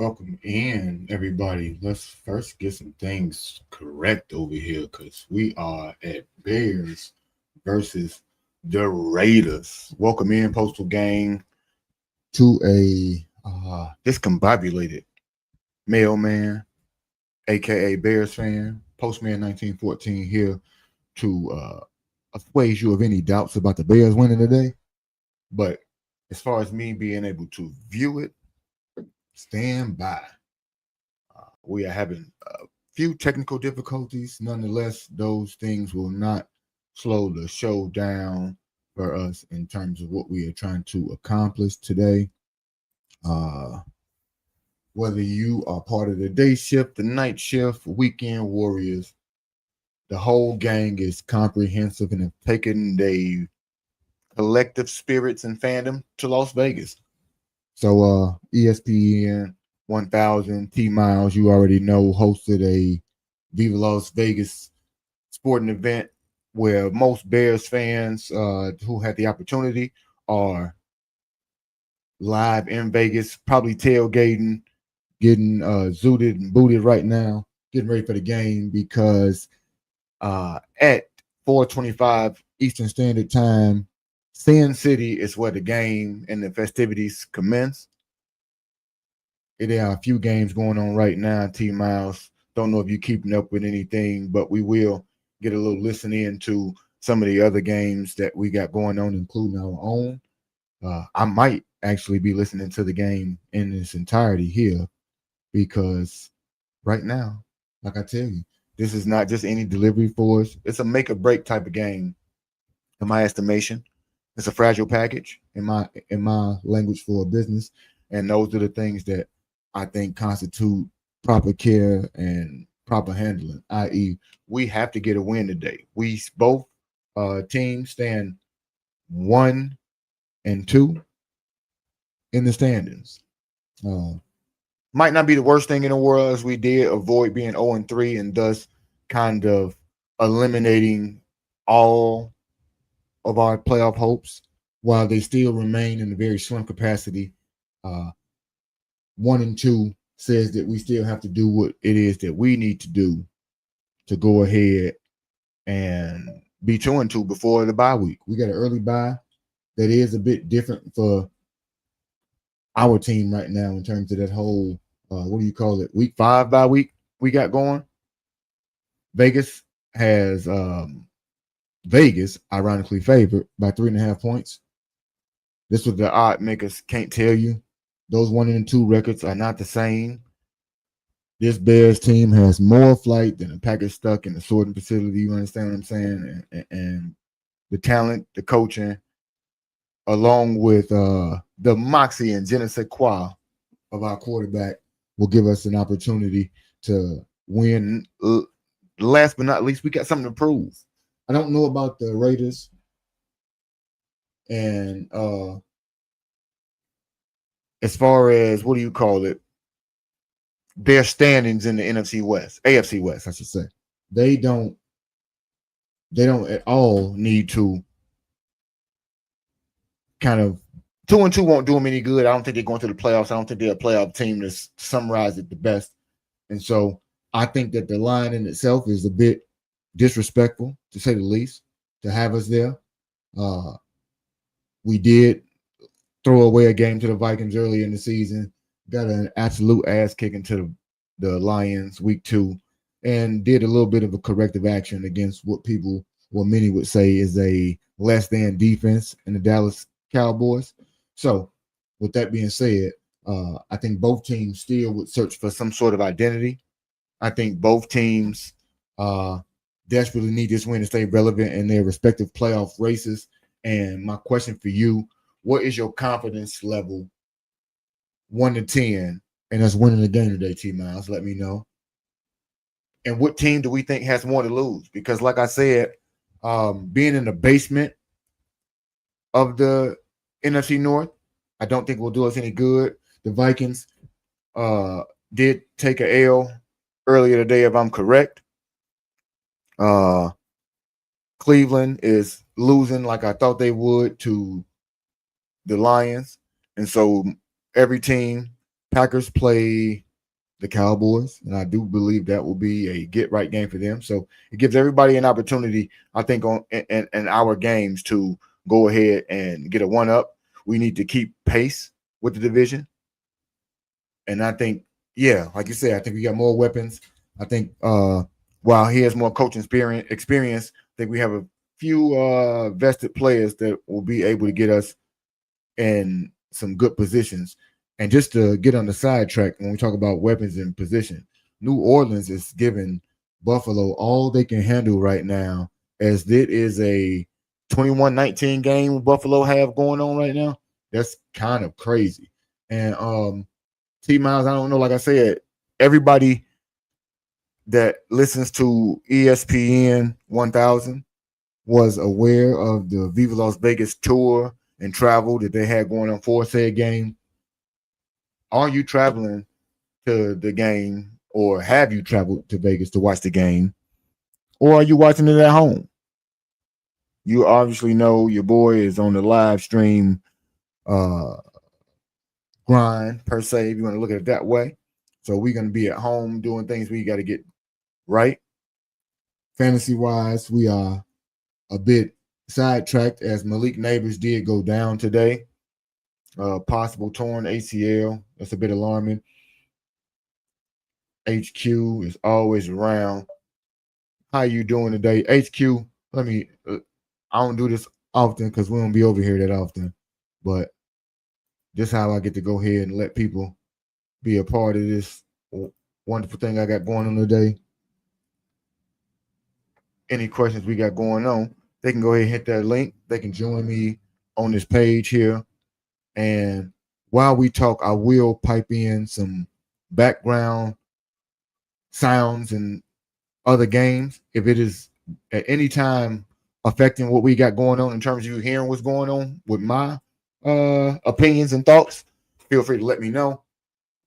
Welcome in, everybody. Let's first get some things correct over here because we are at Bears versus the Raiders. Welcome in, Postal Gang, to a discombobulated mailman, aka Bears fan, Postman 1914 here to assuage you of any doubts about the Bears winning today. But as far as me being able to view it, stand by. We are having a few technical difficulties. Nonetheless, those things will not slow the show down for us in terms of what we are trying to accomplish today. Uh, whether you are part of the day shift, the night shift, weekend warriors, the whole gang is comprehensive and have taken the collective spirits and fandom to Las Vegas. So ESPN 1000 T Miles, you already know, hosted a Viva Las Vegas sporting event where most Bears fans who had the opportunity are live in Vegas, probably tailgating, getting zooted and booted right now, getting ready for the game because at 4:25 Eastern Standard Time, Sin City is where the game and the festivities commence. There are a few games going on right now, T Miles. Don't know if you're keeping up with anything, but we will get a little listen in to some of the other games that we got going on, including our own. I might actually be listening to the game in its entirety here because right now, like I tell you, this is not just any delivery for us. It's a make or break type of game, in my estimation. It's a fragile package in my language for a business, and those are the things that I think constitute proper care and proper handling. I.e., we have to get a win today. We both teams stand 1-2 in the standings. Uh, might not be the worst thing in the world as we did avoid being 0-3 and thus kind of eliminating all of our playoff hopes while they still remain in a very slim capacity. Uh, 1-2 says that we still have to do what it is that we need to do to go ahead and be 2-2 before the bye week. We got an early bye that is a bit different for our team right now in terms of that whole what do you call it, week 5 bye week we got going. Vegas has Vegas ironically favored by 3.5 points. This was the odd makers can't tell you. Those 1-2 records are not the same. This Bears team has more flight than a package stuck in the sorting facility. You understand what I'm saying? And the talent, the coaching, along with the moxie and je ne sais quoi of our quarterback, will give us an opportunity to win. Last but not least, we got something to prove. I don't know about the Raiders and as far as what do you call it, their standings in the NFC West, AFC West, I should say. They don't at all need to kind of 2-2 won't do them any good. I don't think they're going to the playoffs. I don't think they're a playoff team to summarize it the best. And so I think that the line in itself is a bit disrespectful, to say the least, to have us there. We did throw away a game to the Vikings early in the season, got an absolute ass kicking to the Lions week 2, and did a little bit of a corrective action against what many would say is a less than defense in the Dallas Cowboys. So, with that being said, I think both teams still would search for some sort of identity. I think both teams desperately need this win to stay relevant in their respective playoff races. And my question for you, what is your confidence level 1-10 and us winning the game today, T Miles? Let me know. And what team do we think has more to lose? Because, like I said, being in the basement of the NFC North, I don't think will do us any good. The Vikings did take a L earlier today, if I'm correct. Cleveland is losing like I thought they would to the Lions. And so every team Packers play the Cowboys, and I do believe that will be a get right game for them. So it gives everybody an opportunity, I think, on in our games to go ahead and get a one up. We need to keep pace with the division, and I think, yeah, like you said, I think we got more weapons. I think while he has more coaching experience, I think we have a few vested players that will be able to get us in some good positions. And just to get on the sidetrack, when we talk about weapons and position, New Orleans is giving Buffalo all they can handle right now, as it is a 21-19 game Buffalo have going on right now. That's kind of crazy. And T Miles, I don't know, like I said, everybody that listens to ESPN 1000 was aware of the Viva Las Vegas tour and travel that they had going on for said game. Are you traveling to the game, or have you traveled to Vegas to watch the game, or are you watching it at home? You obviously know your boy is on the live stream uh, grind, per se, if you want to look at it that way. So we're going to be at home doing things we got to get right. Fantasy wise, we are a bit sidetracked as Malik Neighbors did go down today. Possible torn ACL. That's a bit alarming. HQ is always around. How you doing today, HQ? Let me. I don't do this often because we don't be over here that often, but this how I get to go ahead and let people be a part of this wonderful thing I got going on today. Any questions we got going on, they can go ahead and hit that link. They can join me on this page here. And while we talk, I will pipe in some background sounds and other games. If it is at any time affecting what we got going on in terms of you hearing what's going on with my opinions and thoughts, feel free to let me know.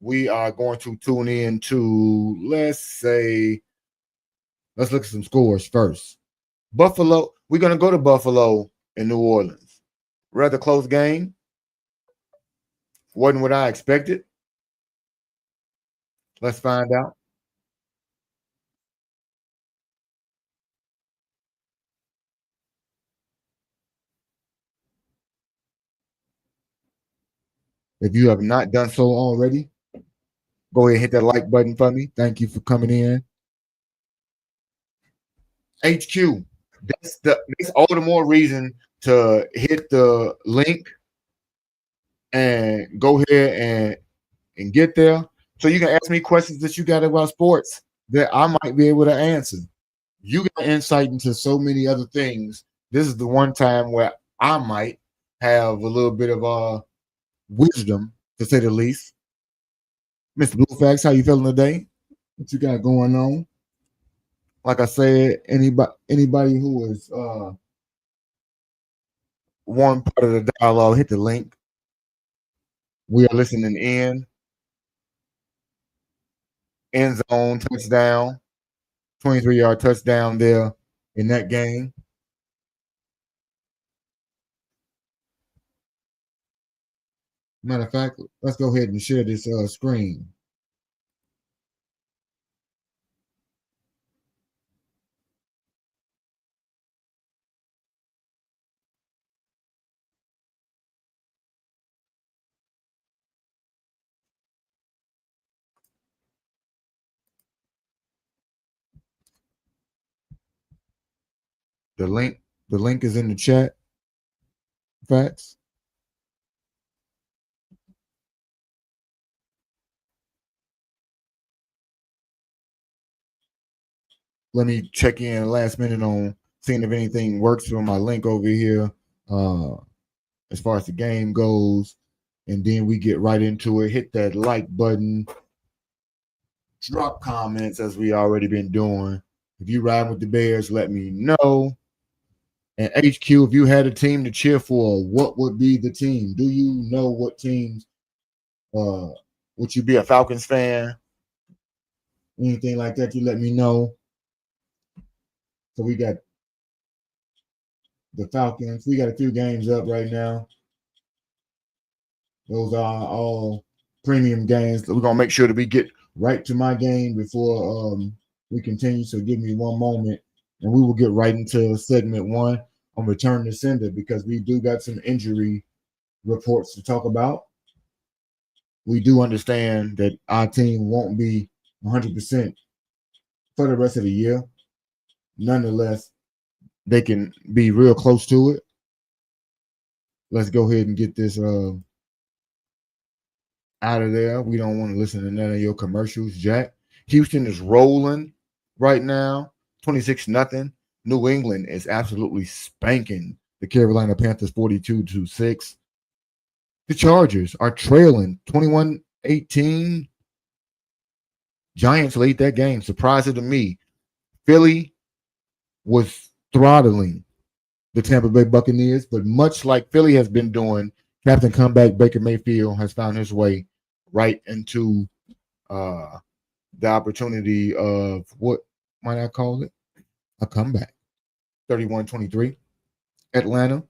We are going to tune in to, let's look at some scores first. Buffalo, we're going to go to Buffalo and New Orleans. Rather close game. Wasn't what I expected. Let's find out. If you have not done so already, go ahead and hit that like button for me. Thank you for coming in. HQ. That's all the more reason to hit the link and go ahead and get there. So you can ask me questions that you got about sports that I might be able to answer. You got insight into so many other things. This is the one time where I might have a little bit of wisdom, to say the least. Mr. Bluefax, how you feeling today? What you got going on? Like I said, anybody who is one part of the dialogue, hit the link. We are listening in. End zone touchdown, 23-yard touchdown there in that game. Matter of fact, let's go ahead and share this screen. The link is in the chat. Facts. Let me check in last minute on seeing if anything works for my link over here, uh, as far as the game goes. And then we get right into it. Hit that like button. Drop comments as we already been doing. If you ride with the Bears, let me know. And HQ, if you had a team to cheer for, what would be the team? Do you know what teams? Uh, would you be a Falcons fan? Anything like that? You let me know. So we got the Falcons. We got a few games up right now. Those are all premium games. We're gonna make sure that we get right to my game before we continue. So give me one moment, and we will get right into segment one on Return to Sender because we do got some injury reports to talk about. We do understand that our team won't be 100% for the rest of the year. Nonetheless, they can be real close to it. Let's go ahead and get this out of there. We don't want to listen to none of your commercials, Jack. Houston is rolling right now, 26-0. New England is absolutely spanking the Carolina Panthers 42-6. The Chargers are trailing 21-18. Giants lead that game. Surprising to me. Philly was throttling the Tampa Bay Buccaneers, but much like Philly has been doing, Captain Comeback Baker Mayfield has found his way right into the opportunity of what might I call it? A comeback. 31-23. Atlanta,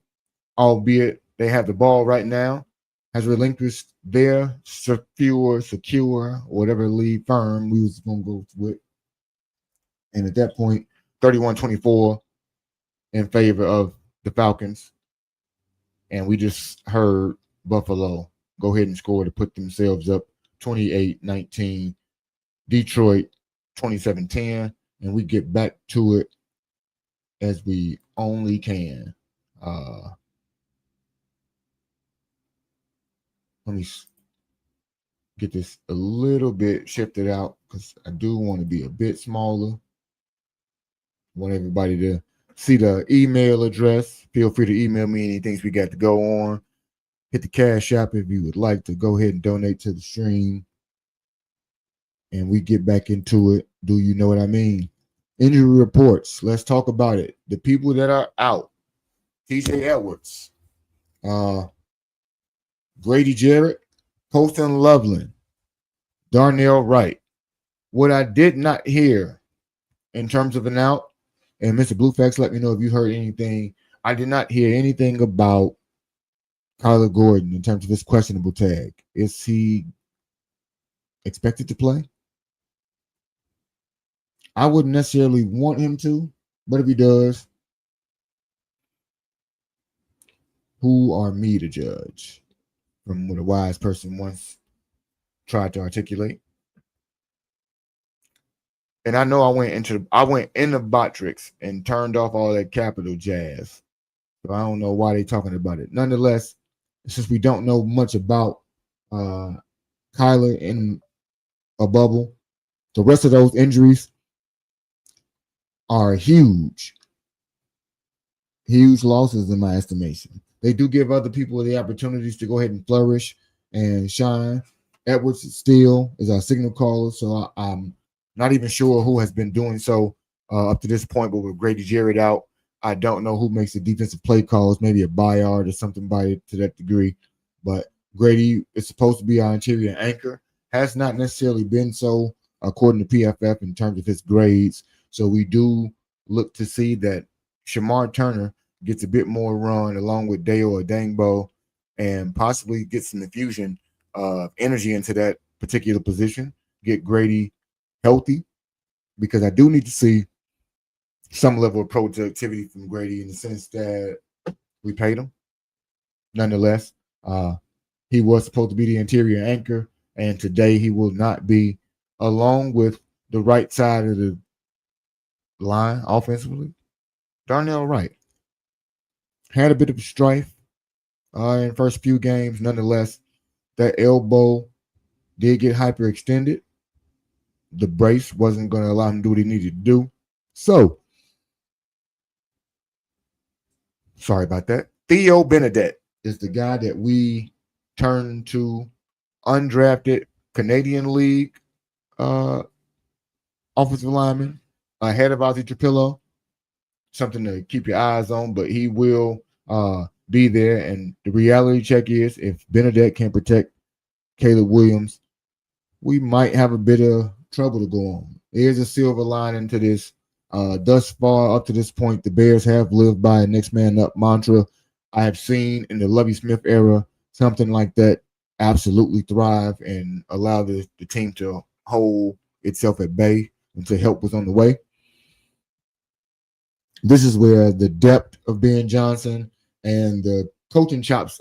albeit they have the ball right now, has relinquished their secure, whatever lead firm we was going to go with. And at that point, 31-24 in favor of the Falcons. And we just heard Buffalo go ahead and score to put themselves up 28-19. Detroit 27-10. And we get back to it as we only can. Let me get this a little bit shifted out because I do want to be a bit smaller. I want everybody to see the email address. Feel free to email me anything we got to go on. Hit the Cash App if you would like to go ahead and donate to the stream. And we get back into it. Do you know what I mean? Injury reports. Let's talk about it. The people that are out. TJ Edwards. Grady Jarrett. Colston Loveland. Darnell Wright. What I did not hear in terms of an out, and Mr. Bluefax, let me know if you heard anything. I did not hear anything about Kyler Gordon in terms of his questionable tag. Is he expected to play? I wouldn't necessarily want him to, but if he does, who are me to judge? From what a wise person once tried to articulate. And I know I went into Botrix and turned off all that capital jazz. So I don't know why they're talking about it. Nonetheless, since we don't know much about Kyler in a bubble, the rest of those injuries are huge losses in my estimation. They do give other people the opportunities to go ahead and flourish and shine. Edwards still is our signal caller, so I'm not even sure who has been doing so up to this point, but with Grady Jarrett out, I don't know who makes the defensive play calls, maybe a Bayard or something to that degree. But Grady is supposed to be our interior anchor. Has not necessarily been so, according to PFF, in terms of his grades. So we do look to see that Shamar Turner gets a bit more run along with Deo Adangbo and possibly get some infusion of energy into that particular position, get Grady healthy, because I do need to see some level of productivity from Grady in the sense that we paid him. Nonetheless, he was supposed to be the interior anchor, and today he will not be, along with the right side of the line offensively. Darnell Wright had a bit of strife in the first few games. Nonetheless, that elbow did get hyperextended. The brace wasn't going to allow him to do what he needed to do. So, sorry about that. Theo Benedette is the guy that we turned to, undrafted Canadian League offensive lineman ahead of Ozzie Trapillo. Something to keep your eyes on, but he will be there. And the reality check is if Benedette can protect Caleb Williams, we might have a bit of trouble to go on. There's a silver lining to this. Thus far, up to this point, the Bears have lived by a next man up mantra. I have seen in the Lovie Smith era something like that absolutely thrive and allow the team to hold itself at bay until help was on the way. This is where the depth of Ben Johnson and the coaching chops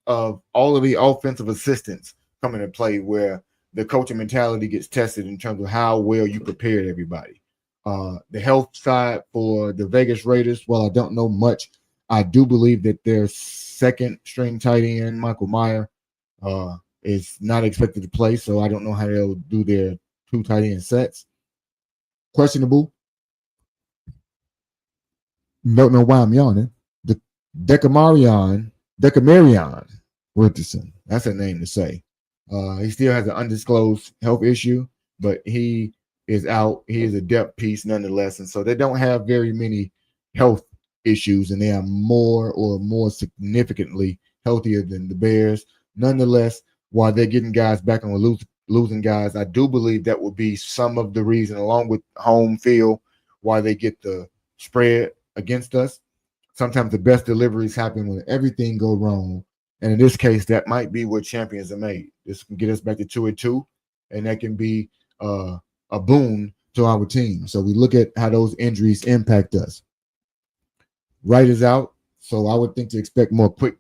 of all of the offensive assistants come into play, where the coaching mentality gets tested in terms of how well you prepared everybody. The health side for the Vegas Raiders, while I don't know much, I do believe that their second string tight end, Michael Meyer, is not expected to play. So I don't know how they'll do their two tight end sets. Questionable. Don't know why I'm yawning. The Decamarion Richardson. That's a name to say. He still has an undisclosed health issue, but he is out. He is a depth piece nonetheless. And so they don't have very many health issues, and they are more significantly healthier than the Bears. Nonetheless, while they're getting guys back on losing guys, I do believe that will be some of the reason, along with home field, why they get the spread against us. Sometimes the best deliveries happen when everything go wrong. And in this case, that might be where champions are made. This can get us back to 2-2, and that can be a boon to our team. So we look at how those injuries impact us. Wright is out, so I would think to expect more quick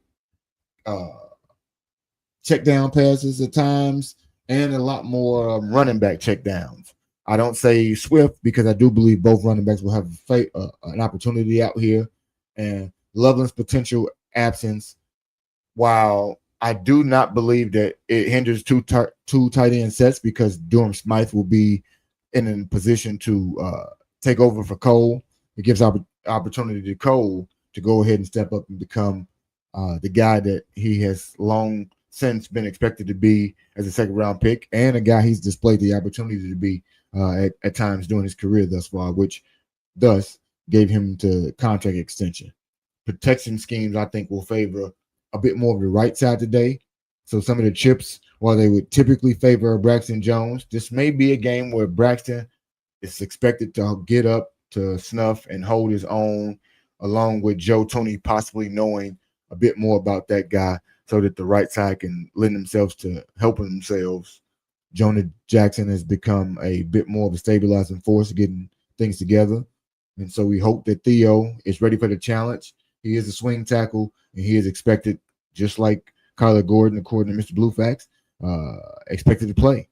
check down passes at times and a lot more running back check downs. I don't say Swift because I do believe both running backs will have an opportunity out here. And Loveland's potential absence, while I do not believe that it hinders two tight end sets, because Durham Smythe will be in a position to take over for Cole. It gives opportunity to Cole to go ahead and step up and become the guy that he has long since been expected to be as a second round pick, and a guy he's displayed the opportunity to be at times during his career thus far, which thus gave him to contract extension. Protection schemes, I think, will favor a bit more of the right side today. So some of the chips, while they would typically favor Braxton Jones, this may be a game where Braxton is expected to get up to snuff and hold his own, along with Joe Thuney possibly knowing a bit more about that guy, so that the right side can lend themselves to helping themselves. Jonah Jackson has become a bit more of a stabilizing force, getting things together. And so we hope that Theo is ready for the challenge. He is a swing tackle, and he is expected, just like Kyler Gordon, according to Mr. Bluefax, expected to play.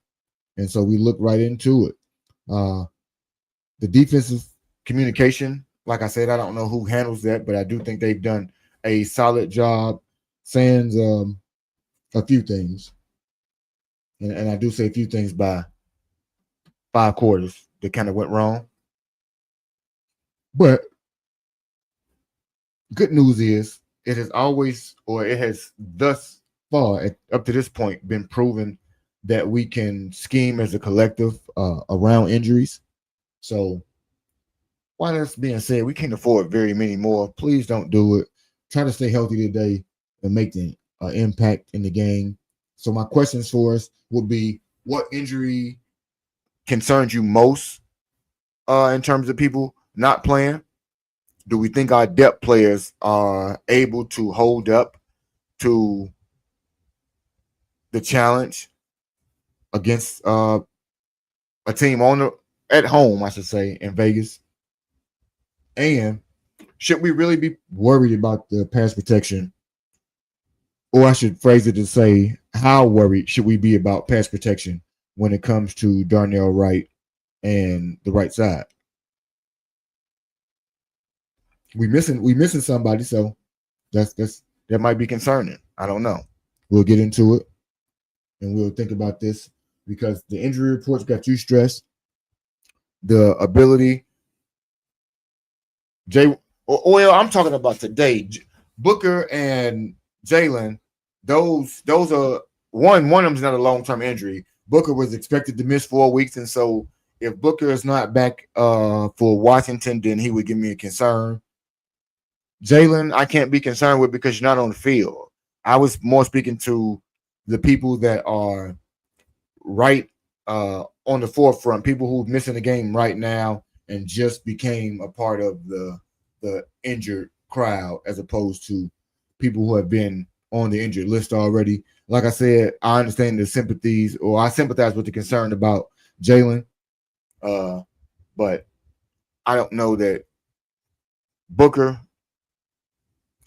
And so we look right into it. The defensive communication, like I said, I don't know who handles that, but I do think they've done a solid job. Sans a few things, and I do say a few things by 5 quarters that kind of went wrong. But good news is it has always, or it has thus far, up to this point, been proven that we can scheme as a collective around injuries. So while that's being said, we can't afford very many more. Please don't do it. Try to stay healthy today and make the impact in the game. So my questions for us would be, what injury concerns you most in terms of people not playing? Do we think our depth players are able to hold up to the challenge against a team at home, I should say, in Vegas? And should we really be worried about the pass protection? Or I should phrase it to say, how worried should we be about pass protection when it comes to Darnell Wright and the right side? We missing somebody, so that might be concerning. I don't know. We'll get into it and we'll think about this, because the injury reports got you stressed. The ability, I'm talking about today. Booker and Jalen, those are one of them's not a long-term injury. Booker was expected to miss 4 weeks, and so if Booker is not back for Washington, then he would give me a concern. Jalen, I can't be concerned with because you're not on the field. I was more speaking to the people that are right on the forefront, people who are missing the game right now and just became a part of the injured crowd, as opposed to people who have been on the injured list already. Like I said, I understand the sympathies, or I sympathize with the concern about Jalen. But I don't know that Booker,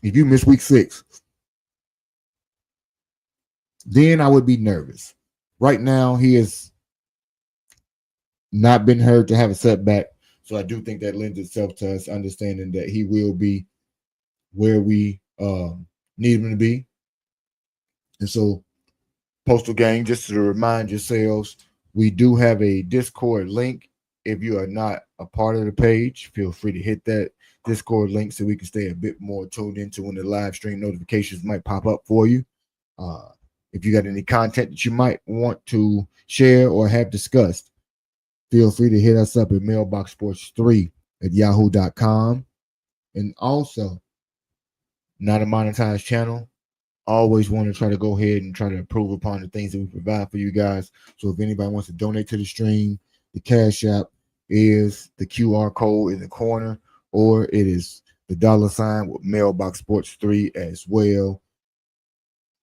if you miss week 6, then I would be nervous. Right now, he has not been heard to have a setback. So I do think that lends itself to us understanding that he will be where we need him to be. And so, Postal Gang, just to remind yourselves, we do have a Discord link. If you are not a part of the page, feel free to hit that Discord link so we can stay a bit more tuned into when the live stream notifications might pop up for you. If you got any content that you might want to share or have discussed, feel free to hit us up at mailboxsports3@yahoo.com. And also, not a monetized channel. Always want to try to go ahead and try to improve upon the things that we provide for you guys. So if anybody wants to donate to the stream, the Cash App is the QR code in the corner, or it is the $ with Mailbox Sports 3 as well.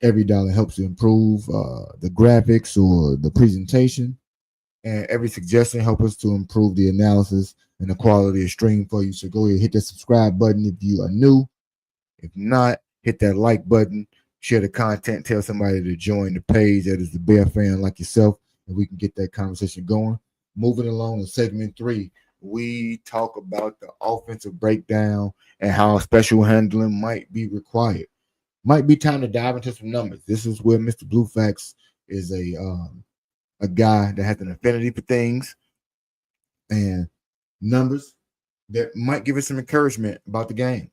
Every dollar helps to improve the graphics or the presentation, and every suggestion helps us to improve the analysis and the quality of stream for you. So go ahead, hit the subscribe button if you are new. If not, hit that like button, share the content, tell somebody to join the page that is the Bear fan like yourself, and we can get that conversation going. Moving along in segment 3, we talk about the offensive breakdown and how special handling might be required. Might be time to dive into some numbers. This is where Mr. Bluefax is a guy that has an affinity for things and numbers that might give us some encouragement about the game.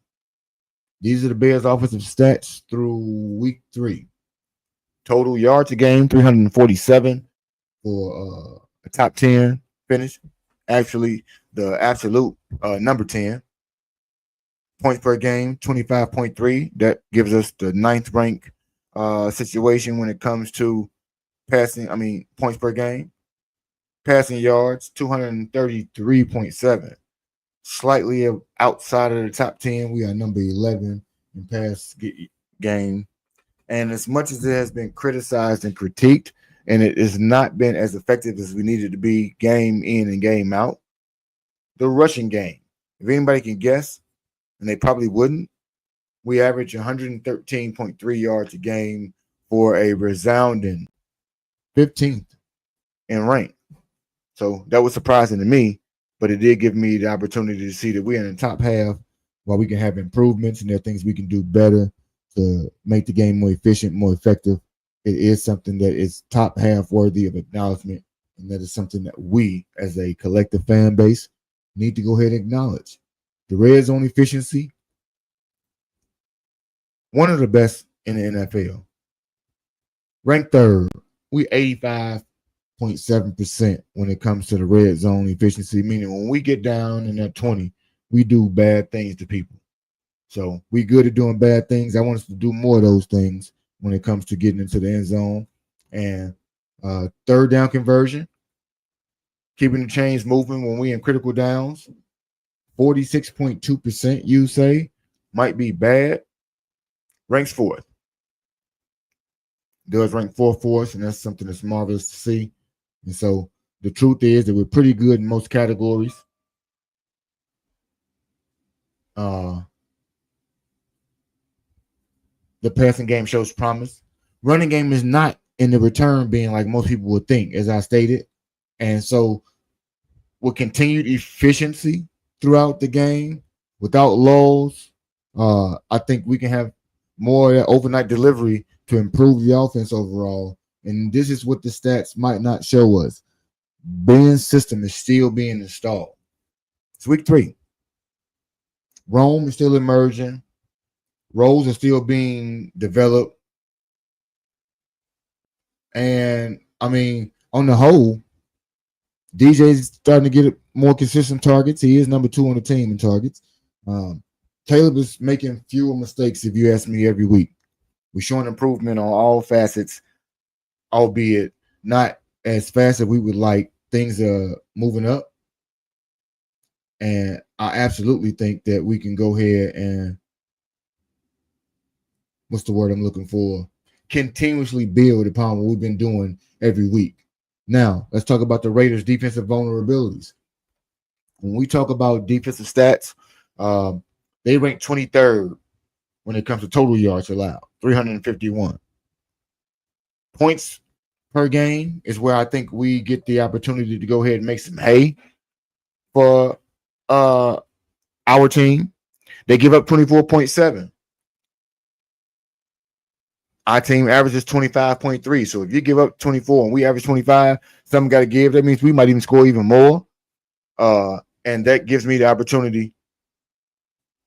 These are the Bears' offensive stats through week 3. Total yards a game, 347 for a top 10 finish. Actually, the absolute number 10. Points per game, 25.3. That gives us the 9th rank situation when it comes to points per game. Passing yards, 233.7. Slightly outside of the top 10. We are number 11 in pass game. And as much as it has been criticized and critiqued, and it has not been as effective as we needed to be game in and game out, the rushing game, if anybody can guess, and they probably wouldn't, we average 113.3 yards a game for a resounding 15th in rank. So that was surprising to me, but it did give me the opportunity to see that we're in the top half, while we can have improvements and there are things we can do better to make the game more efficient, more effective. It is something that is top half worthy of acknowledgement, and that is something that we, as a collective fan base, need to go ahead and acknowledge. The red zone efficiency, one of the best in the NFL. Ranked 3rd, we 85.7% when it comes to the red zone efficiency, meaning when we get down in that 20, we do bad things to people. So we good at doing bad things. I want us to do more of those things when it comes to getting into the end zone. And 3rd down conversion, keeping the chains moving when we in critical downs. 46.2%, you say, might be bad. Ranks 4th. Does rank 4th for us, and that's something that's marvelous to see. And so the truth is that we're pretty good in most categories. The passing game shows promise. Running game is not in the return being like most people would think, as I stated. And so with continued efficiency throughout the game, without lulls, I think we can have more of that overnight delivery to improve the offense overall. And this is what the stats might not show us. Ben's system is still being installed. It's week 3. Rome is still emerging. Roles are still being developed. And, I mean, on the whole, DJ's starting to get more consistent targets. He is number 2 on the team in targets. Caleb is making fewer mistakes, if you ask me, every week. We're showing improvement on all facets, albeit not as fast as we would like. Things are moving up. And I absolutely think that we can go ahead and what's the word I'm looking for? Continuously build upon what we've been doing every week. Now, let's talk about the Raiders' defensive vulnerabilities. When we talk about defensive stats, they rank 23rd when it comes to total yards allowed, 351. Points per game is where I think we get the opportunity to go ahead and make some hay for our team. They give up 24.7. Our team averages 25.3. So if you give up 24 and we average 25, something got to give. That means we might even score even more. And that gives me the opportunity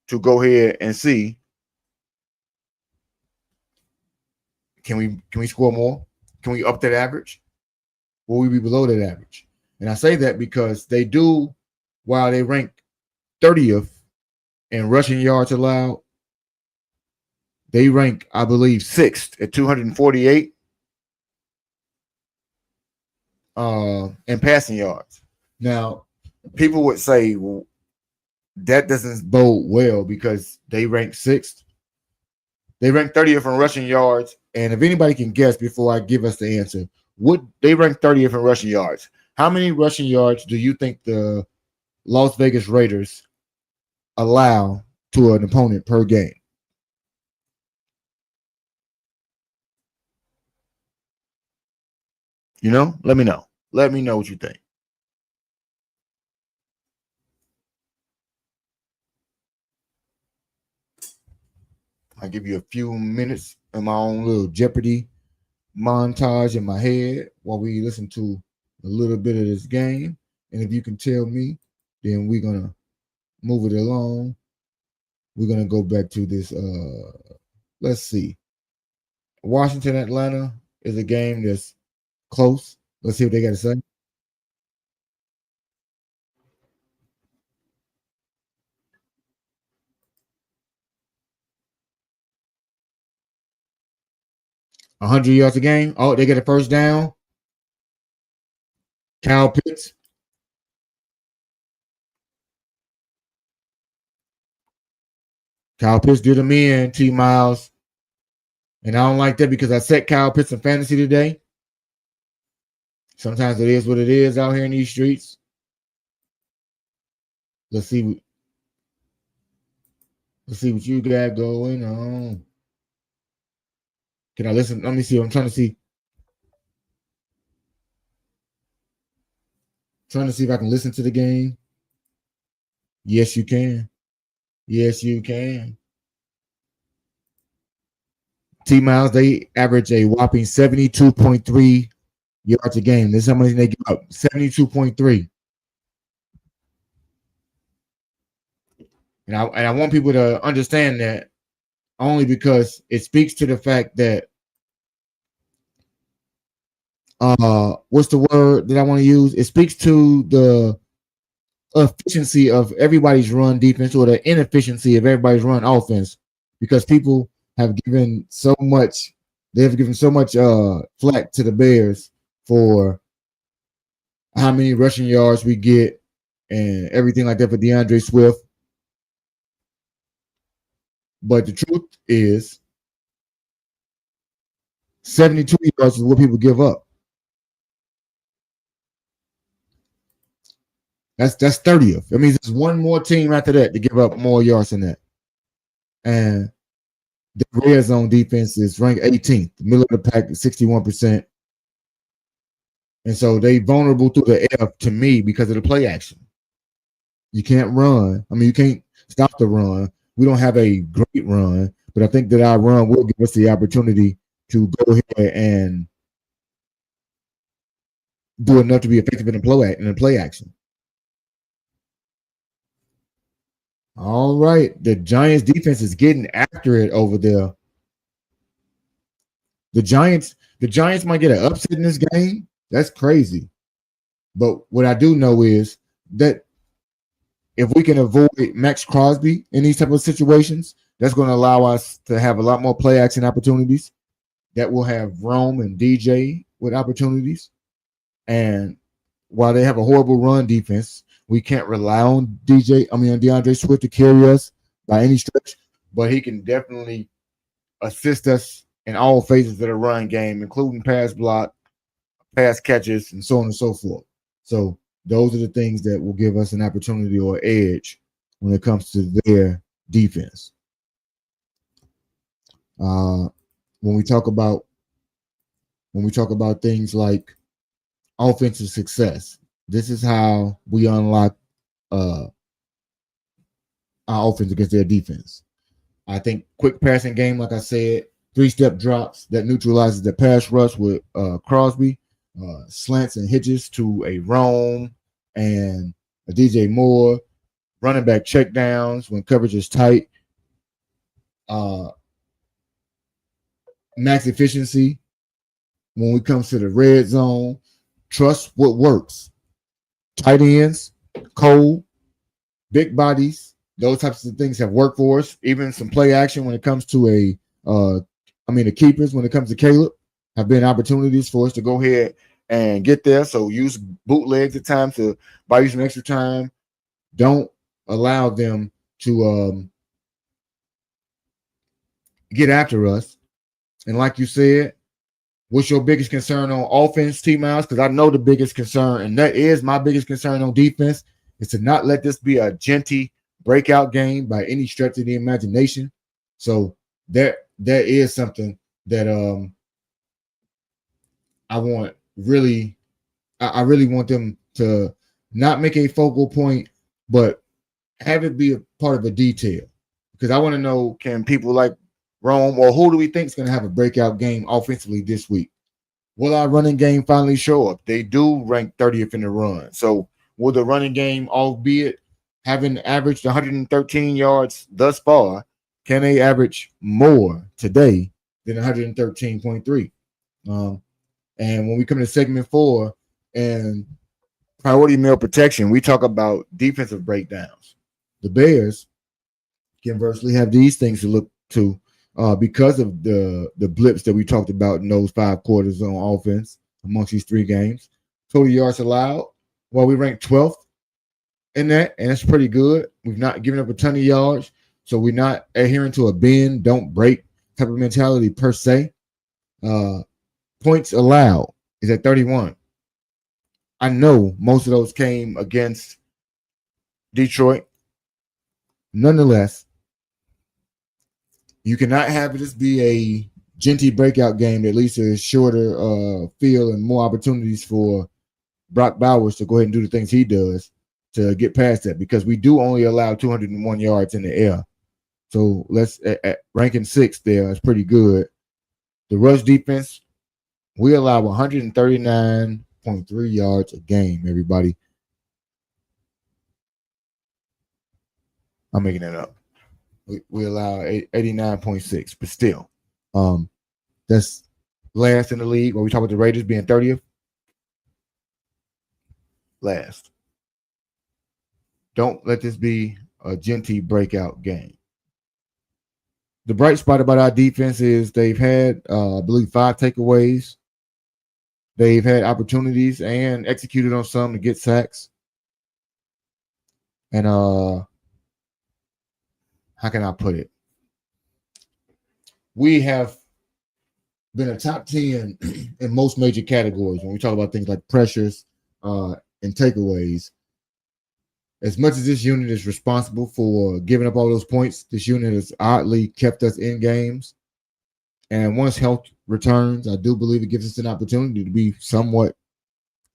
to go ahead and see, can we score more? Can we up that average? Will we be below that average? And I say that because they do, while they rank 30th in rushing yards allowed, they rank, I believe, 6th at 248 in passing yards. Now, people would say, well, that doesn't bode well because they rank 6th. They rank 30th in rushing yards. And if anybody can guess before I give us the answer, would they rank 30th in rushing yards? How many rushing yards do you think the Las Vegas Raiders allow to an opponent per game? You know, let me know. Let me know what you think. I'll give you a few minutes of my own little Jeopardy montage in my head while we listen to a little bit of this game. And if you can tell me, then we're going to move it along. We're going to go back to this. Let's see. Washington, Atlanta is a game that's close. Let's see what they got to say. A 100 yards a game. Oh, they get a first down. Kyle Pitts. Kyle Pitts did them in, T. Miles. And I don't like that because I set Kyle Pitts in fantasy today. Sometimes it is what it is out here in these streets. Let's see what you got going on. Can I listen? Let me see. I'm trying to see. Trying to see if I can listen to the game. Yes, you can. Yes, you can. T Miles, they average a whopping 72.3 yards a game. This is how much they give up. 72.3. And I want people to understand that only because it speaks to the fact that what's the word that I want to use? It speaks to the efficiency of everybody's run defense or the inefficiency of everybody's run offense because people have given so much flack to the Bears for how many rushing yards we get and everything like that for DeAndre Swift. But the truth is 72 yards is what people give up. That's 30th. That means there's one more team after that to give up more yards than that. And the red zone defense is ranked 18th. The middle of the pack is 61%. And so they vulnerable through the air to me because of the play action. You can't run. I mean, you can't stop the run. We don't have a great run, but I think that our run will give us the opportunity to go ahead and do enough to be effective in the play action. All right. The Giants defense is getting after it over there. The Giants might get an upset in this game. That's crazy. But what I do know is that if we can avoid Max Crosby in these type of situations, that's going to allow us to have a lot more play action opportunities. That will have Rome and DJ with opportunities. And while they have a horrible run defense, we can't rely on DeAndre Swift to carry us by any stretch, but he can definitely assist us in all phases of the run game, including pass block, pass catches, and so on and so forth. So those are the things that will give us an opportunity or edge when it comes to their defense. When we talk about things like offensive success, this is how we unlock our offense against their defense. I think quick passing game, like I said, 3-step drops that neutralizes the pass rush with Crosby, slants and hitches to a Rome and a DJ Moore, running back checkdowns when coverage is tight, max efficiency when it comes to the red zone. Trust what works. Tight ends, cold, big bodies, those types of things have worked for us. Even some play action when it comes to the keepers, when it comes to Caleb, have been opportunities for us to go ahead and get there. So use bootlegs at times to buy you some extra time. Don't allow them to get after us. And like you said, what's your biggest concern on offense, T-Miles? Because I know the biggest concern, and that is my biggest concern on defense, is to not let this be a Jeanty breakout game by any stretch of the imagination. So that is something that I really want them to not make a focal point, but have it be a part of a detail. Because I want to know, can people like Rome, or who do we think is going to have a breakout game offensively this week? Will our running game finally show up? They do rank 30th in the run. So will the running game, albeit having averaged 113 yards thus far, can they average more today than 113.3? And when we come to segment 4 and priority meal protection, we talk about defensive breakdowns. The Bears conversely have these things to look to because of the blips that we talked about in those 5 quarters on offense amongst these 3 games. Total yards allowed, well, we ranked 12th in that, and it's pretty good. We've not given up a ton of yards, so we're not adhering to a bend, don't break type of mentality per se. Points allowed is at 31. I know most of those came against Detroit. Nonetheless, you cannot have this be a Jeanty breakout game that leads to a shorter field and more opportunities for Brock Bowers to go ahead and do the things he does to get past that, because we do only allow 201 yards in the air. So let's at ranking 6th there is pretty good. The rush defense, we allow 139.3 yards a game, everybody. I'm making that up. We allow 89.6, but still, that's last in the league. When we talk about the Raiders being 30th, last. Don't let this be a Jeanty breakout game. The bright spot about our defense is they've had, I believe, 5 takeaways. They've had opportunities and executed on some to get sacks. And how can I put it? We have been a top 10 in most major categories when we talk about things like pressures and takeaways. As much as this unit is responsible for giving up all those points, this unit has oddly kept us in games. And once health returns, I do believe it gives us an opportunity to be somewhat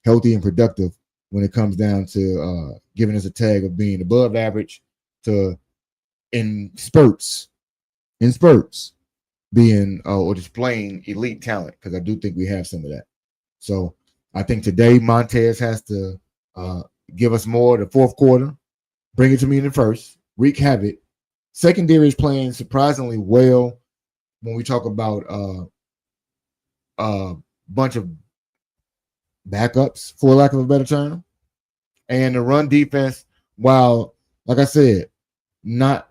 healthy and productive when it comes down to giving us a tag of being above average to in spurts being or displaying elite talent, because I do think we have some of that. So I think today Montez has to give us more the 4th quarter, bring it to me in the 1st, wreak havoc. Secondary is playing surprisingly well when we talk about a bunch of backups, for lack of a better term. And the run defense, while, like I said, not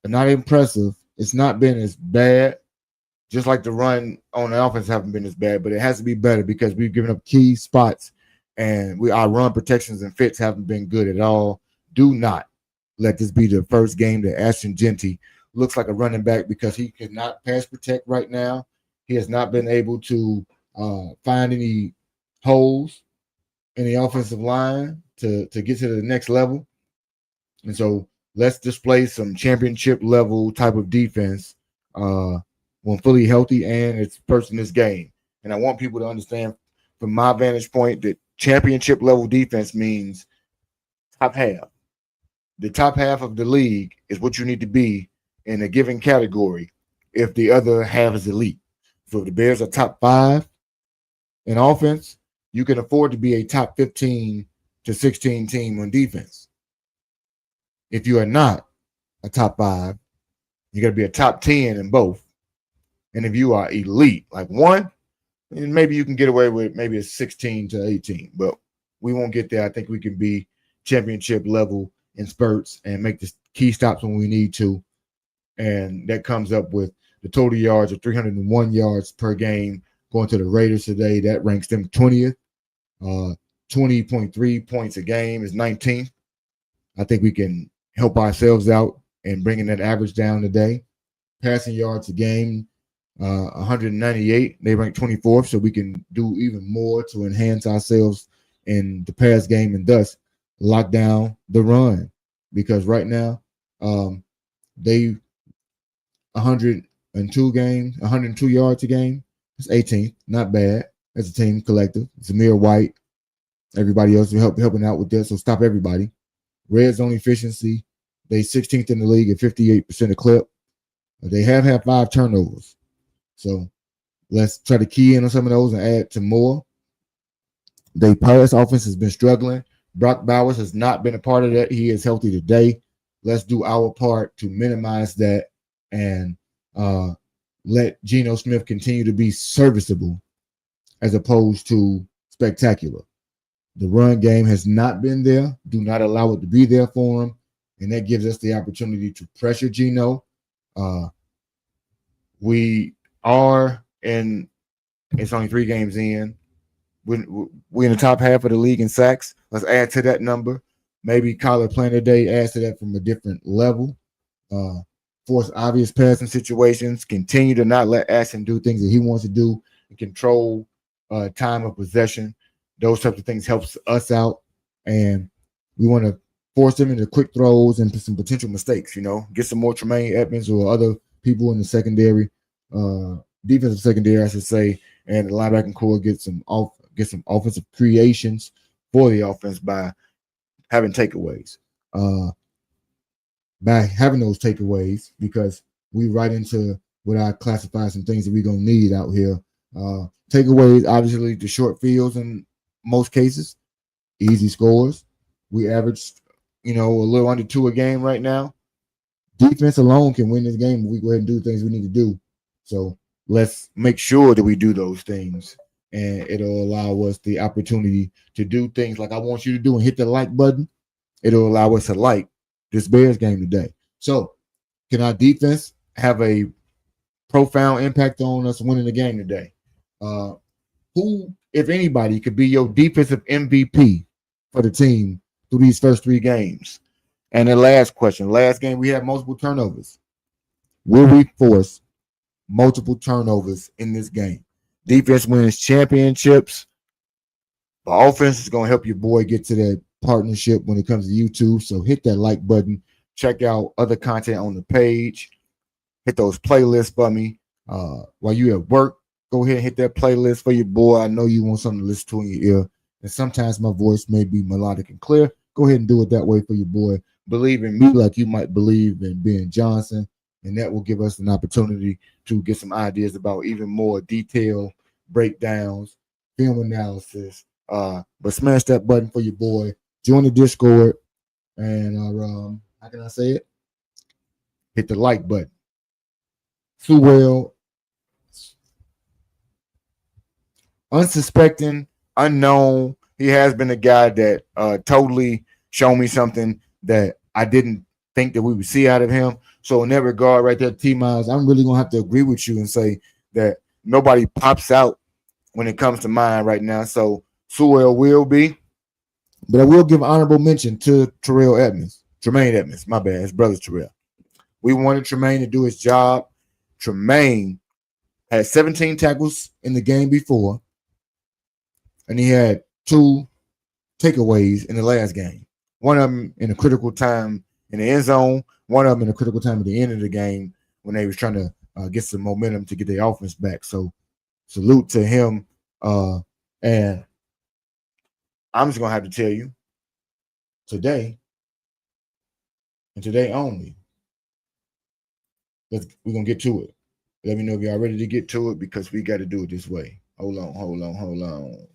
impressive, it's not been as bad. Just like the run on the offense haven't been as bad, but it has to be better because we've given up key spots, and our run protections and fits haven't been good at all. Do not let this be the first game that Ashton Jeanty looks like a running back because he cannot pass protect right now. He has not been able to find any holes in the offensive line to get to the next level. And so let's display some championship level type of defense when fully healthy and it's first in this game. And I want people to understand from my vantage point that championship level defense means top half. The top half of the league is what you need to be in a given category if the other half is elite. So if the Bears are top 5 in offense, you can afford to be a top 15 to 16 team on defense. If you are not a top 5, you got to be a top 10 in both. And if you are elite, like 1, then maybe you can get away with maybe a 16 to 18. But we won't get there. I think we can be championship level in spurts and make the key stops when we need to. And that comes up with the total yards of 301 yards per game going to the Raiders today. That ranks them 20th. 20.3 points a game is 19th. I think we can help ourselves out and bringing that average down today. Passing yards a game, 198. They rank 24th, so we can do even more to enhance ourselves in the pass game and thus lock down the run. Because right now, they 102 yards a game. It's 18th, not bad as a team collective. Zamir White, everybody else helping out with this. So stop everybody. Red zone efficiency, they 16th in the league at 58% of clip. They have had 5 turnovers. So let's try to key in on some of those and add to more. The pass offense has been struggling. Brock Bowers has not been a part of that. He is healthy today. Let's do our part to minimize that and let Geno Smith continue to be serviceable as opposed to spectacular. The run game has not been there. Do not allow it to be there for him. And that gives us the opportunity to pressure Geno. We are in, it's only 3 games in. We're in the top half of the league in sacks. Let's add to that number. Maybe Kyler Plant today adds to that from a different level. Force obvious passing situations. Continue to not let Ashton do things that he wants to do and control time of possession. Those types of things helps us out. And we want to force them into quick throws and some potential mistakes, get some more Tremaine Edmonds or other people in the secondary, defensive secondary, I should say, and the linebacking core get some offensive creations for the offense by having takeaways. By having those takeaways, because we right into what I classify some things that we're going to need out here. Takeaways, obviously, the short fields in most cases, easy scores. We averaged, a little under 2 a game right now. Defense alone can win this game if we go ahead and do things we need to do. So let's make sure that we do those things, and it'll allow us the opportunity to do things like I want you to do and hit the like button. It'll allow us to like this Bears game today. So can our defense have a profound impact on us winning the game today? Who, if anybody, could be your defensive MVP for the team through these first 3 games? And the last question, last game, we had multiple turnovers. Will we force multiple turnovers in this game? Defense wins championships. The offense is going to help your boy get to that partnership when it comes to YouTube. So hit that like button. Check out other content on the page. Hit those playlists for me. While you at work, go ahead and hit that playlist for your boy. I know you want something to listen to in your ear. And sometimes my voice may be melodic and clear. Go ahead and do it that way for your boy. Believe in me like you might believe in Ben Johnson. And that will give us an opportunity to get some ideas about even more detailed breakdowns, film analysis. But smash that button for your boy. Join the Discord. And how can I say it? Hit the like button. Sewell, unsuspecting, unknown. He has been a guy that totally showed me something that I didn't think that we would see out of him. So in that regard, right there, T-Miles, I'm really going to have to agree with you and say that nobody pops out when it comes to mine right now. So Sewell will be. But I will give honorable mention to Tremaine Edmonds. My bad. His brother Terrell. We wanted Tremaine to do his job. Tremaine had 17 tackles in the game before, and he had 2 takeaways in the last game. One of them in a critical time in the end zone, one of them in a critical time at the end of the game when they was trying to get some momentum to get their offense back. So salute to him. And I'm just going to have to tell you today, and today only, we're going to get to it. Let me know if y'all ready to get to it because we got to do it this way. Hold on.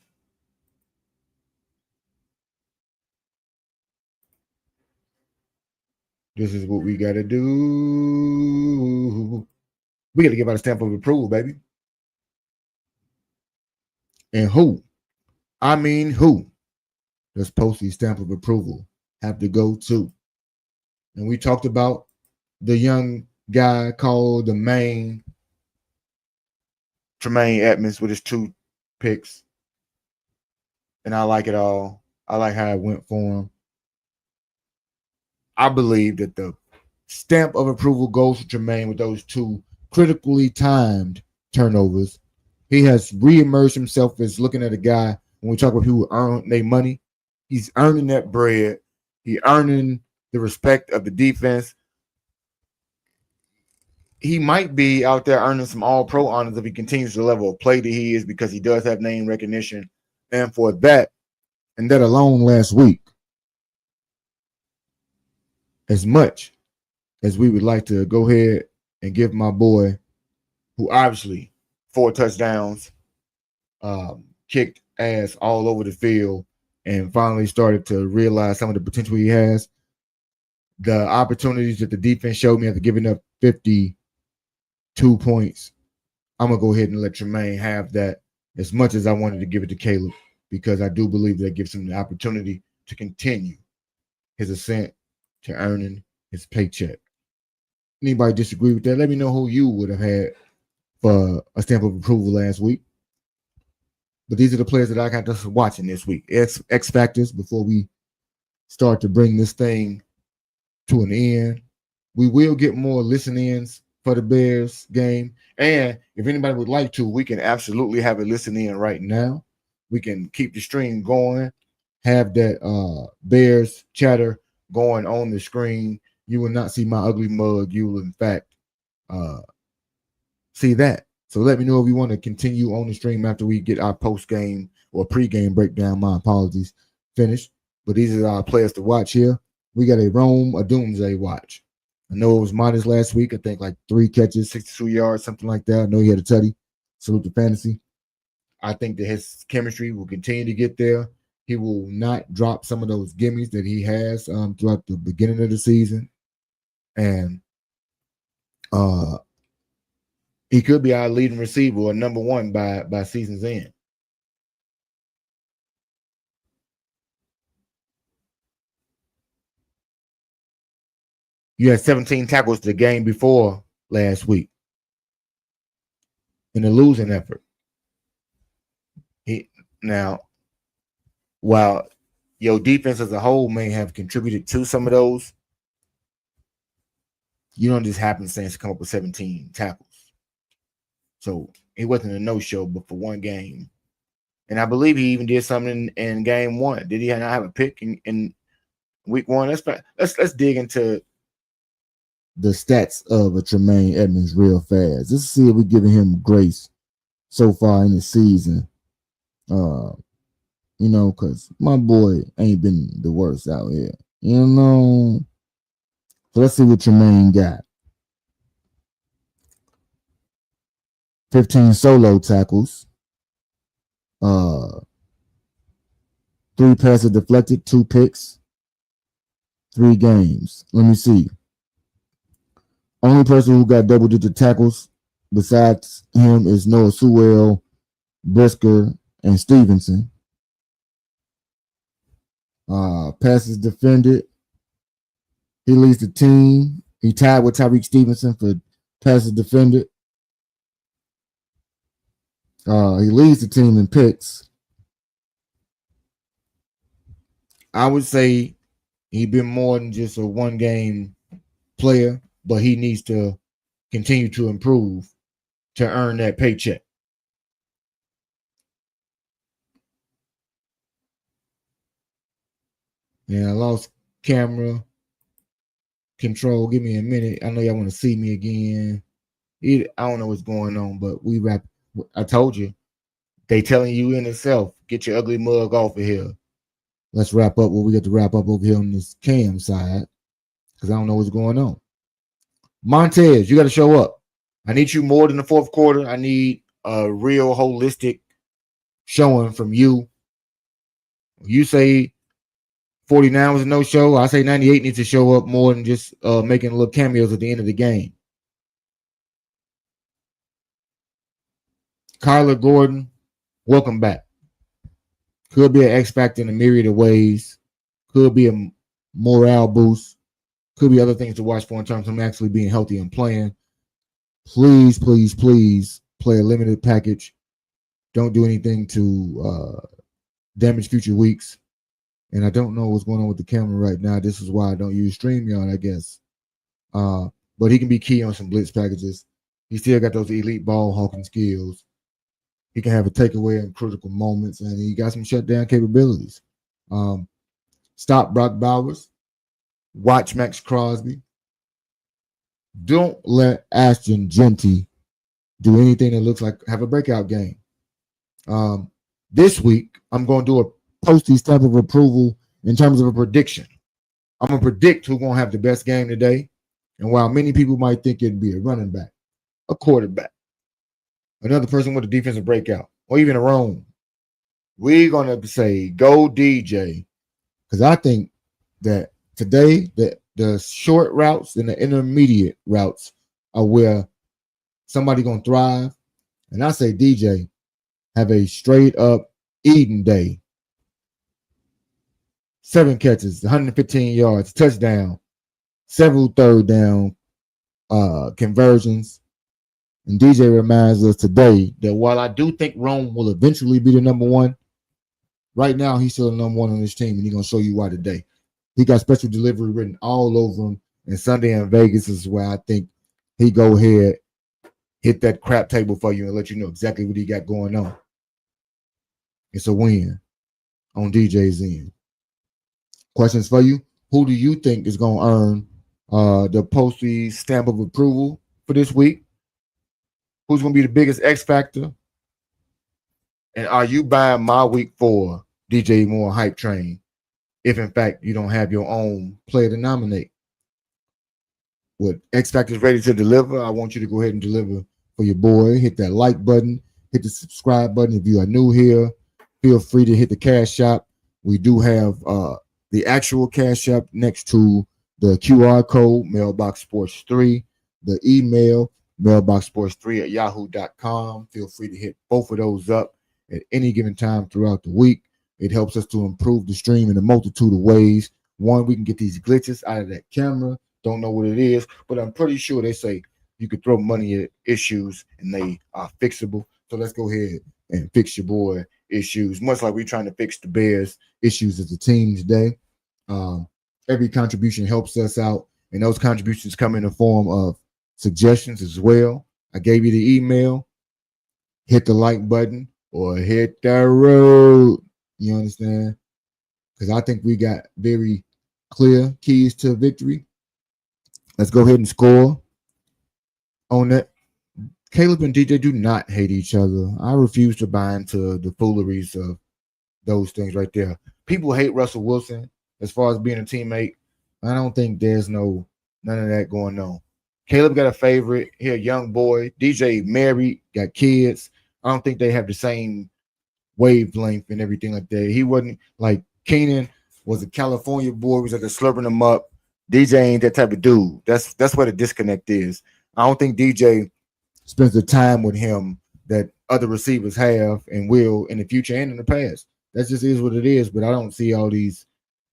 This is what we got to do. We got to give out a stamp of approval, baby. And who? I mean who? Does Postie's stamp of approval have to go to? And we talked about the young guy called the main Tremaine Edmonds with his 2 picks. And I like it all. I like how it went for him. I believe that the stamp of approval goes to Tremaine with those 2 critically timed turnovers. He has reemerged himself as looking at a guy when we talk about people who earn their money. He's earning that bread. He's earning the respect of the defense. He might be out there earning some all-pro honors if he continues the level of play that he is because he does have name recognition. And for that, and that alone last week, as much as we would like to go ahead and give my boy, who obviously 4 touchdowns, kicked ass all over the field, and finally started to realize some of the potential he has. The opportunities that the defense showed me after giving up 52 points, I'm going to go ahead and let Tremaine have that as much as I wanted to give it to Caleb because I do believe that gives him the opportunity to continue his ascent to earning his paycheck. Anybody disagree with that? Let me know who you would have had for a stamp of approval last week. But these are the players that I got just watching this week. X factors before we start to bring this thing to an end. We will get more listen-ins for the Bears game. And if anybody would like to, we can absolutely have a listen-in right now. We can keep the stream going, have that Bears chatter going on the screen. You will not see my ugly mug. You will, in fact, see that. So let me know if you want to continue on the stream after we get our post-game or pre-game breakdown. My apologies. Finished. But these are our players to watch here. We got a Rome, a Doomsday watch. I know it was minus last week. I think like 3 catches, 62 yards, something like that. I know he had a tutty. Salute to fantasy. I think that his chemistry will continue to get there. He will not drop some of those gimmies that he has throughout the beginning of the season. And he could be our leading receiver or number 1 by season's end. You had 17 tackles the game before last week in a losing effort. Now, while your defense as a whole may have contributed to some of those, you don't just happenstance to come up with 17 tackles. So it wasn't a no-show, but for one game. And I believe he even did something in game 1. Did he not have a pick in week 1? Let's dig into the stats of a Tremaine Edmonds real fast. Let's see if we're giving him grace so far in the season. Because my boy ain't been the worst out here. So let's see what Tremaine got. 15 solo tackles. 3 passes deflected, 2 picks, 3 games. Let me see. Only person who got double-digit tackles besides him is Noah Sewell, Brisker, and Stevenson. Passes defended. He leads the team. He tied with Tyreek Stevenson for passes defended. He leads the team in picks. I would say he's been more than just a one-game player but he needs to continue to improve to earn that paycheck. And I lost camera control. Give me a minute. I know y'all want to see me again. I don't know what's going on, but we wrap. I told you, they telling you in itself, get your ugly mug off of here. Let's wrap up what we got to wrap up over here on this cam side, because I don't know what's going on. Montez, you got to show up. I need you more than the fourth quarter. I need a real holistic showing from you. You say 49 was a no-show. I say 98 needs to show up more than just making little cameos at the end of the game. Kyler Gordon, welcome back. Could be an X factor in a myriad of ways. Could be a morale boost. Could be other things to watch for in terms of him actually being healthy and playing. Please, please, please play a limited package. Don't do anything to damage future weeks. And I don't know what's going on with the camera right now. This is why I don't use StreamYard, I guess. But he can be key on some blitz packages. He still got those elite ball hawking skills. He can have a takeaway in critical moments, and he got some shutdown capabilities. Stop Brock Bowers. Watch Max Crosby. Don't let Ashton Jeanty do anything that looks like have a breakout game. This week, I'm going to do a postie stamp of approval in terms of a prediction. I'm going to predict who's going to have the best game today. And while many people might think it'd be a running back, a quarterback, another person with a defensive breakout, or even a roam, we're going to say, go DJ. Because I think that today, the short routes and the intermediate routes are where somebody's going to thrive. And I say DJ, have a straight up Eden day. 7 catches, 115 yards, touchdown, several third down conversions. And DJ reminds us today that while I do think Rome will eventually be the number one, right now he's still the number one on this team, and he's going to show you why today. He got special delivery written all over him, and Sunday in Vegas is where I think he go ahead, hit that crap table for you and let you know exactly what he got going on. It's a win on DJ's end. Questions for you. Who do you think is going to earn the postie stamp of approval for this week? Who's going to be the biggest X factor? And are you buying my week 4 DJ Moore hype train if, in fact, you don't have your own player to nominate? What X Factor is ready to deliver, I want you to go ahead and deliver for your boy. Hit that like button. Hit the subscribe button. If you are new here, feel free to hit the Cash App. We do have the actual Cash App next to the QR code, Mailbox Sports 3, the email, mailboxsports3@yahoo.com. Feel free to hit both of those up at any given time throughout the week. It helps us to improve the stream in a multitude of ways. One, we can get these glitches out of that camera. Don't know what it is, but I'm pretty sure they say you could throw money at issues and they are fixable. So let's go ahead and fix your boy issues, much like we're trying to fix the Bears issues as a team today. Every contribution helps us out, and those contributions come in the form of suggestions as well. I gave you the email. Hit the like button or hit the road. You understand? Because I think we got very clear keys to victory. Let's go ahead and score on that. Caleb and DJ do not hate each other. I refuse to buy into the fooleries of those things right there. People hate Russell Wilson as far as being a teammate. I don't think there's none of that going on. Caleb got a favorite. He a young boy. DJ married, got kids. I don't think they have the same wavelength and everything like that. He wasn't like Keenan was a California boy. He was like slurping him up. DJ ain't that type of dude. That's where the disconnect is. I don't think DJ spends the time with him that other receivers have and will in the future and in the past. That just is what it is. But I don't see all these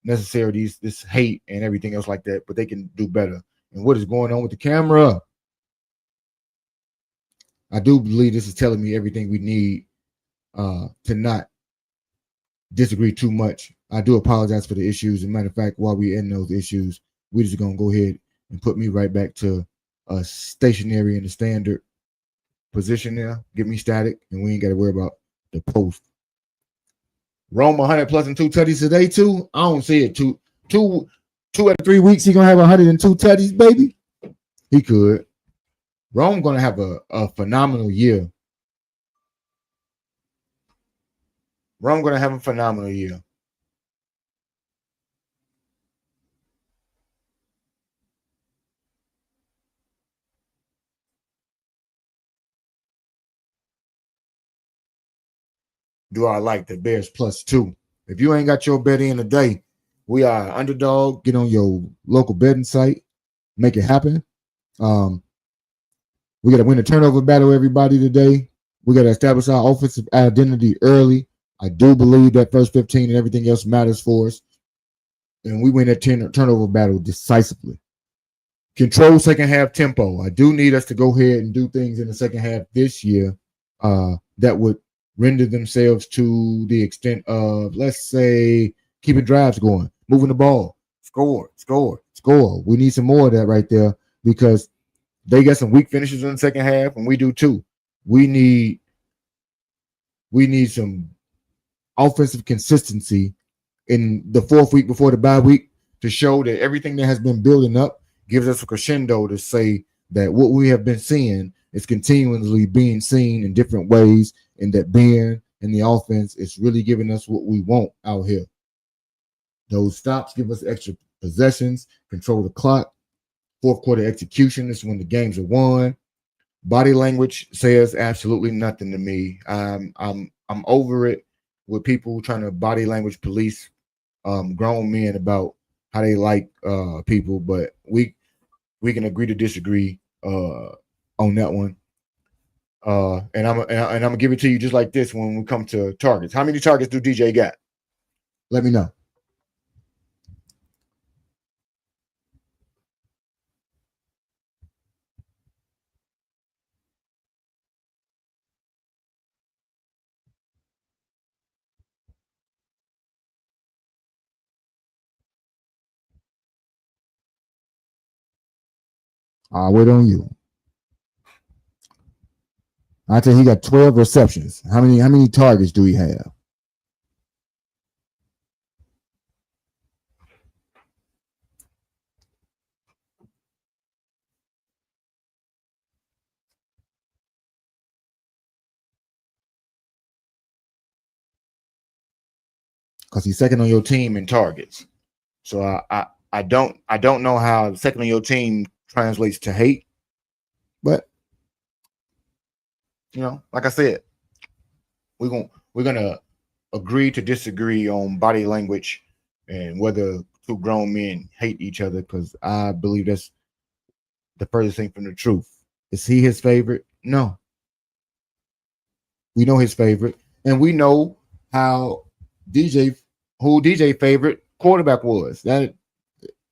this hate and everything else like that. But they can do better. And what is going on with the camera? I do believe this is telling me everything we need to not disagree too much. I do apologize for the issues. As a matter of fact, while we're in those issues, we're just going to go ahead and put me right back to stationary in the standard position there. Get me static, and we ain't got to worry about the post. Rome 100 plus and 2 tutties today too. I don't see it. Two out of 3 weeks he gonna have 102 tutties, baby. He could. Rome gonna have a phenomenal year. Rome gonna have a phenomenal year. Do I like the Bears +2? If you ain't got your bet in today, we are underdog. Get on your local betting site, make it happen. We got to win the turnover battle, everybody, today. We got to establish our offensive identity early. I do believe that first 15 and everything else matters for us. And we win that turnover battle decisively. Control second half tempo. I do need us to go ahead and do things in the second half this year that would render themselves to the extent of, let's say, keeping drives going, moving the ball, score. We need some more of that right there because they got some weak finishes in the second half, and we do too. We need some offensive consistency in the fourth week before the bye week to show that everything that has been building up gives us a crescendo to say that what we have been seeing is continually being seen in different ways, and that Ben and the offense is really giving us what we want out here. Those stops give us extra possessions, control the clock. Fourth quarter execution is when the games are won. Body language says absolutely nothing to me. I'm over it with people trying to body language police grown men about how they like people, but we can agree to disagree on that one. And I'm gonna give it to you just like this when we come to targets. How many targets do DJ got? Let me know. I'll wait on you. I tell you, he got 12 receptions. How many targets do he have? Because he's second on your team in targets. So I don't know how second on your team translates to hate, but like I said, we're gonna agree to disagree on body language and whether two grown men hate each other, because I believe that's the furthest thing from the truth. Is he his favorite? No. We know his favorite, and we know who DJ favorite quarterback was. That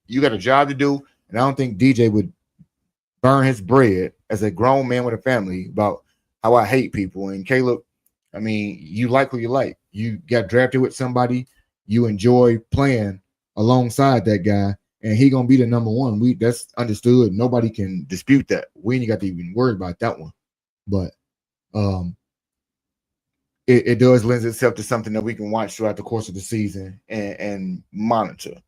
you got a job to do, and I don't think DJ would burn his bread as a grown man with a family about how I hate people. And Caleb, I mean, you like who you like. You got drafted with somebody you enjoy playing alongside that guy, and he gonna be the number one. That's understood. Nobody can dispute that. We ain't got to even worry about that one. But it does lend itself to something that we can watch throughout the course of the season and monitor.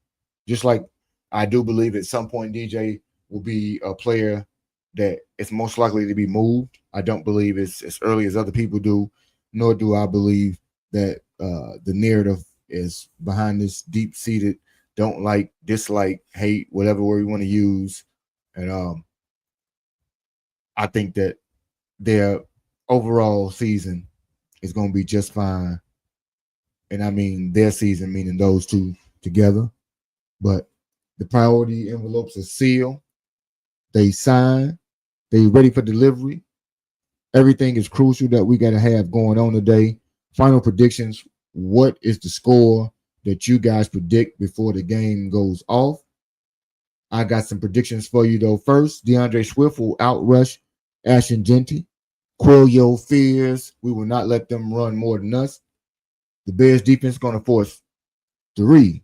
Just like I do believe at some point DJ will be a player that is most likely to be moved. I don't believe it's as early as other people do, nor do I believe that the narrative is behind this deep-seated don't like, dislike, hate, whatever word we want to use. And I think that their overall season is going to be just fine. And I mean their season, meaning those two together. But the priority envelopes are sealed. They sign. They ready for delivery. Everything is crucial that we got to have going on today. Final predictions. What is the score that you guys predict before the game goes off? I got some predictions for you, though. First, DeAndre Swift will outrush Ashton Jeanty. Quell your fears. We will not let them run more than us. The Bears defense is going to force 3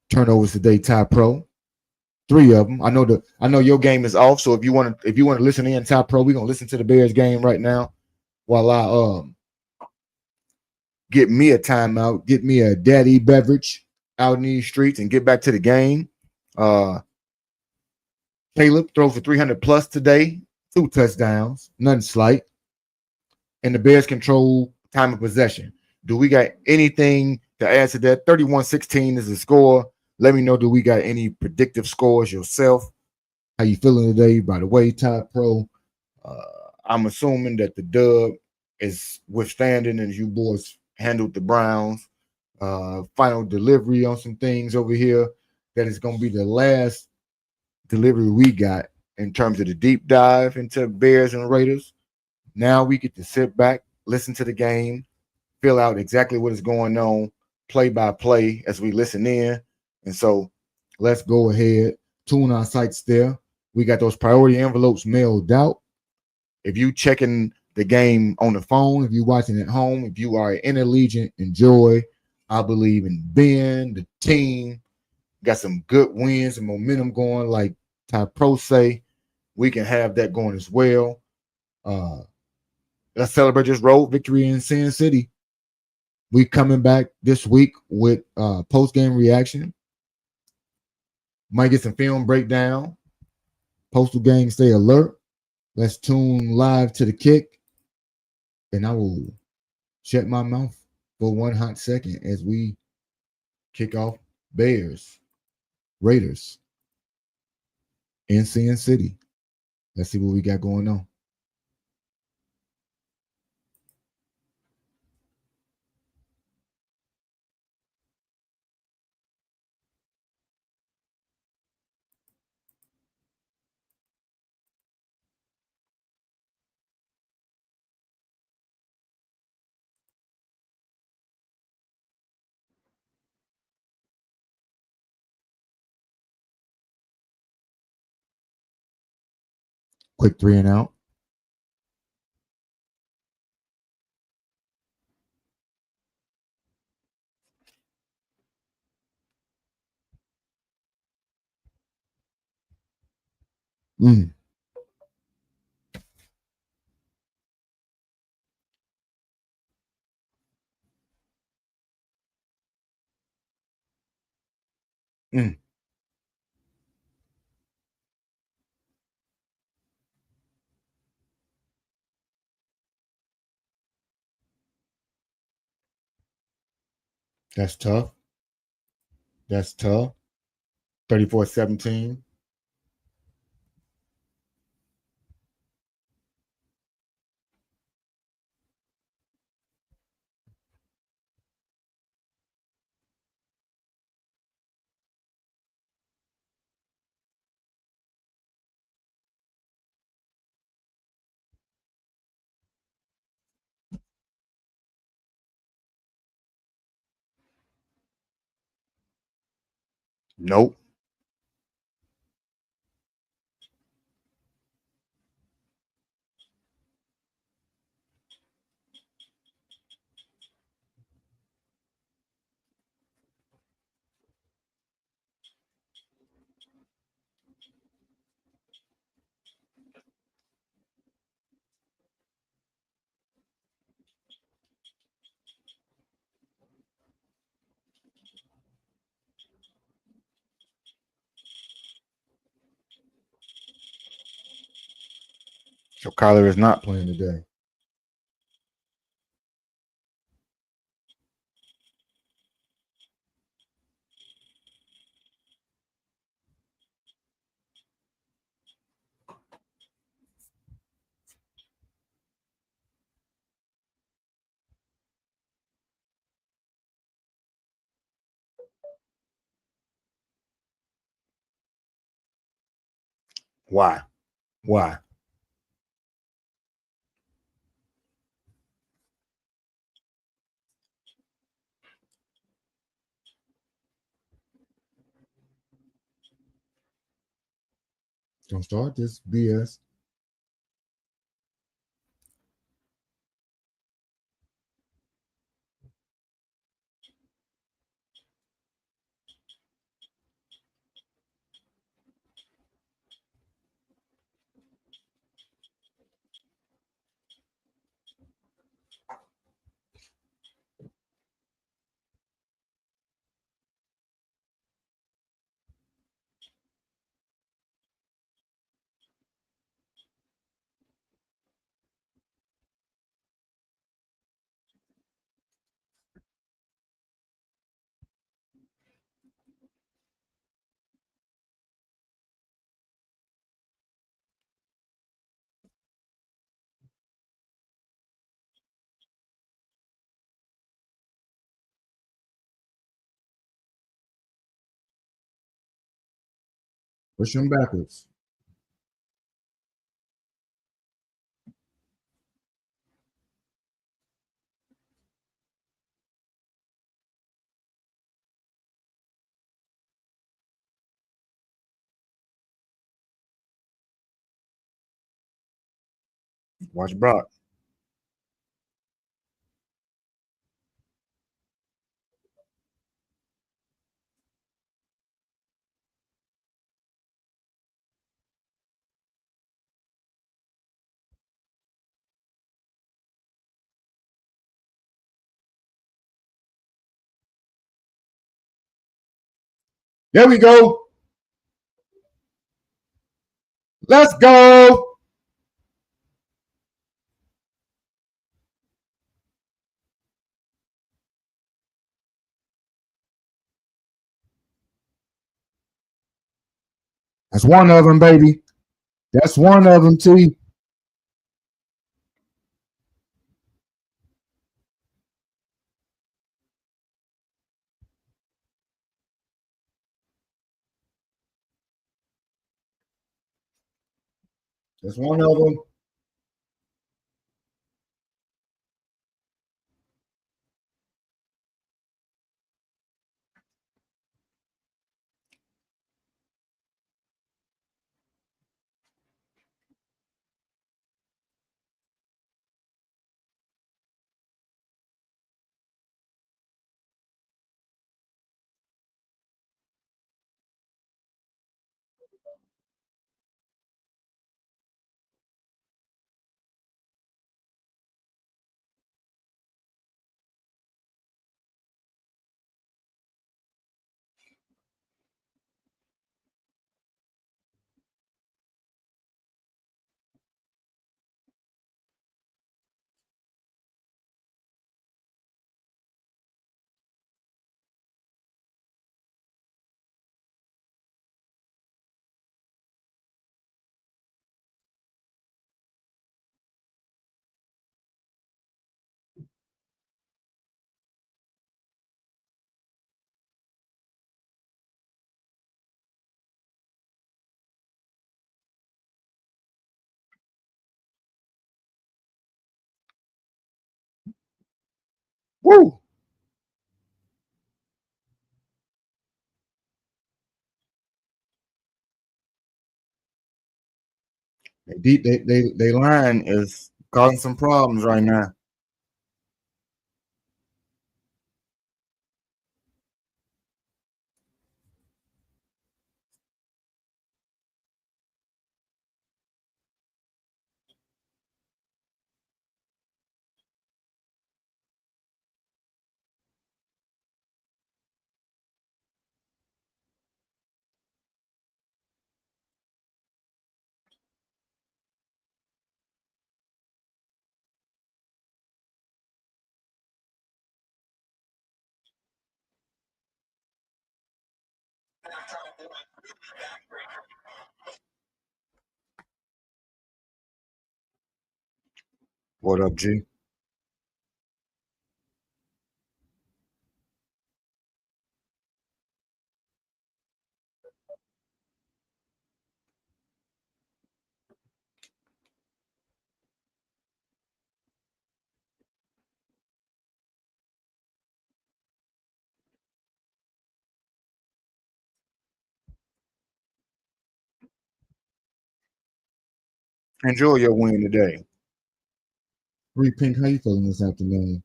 turnovers today, Ty Pro. Three of them. I know your game is off. So if you want to listen in top pro, we're gonna listen to the Bears game right now while I get me a timeout, get me a daddy beverage out in these streets, and get back to the game. Uh Caleb throws for 300 plus today, 2 touchdowns, nothing slight, and the Bears control time of possession. Do we got anything to add to that? 31-16 is the score. Let me know, do we got any predictive scores yourself? How you feeling today? By the way, Top Pro, uh, I'm assuming that the dub is withstanding as you boys handled the Browns. Final delivery on some things over here. That is going to be the last delivery we got in terms of the deep dive into Bears and Raiders. Now we get to sit back, listen to the game, feel out exactly what is going on, play by play as we listen in. And so let's go ahead, tune our sights there. We got those priority envelopes mailed out. If you checking the game on the phone, if you watching at home, if you are in Allegiant, enjoy. I believe in Ben, the team. Got some good wins and momentum going, like Ty Pro say. We can have that going as well. Uh, let's celebrate this road victory in Sin City. We coming back this week with post game reaction. Might get some film breakdown. Postal gang, stay alert. Let's tune live to the kick, and I will shut my mouth for one hot second as we kick off Bears, Raiders, in Sin City. Let's see what we got going on. Quick three and out. Mm, mm. That's tough. That's tough. 34-17. Nope. So Kyler is not playing today. Why? Why? Don't start this BS. Push them backwards. Watch Brock. There we go. Let's go. That's one of them, baby. That's one of them, T. That's one of them. Woo. They line is causing some problems right now. What up, G? Enjoy your win today. Bree Pink, how you feeling this afternoon?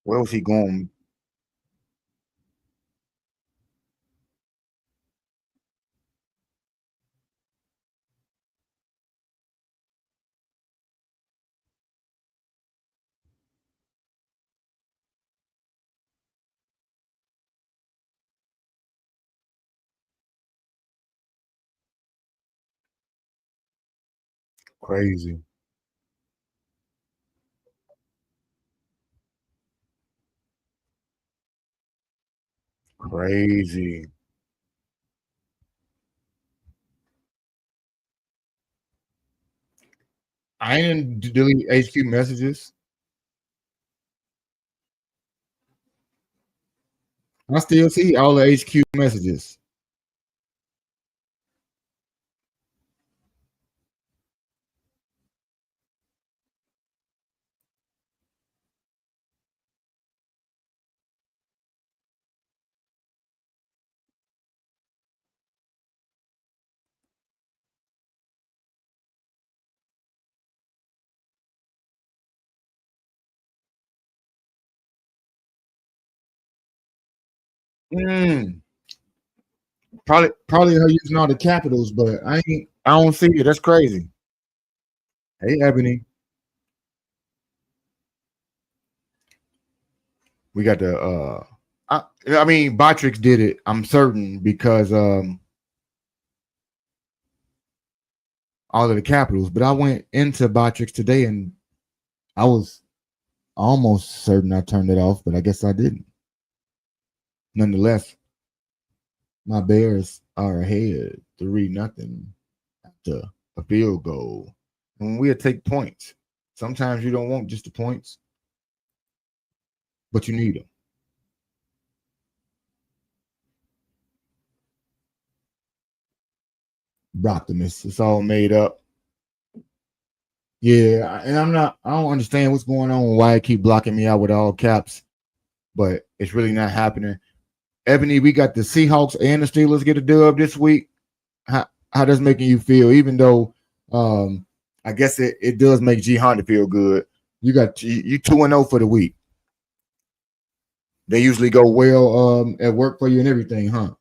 Where was he going? Crazy. Crazy. I didn't delete HQ messages. I still see all the HQ messages. Mm, probably her using all the capitals, but I don't see it. That's crazy. Hey, Ebony, we got the. I mean, Botrix did it. I'm certain because all of the capitals. But I went into Botrix today and I was almost certain I turned it off, but I guess I didn't. Nonetheless, my Bears are ahead 3-0 after a field goal. And we'll take points. Sometimes you don't want just the points, but you need them. Optimist. It's all made up. Yeah, and I don't understand what's going on, why it keep blocking me out with all caps, but it's really not happening. Ebony, we got the Seahawks and the Steelers get a dub this week. How that's making you feel? Even though I guess it does make G Honda feel good. You 2-0 for the week. They usually go well at work for you and everything, huh?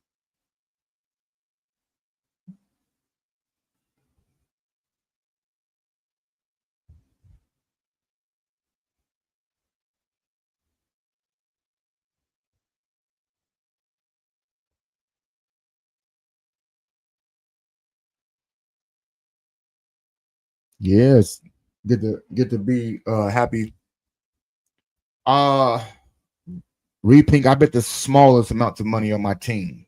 Yes. Get to be happy. Uh Repink, I bet the smallest amounts of money on my team.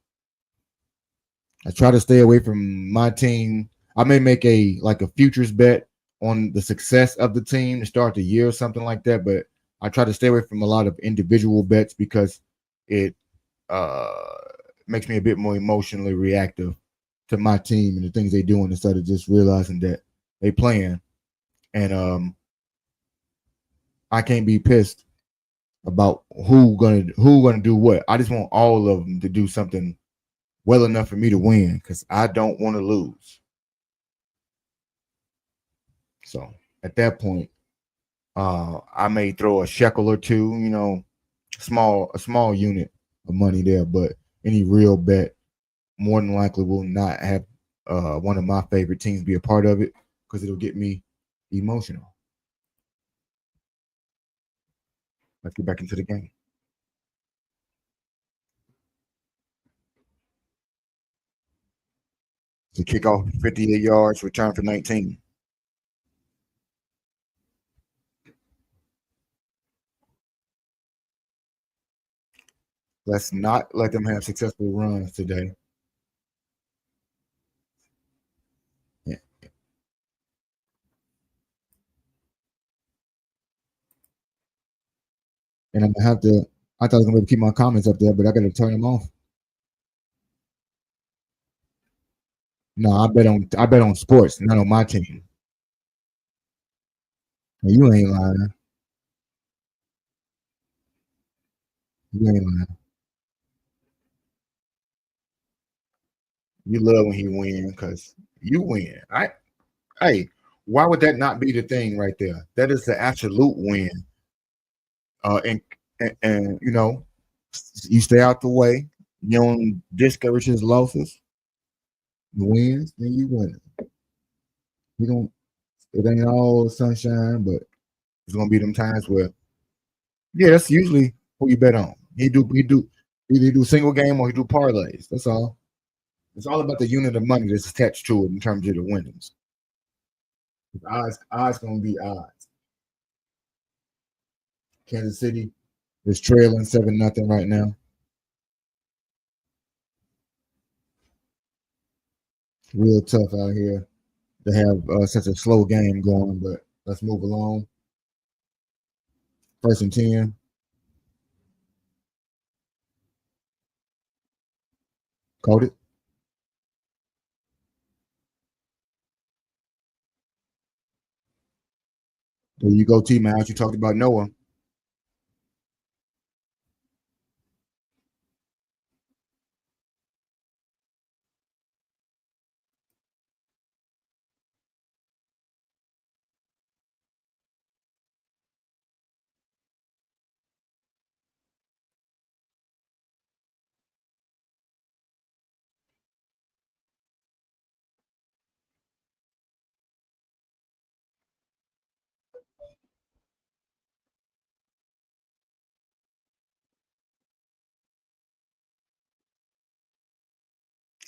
I try to stay away from my team. I may make a futures bet on the success of the team to start the year or something like that, but I try to stay away from a lot of individual bets because it uh makes me a bit more emotionally reactive to my team and the things they doing instead of just realizing that they playing. And I can't be pissed about who gonna do what. I just want all of them to do something well enough for me to win because I don't want to lose. So at that point, I may throw a shekel or two, a small unit of money there, but any real bet more than likely will not have one of my favorite teams be a part of it because it'll get me emotional. Let's get back into the game. To kick off 58 yards, return for 19. Let's not let them have successful runs today. Yeah. And I'm gonna have to. I thought I was gonna be able to keep my comments up there, but I gotta turn them off. No, I bet on sports, not on my team. You ain't lying. You ain't lying. You love when he win because you win. Hey, why would that not be the thing right there? That is the absolute win. And you stay out the way. You don't discourage his losses. The wins, then you win. You don't. It ain't all sunshine, but it's gonna be them times where, yeah, that's usually who you bet on. He do either he do single game or he do parlays. That's all. It's all about the unit of money that's attached to it in terms of the winnings. Odds gonna be odds. Kansas City is trailing 7-0 right now. Real tough out here to have such a slow game going, but let's move along. First and 10. Called it. There you go, T Mouse. You talked about Noah.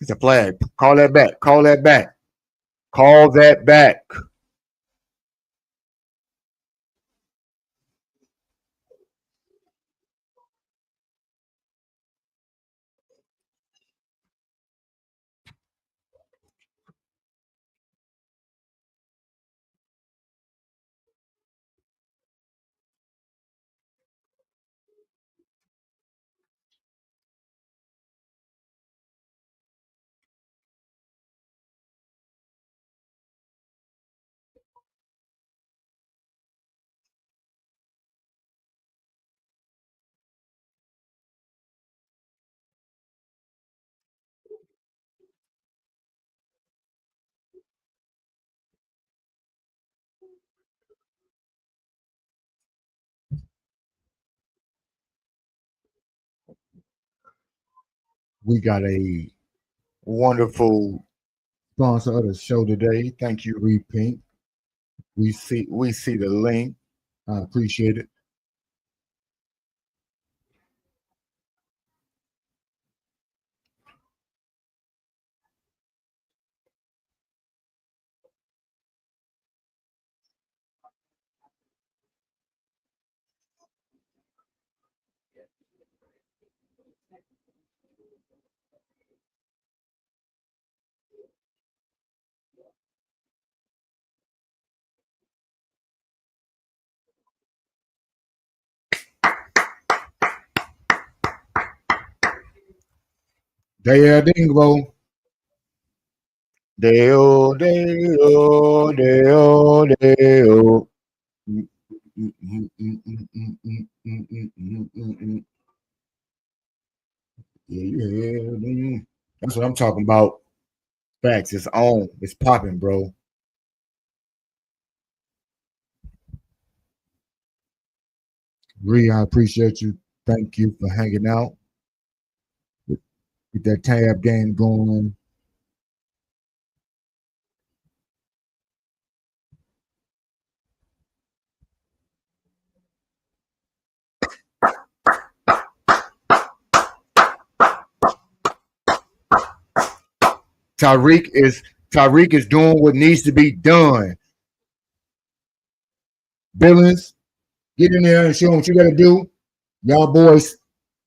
It's a flag. Call that back. Call that back. Call that back. We got a wonderful sponsor of the show today. Thank you, Repink. We see the link. I appreciate it. Dale Dingo. Dale, Dale, Dale, Dale. Mm, mm, mm, mm, mm, mm, mm, mm, mm, mm, mm, mm. Yeah, yeah, mm. That's what I'm talking about. Facts. It's on. It's popping, bro. Ree, I appreciate you. Thank you for hanging out. Get that tab game going. Tyreek is Tyreek is doing what needs to be done. Billings, get in there and show them what you got to do. Y'all boys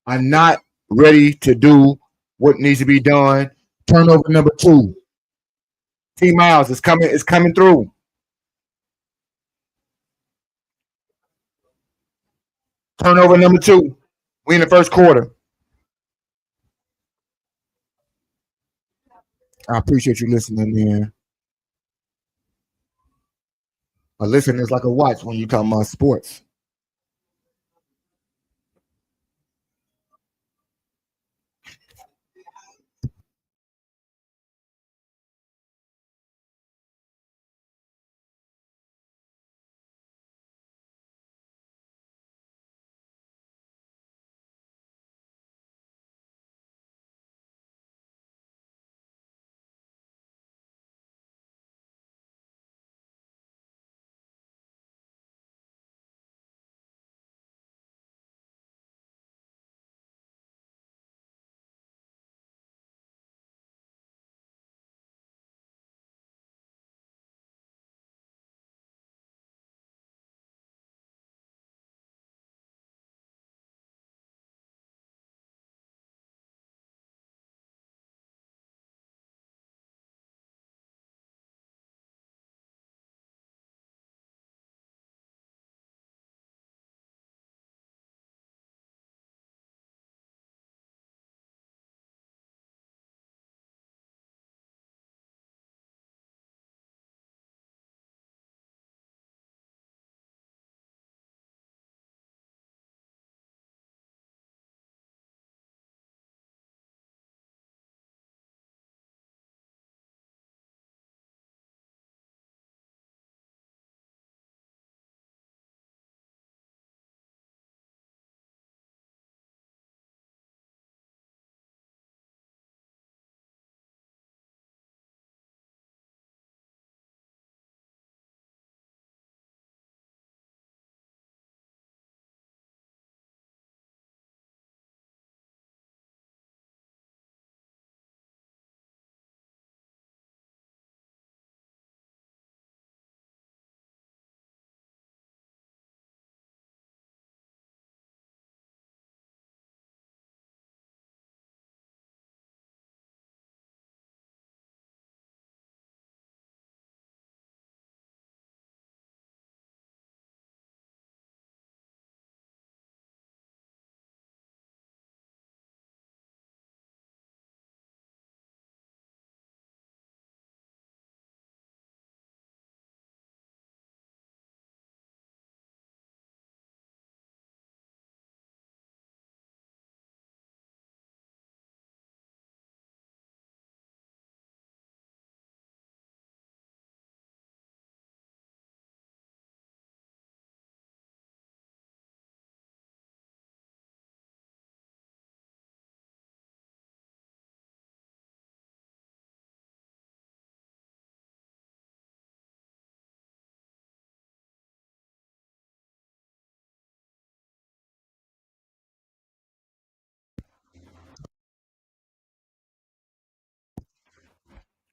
are not ready to do what needs to be done. Turnover number two. T Miles is coming. Is coming through. Turnover number two. We in the first quarter. I appreciate you listening in. A listen is like a watch when you talk about sports.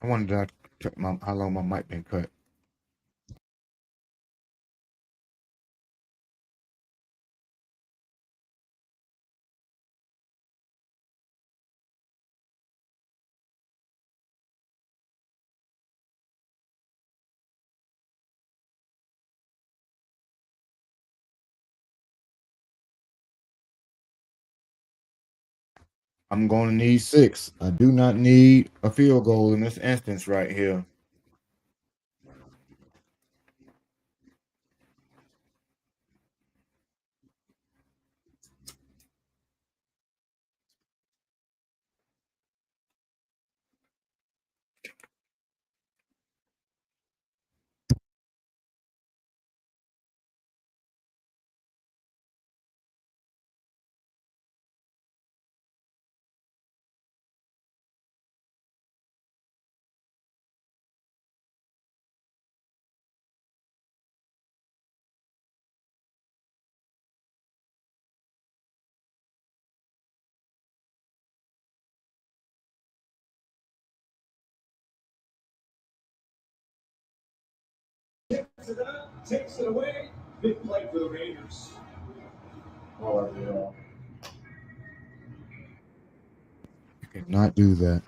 I wanted to check how long my mic been cut. I'm going to need 6. I do not need a field goal in this instance right here. Takes it away. Big play for the Raiders. Oh, yeah. You cannot do that.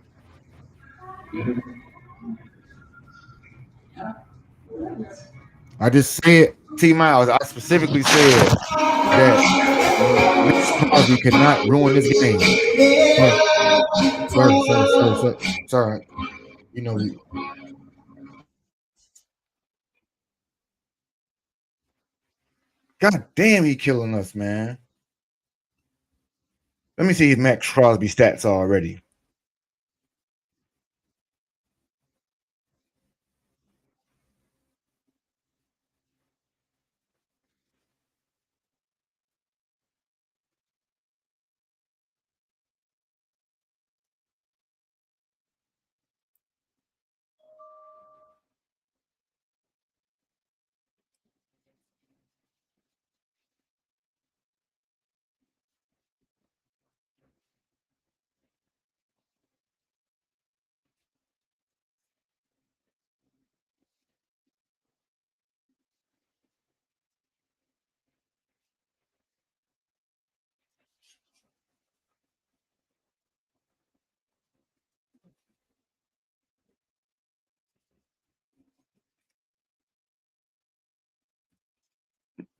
I just said, T Miles, I specifically said that Max Crosby cannot ruin this game. Sir. You know, God damn, he killing us, man. Let me see his Max Crosby stats already.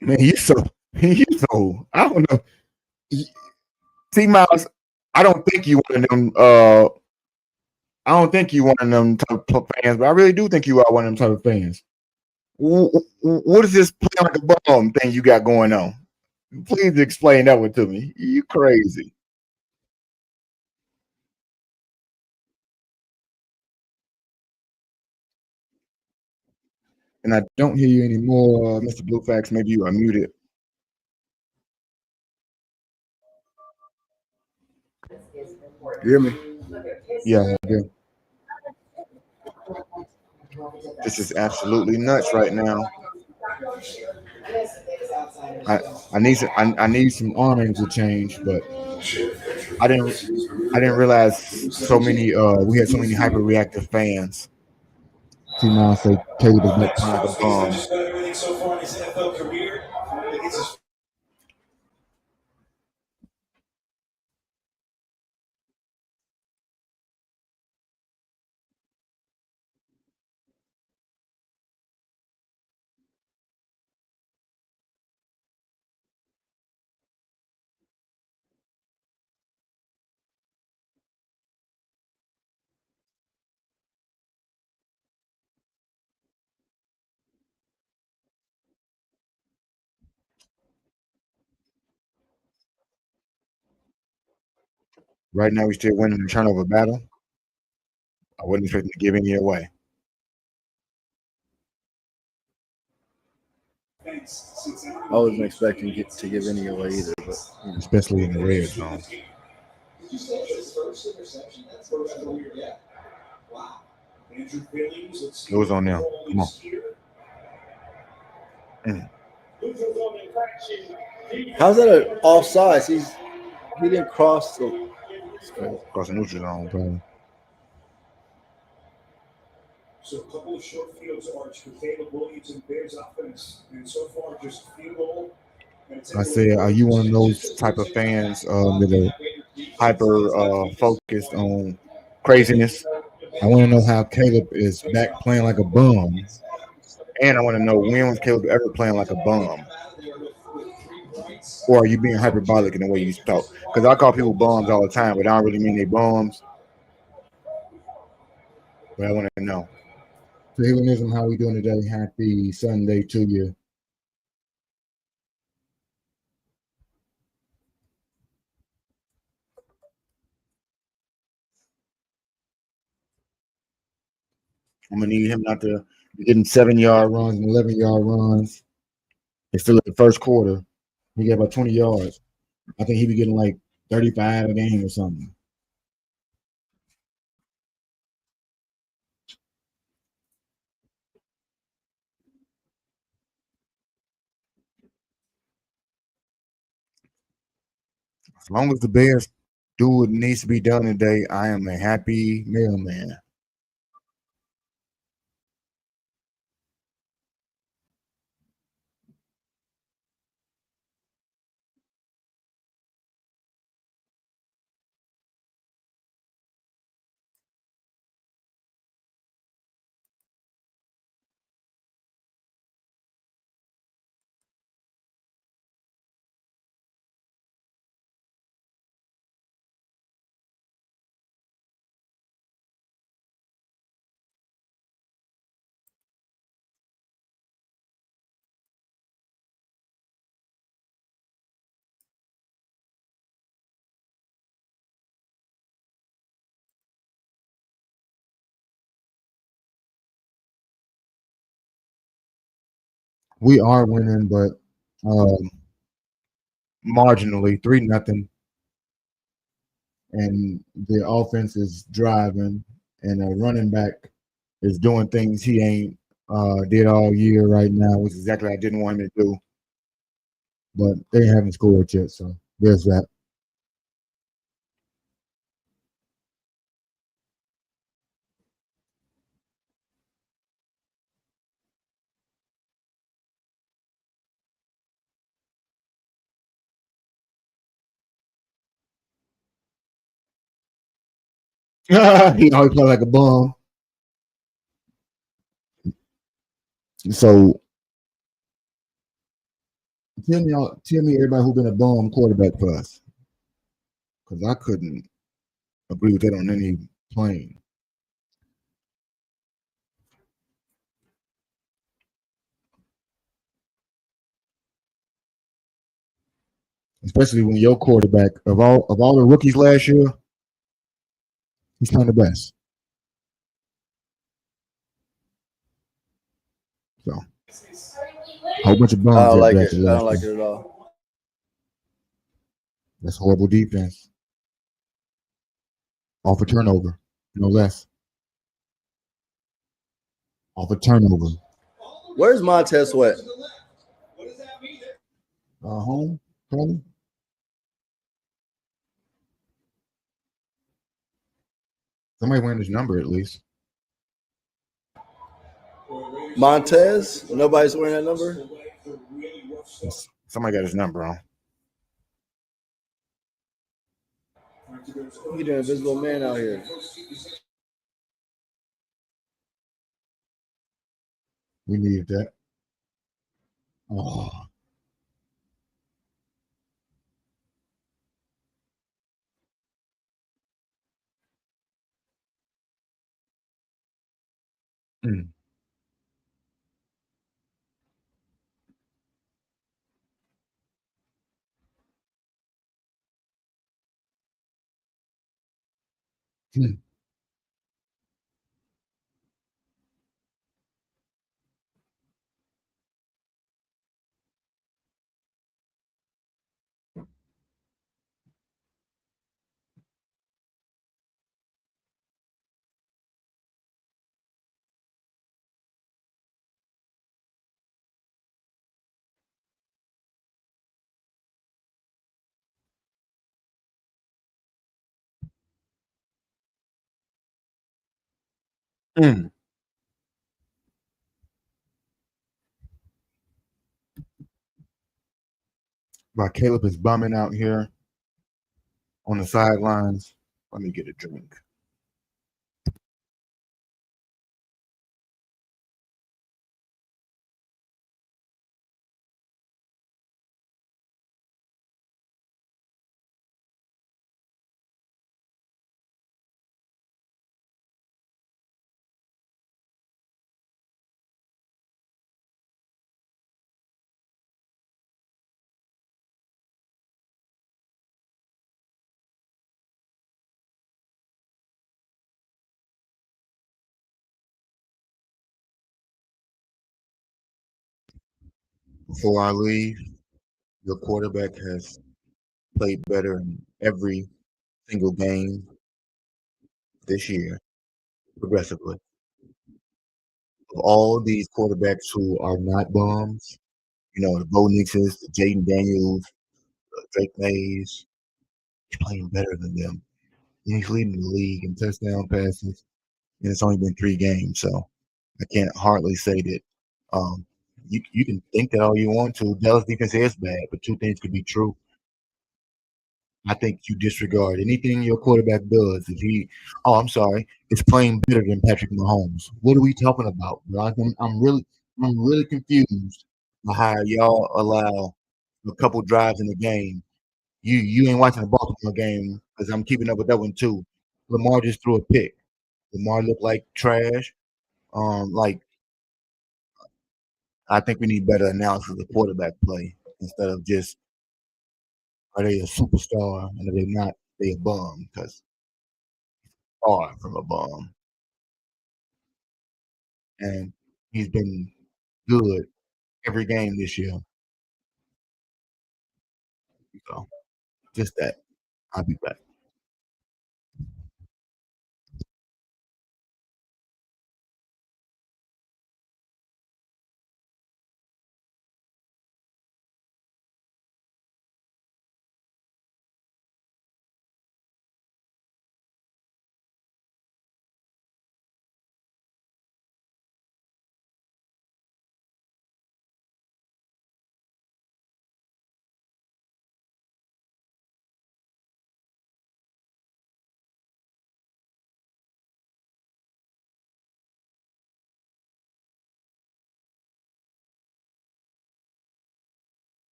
Man, you so I don't know. T Miles, I don't think you one of them. I don't think you one of them type of fans, but I really do think you are one of them type of fans. What is this playing like a bum thing you got going on? Please explain that one to me. You crazy. And I don't hear you anymore, Mr. Bluefax. Maybe you are muted. You hear me? Yeah, I do. This is absolutely nuts right now. I need some arming to change, but I didn't realize so many we had so many hyperreactive fans. T Miles say Caleb is like kind of like a bum. Just about everything so far in his NFL career. Right now, we still winning the turnover battle. I wasn't expecting to give any away. I wasn't expecting to give any away either, but Especially in the red zone. It was on them. Come on. how's that an offsides? He didn't cross the. Across the neutral zone, bro. So a couple of short fields arch for Caleb Williams and Bears offense, and so far just field goal. I said, are you one of those type of fans that are hyper focused on craziness? I want to know how Caleb is back playing like a bum, and I want to know when was Caleb ever playing like a bum, or are you being hyperbolic in the way you talk? Because I call people bums all the time, but I don't really mean they bums. But I want to know. So Healing, how we doing today? Happy Sunday to you. I'm gonna need him not to be getting 7-yard runs and 11-yard runs. It's still at the first quarter. He got about 20 yards. I think he'd be getting like 35 a game or something. As long as the Bears do what needs to be done today, I am a happy mailman. We are winning, but marginally 3-0. And the offense is driving, and a running back is doing things he ain't did all year right now, which is exactly what I didn't want him to do. But they haven't scored yet, so there's that. He always play like a bum. So tell me everybody who been a bum quarterback for us, because I couldn't agree with that on any plane. Especially when your quarterback of all the rookies last year, he's playing the best. So a whole bunch of I bums don't got like it. drafted I last don't like year. it at all. That's horrible defense. Off a turnover, no less. Off a turnover. Where's Montez Sweat? Home, probably. Somebody wearing his number at least. Montez? Nobody's wearing that number? Somebody got his number on. You the invisible man out here. We needed that. Oh. Mm. Mm. Mm. while Caleb is bumming out here on the sidelines. Let me get a drink. Before I leave, your quarterback has played better in every single game this year, progressively. Of all these quarterbacks who are not bums, the Bo Nixes, the Jaden Daniels, Drake Mays, he's playing better than them. And he's leading the league in touchdown passes, and it's only been 3 games, so I can't hardly say that. Um, you can think that all you want to. Dallas defense is bad, but 2 things could be true. I think you disregard anything your quarterback does. If he, oh, I'm sorry, it's playing better than Patrick Mahomes. What are we talking about, bro? I'm really confused by how y'all allow a couple drives in the game. You ain't watching the Baltimore game because I'm keeping up with that one too. Lamar just threw a pick. Lamar looked like trash. Like I think we need better analysis of quarterback play instead of just are they a superstar and are they not? They a bum because far from a bum. And he's been good every game this year. So just that. I'll be back.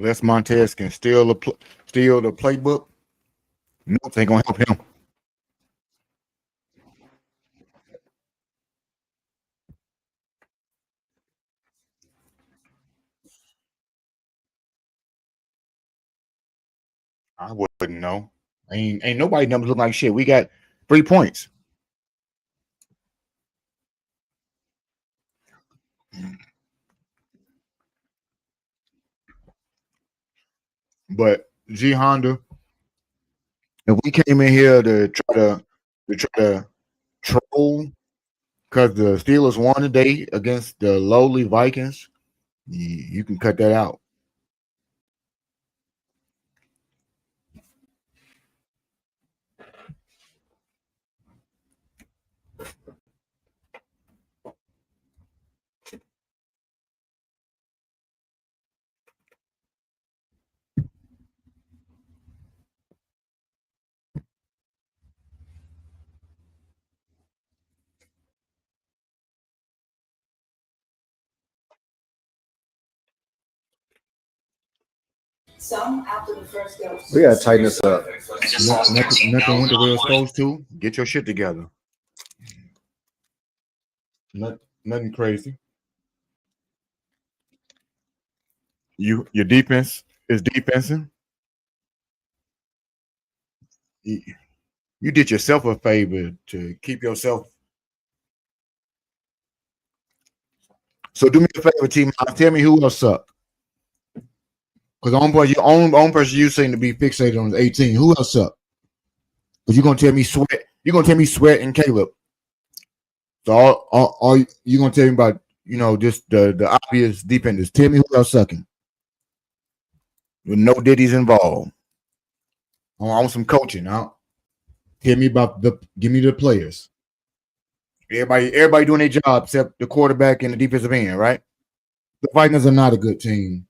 Les Montez can steal the playbook, notes ain't gonna help him. I wouldn't know. Ain't nobody numbers look like shit. We got 3 points. But G Honda, if we came in here to try to troll because the Steelers won today against the lowly Vikings, you can cut that out. Some after the first go. We gotta tighten this up. Nothing went the way it was supposed to. Get your shit together. Nothing crazy. Your defense is defensing. You did yourself a favor to keep yourself. So do me a favor, team. Tell me who else sucked. Because the only person you seem to be fixated on is 18. Who else sucked? Because you're gonna tell me Sweat. You're gonna tell me Sweat and Caleb. So all you're gonna tell me about, just the obvious defenders. Tell me who else sucking. With no Diddy's involved. I want some coaching. Tell me give me the players. Everybody doing their job except the quarterback and the defensive end, right? The Vikings are not a good team.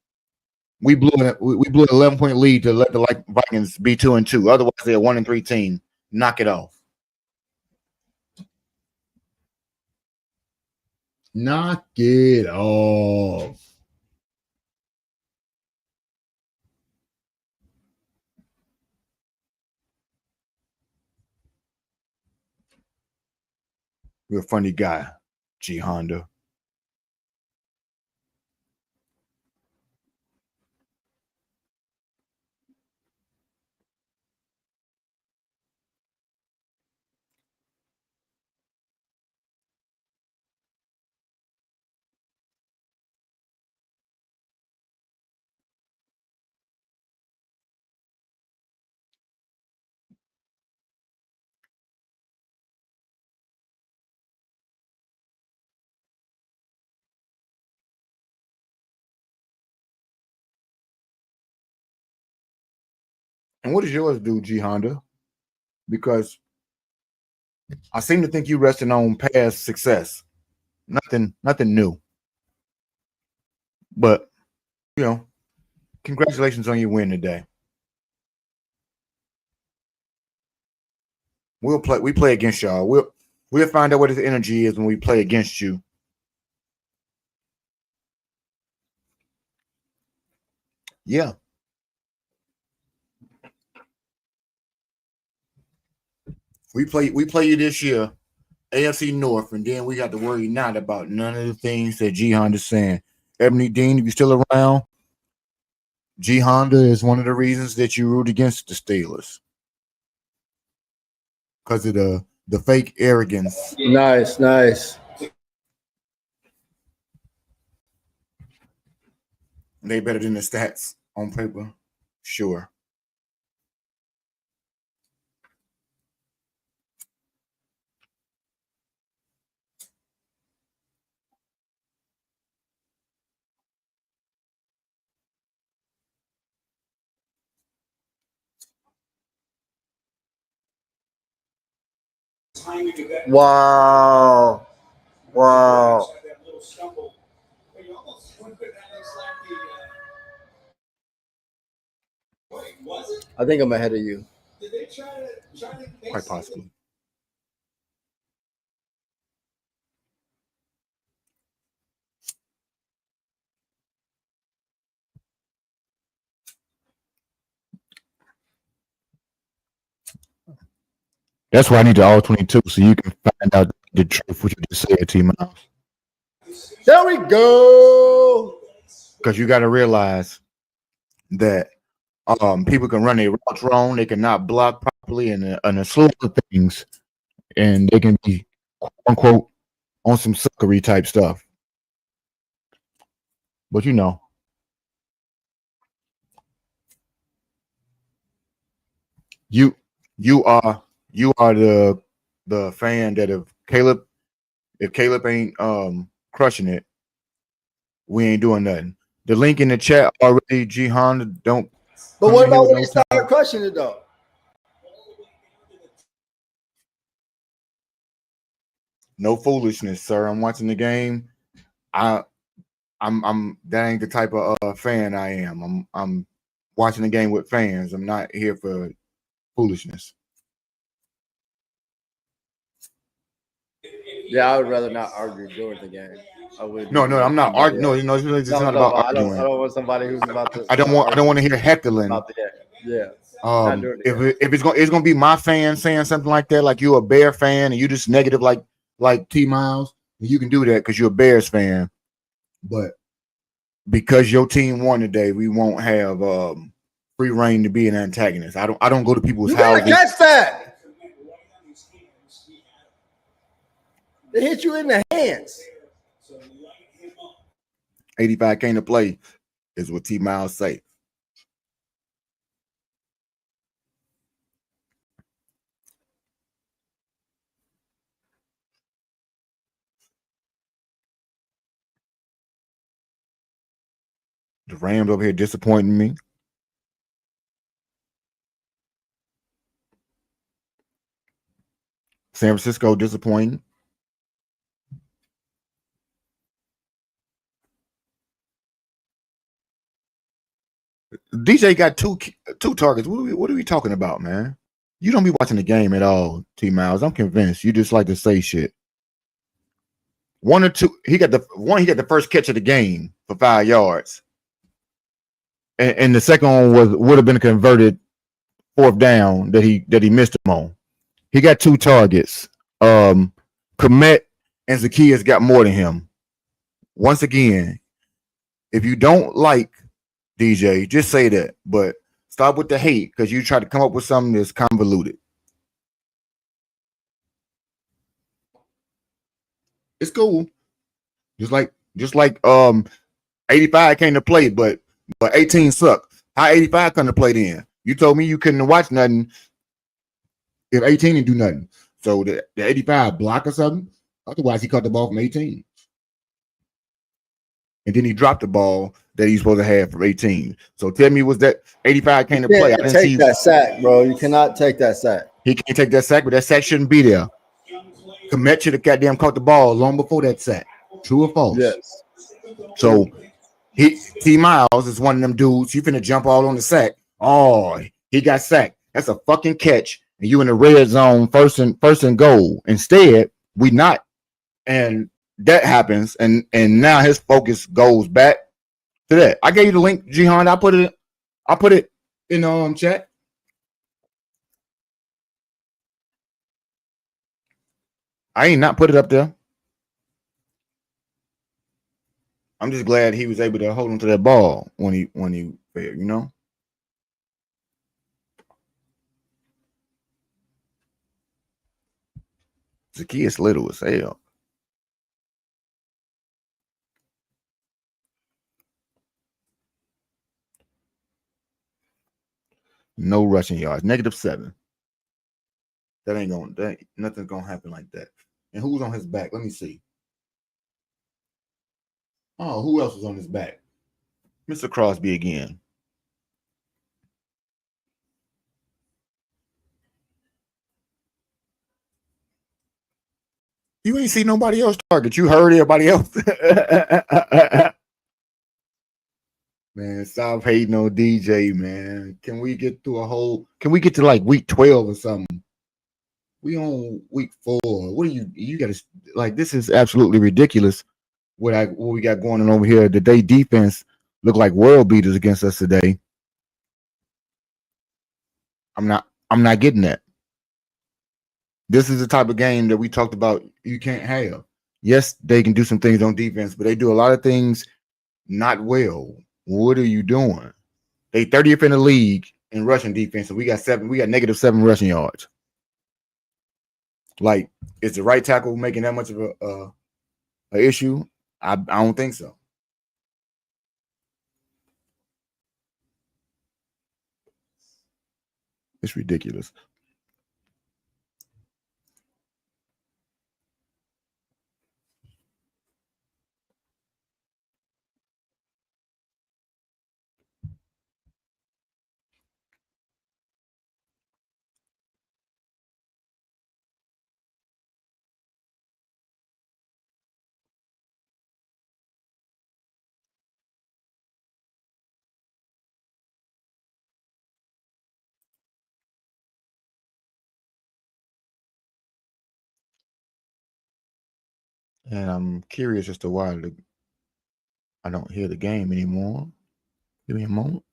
We blew an 11-point lead to let the Vikings be 2-2. Otherwise, they're a 1-3 team. Knock it off. Knock it off. You're a funny guy, G Honda. And what does yours do, G Honda? Because I seem to think you resting on past success. Nothing new. But, congratulations on your win today. We play against y'all. We'll find out what his energy is when we play against you. Yeah. We play you this year, AFC North, and then we got to worry not about none of the things that G Honda's saying. Ebony Dean, if you're still around, G Honda is one of the reasons that you root against the Steelers. Because of the fake arrogance. Nice. They better than the stats on paper. Sure. Wow. I think I'm ahead of you. Quite possibly. That's why I need the all 22 so you can find out the truth what you just said, T Miles. There we go. Because you got to realize that people can run their routes wrong, they cannot block properly, and a slew of things, and they can be quote unquote on some suckery type stuff. But you know, you are the fan that if Caleb ain't crushing it, we ain't doing nothing. The link in the chat already, Jihan, don't. But what about when they start crushing it though? No foolishness, sir. I'm watching the game. I'm that ain't the type of fan I am. I'm watching the game with fans. I'm not here for foolishness. Yeah, I would rather not argue during the game. I would. No, I'm not arguing. No, it's not about arguing. I don't want somebody who's about to. I don't want to hear heckling. Yeah. If it's gonna be my fan saying something like that, like you're a Bear fan and you just negative like T Miles, you can do that because you're a Bears fan. But because your team won today, we won't have free reign to be an antagonist. I don't go to people's houses. You gotta catch that. They hit you in the hands. 85 came to play is what T Miles say. The Rams over here disappointing me. San Francisco disappointing. DJ got two targets. What are we talking about, man? You don't be watching the game at all, T Miles. I'm convinced. You just like to say shit. One or two. He got the first catch of the game for 5 yards. And the second one would have been a converted 4th down that he missed him on. He got 2 targets. Komet and Zacchaeus got more than him. Once again, if you don't like DJ, just say that. But stop with the hate because you try to come up with something that's convoluted. It's cool. Just like 85 came to play, but 18 sucked. How 85 come to play then? You told me you couldn't watch nothing if 18 didn't do nothing. So the 85 block or something. Otherwise, he caught the ball from 18. And then he dropped the ball that he's supposed to have from 18. So tell me, was that 85 came to play? I didn't take that sack, bro. You cannot take that sack. He can't take that sack, but that sack shouldn't be there. Komet should have goddamn caught the ball long before that sack. True or false? Yes. So T Miles is one of them dudes. You finna jump all on the sack. Oh, he got sacked. That's a fucking catch. And you in the red zone, first and goal. Instead, we not. And that happens. And now his focus goes back to that. I gave you the link, Jihan. I put it in chat. I ain't not put it up there. I'm just glad he was able to hold on to that ball when he failed, you know. Zacchaeus little as hell. No rushing yards. -7. Nothing's gonna happen like that. And who's on his back? Let me see. Oh, who else was on his back? Mr. Crosby again. You ain't see nobody else target. You heard everybody else. Man, stop hating on DJ, man. Can we get to like week 12 or something? We on week 4. What are you gotta like? This is absolutely ridiculous. What we got going on over here. The day defense look like world beaters against us today. I'm not getting that. This is the type of game that we talked about you can't have. Yes, they can do some things on defense, but they do a lot of things not well. What are you doing? They 30th in the league in rushing defense, and we got -7 rushing yards. Like, is the right tackle making that much of a issue? I don't think so. It's ridiculous. And I'm curious as to why I don't hear the game anymore. Give me a moment.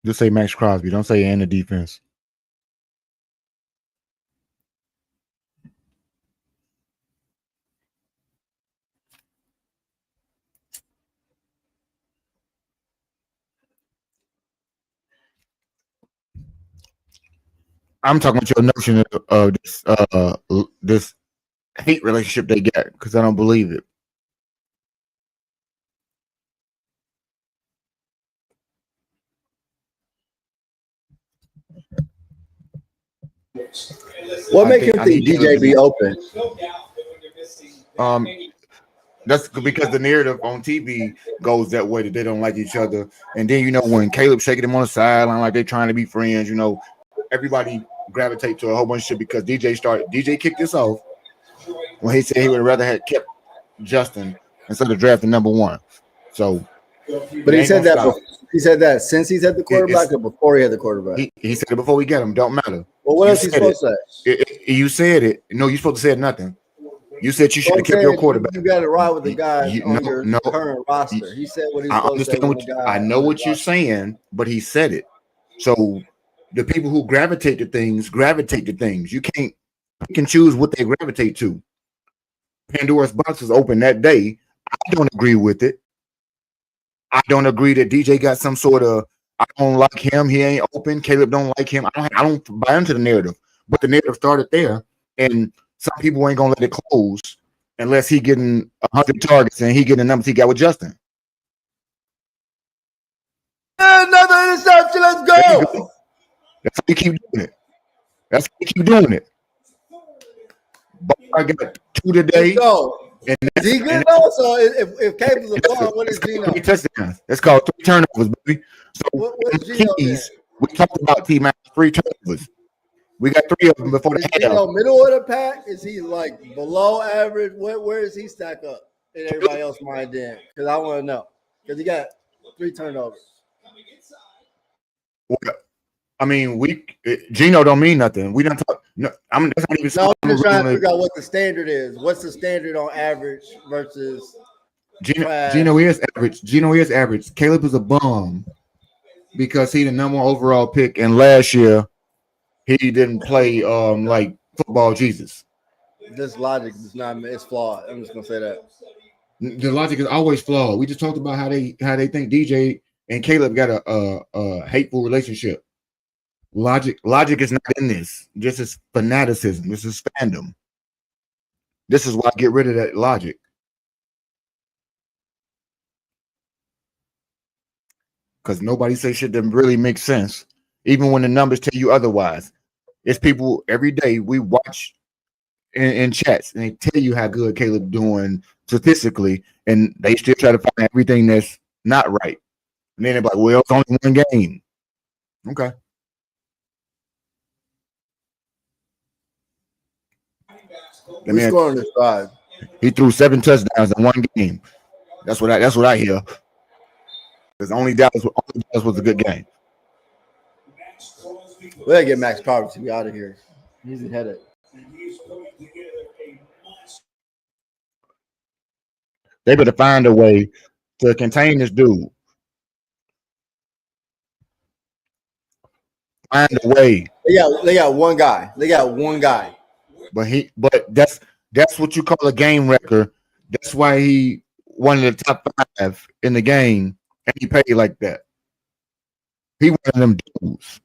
Just say Max Crosby. Don't say and the defense. I'm talking about your notion of this hate relationship they got, because I don't believe it. What makes him think DJ be open? That's because the narrative on TV goes that way, that they don't like each other. And then, when Caleb shaking him on the sideline like they're trying to be friends, everybody gravitate to a whole bunch of shit because DJ kicked this off when he said he would rather have kept Justin instead of drafting number 1. So, but he said that. He said that since he's at the quarterback or before he had the quarterback. He said it before we get him. Don't matter. Well, what else he supposed to say? You said it. No, you're supposed to say nothing. You said you should have kept your quarterback. You got to ride with the guy on your current roster. He said what he's supposed to say. I know what you're saying, but he said it. So the people who gravitate to things. You can choose what they gravitate to. Pandora's box was open that day. I don't agree with it. I don't agree that DJ got some sort of, I don't like him, he ain't open. Caleb don't like him. I don't buy into the narrative. But the narrative started there, and some people ain't gonna let it close unless he getting 100 targets and he getting the numbers he got with Justin. Another interception. Let's go. That's how you keep doing it. But I got 2 today. And is he good though? So if Caleb's a ball, what is Geno? 3 touchdowns. That's called 3 turnovers, baby. So what's Geno keys, we talked about T-Mac 3 turnovers. We got 3 of them before the half. Middle of the pack? Is he like below average? Where does he stack up in everybody else's mind then? Because I want to know. Because he got 3 turnovers. Well, I mean, Geno don't mean nothing. We don't talk. No, that's not even. No, I'm just trying to figure out what the standard is. What's the standard on average versus Geno is average. Geno is average. Caleb is a bum because he the number 1 overall pick, and last year he didn't play like football Jesus. This logic is not. It's flawed. I'm just gonna say that. The logic is always flawed. We just talked about how they think DJ and Caleb got a hateful relationship. Logic is not in this. This is fanaticism. This is fandom. This is why I get rid of that logic. Because nobody say shit that really makes sense, even when the numbers tell you otherwise. It's people every day we watch in chats and they tell you how good Caleb doing statistically, and they still try to find everything that's not right. And then they're like, well, it's only one game. Okay. We scored on this drive. He threw 7 touchdowns in one game. That's what I hear. Because only Dallas was a good game. We gotta get Max Crosby to be out of here. He's a headache. They better find a way to contain this dude. Find a way. They got one guy. But that's what you call a game wrecker. That's why he one of the top 5 in the game, and he paid like that. He one of them dudes.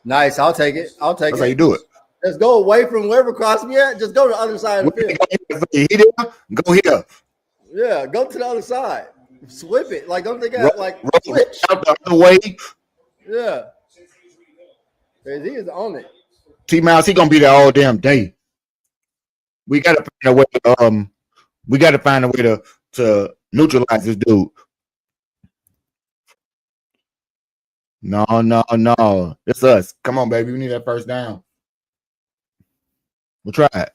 Nice. I'll take it. That's how you do it. Let's go away from wherever Crosby at. Just go to the other side of the field. He there, go here. Yeah, go to the other side. Swip it. Like, don't they got switch? Out the other way. Yeah. He is on it. T-Mouse, he gonna be there all damn day. We gotta find a way. We gotta find a way to neutralize this dude. No. It's us. Come on, baby. We need that first down. We'll try it.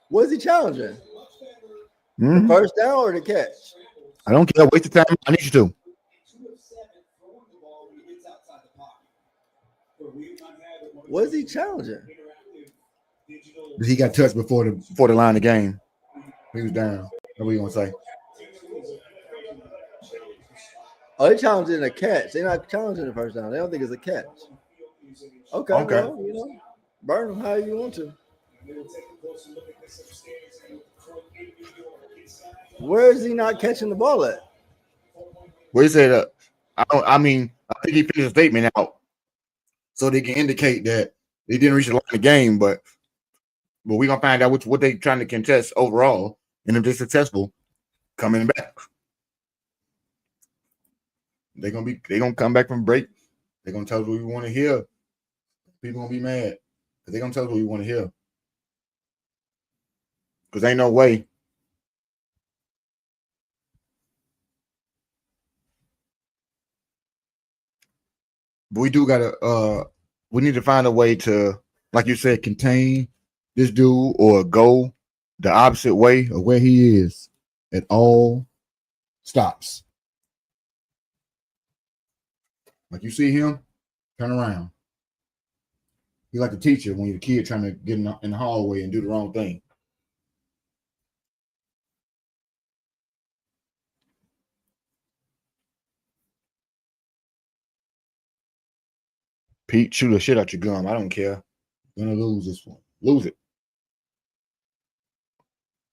What is he challenging? Mm-hmm. The first down or the catch? I don't care. Waste the time. I need you to. What is he challenging? He got touched before the line of game. He was down. What are you gonna say? Oh, they're challenging a catch. They're not challenging the first down. They don't think it's a catch. Okay. Well, burn them how you want to. Where is he not catching the ball at? Where he said, I think he finished a statement out so they can indicate that they didn't reach the line of the game, but we're gonna find out what they trying to contest overall, and if they're successful, coming back. They're gonna come back from break. They're gonna tell us what we want to hear. People gonna be mad. They're gonna tell us what we want to hear. Because ain't no way. But we do gotta we need to find a way to, like you said, contain this dude or go the opposite way of where he is at all stops. Like you see him, turn around. He's like the teacher when you're a kid trying to get in the hallway and do the wrong thing. Pete, shoot the shit out your gum. I don't care. You're gonna lose this one. Lose it.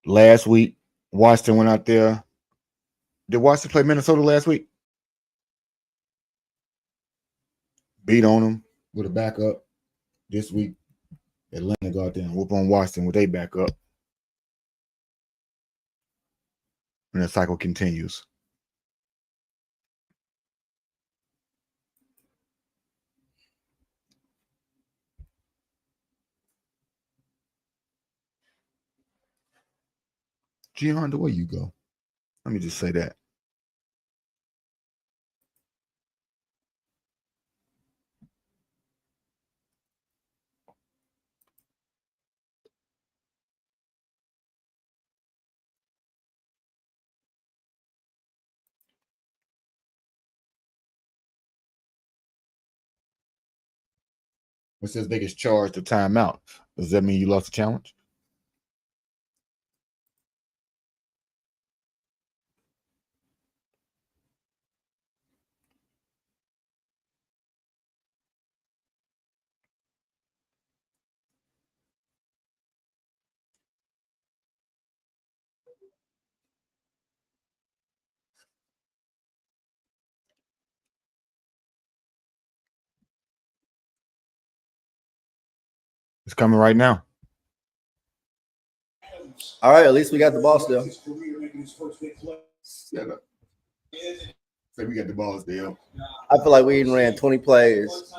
Last week, Washington went out there. Did Washington play Minnesota last week? Beat on them with a backup. This week, Atlanta go out there and whoop on Washington with a backup. And the cycle continues. Gian, where you go? Let me just say that. What's his biggest charge to timeout? Does that mean you lost the challenge? It's coming right now. All right, at least we got the ball still. Say we got the ball still. I feel like we even ran 20 plays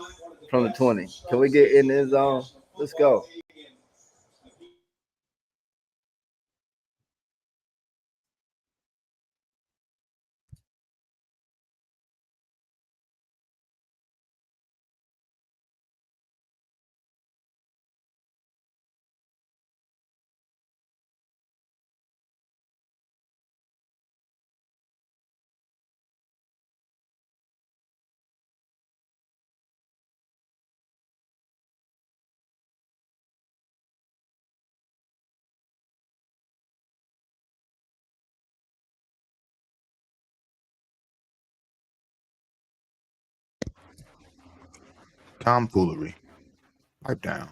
from the 20. Can we get in the zone? Let's go. Tomfoolery. Pipe down.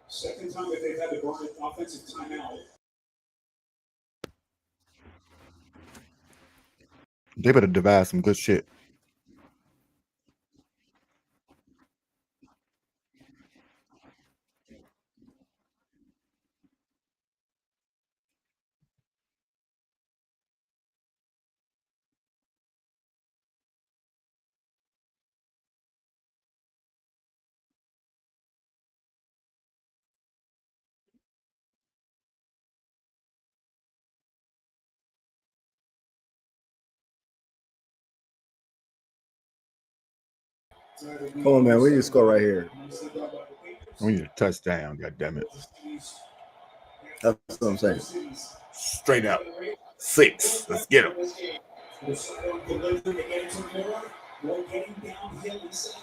Second time that they've had to burn an offensive timeout. They better devise some good shit. Come on, man. We need to score right here. We need a touchdown, goddammit. That's what I'm saying. Straight up. 6. Let's get him.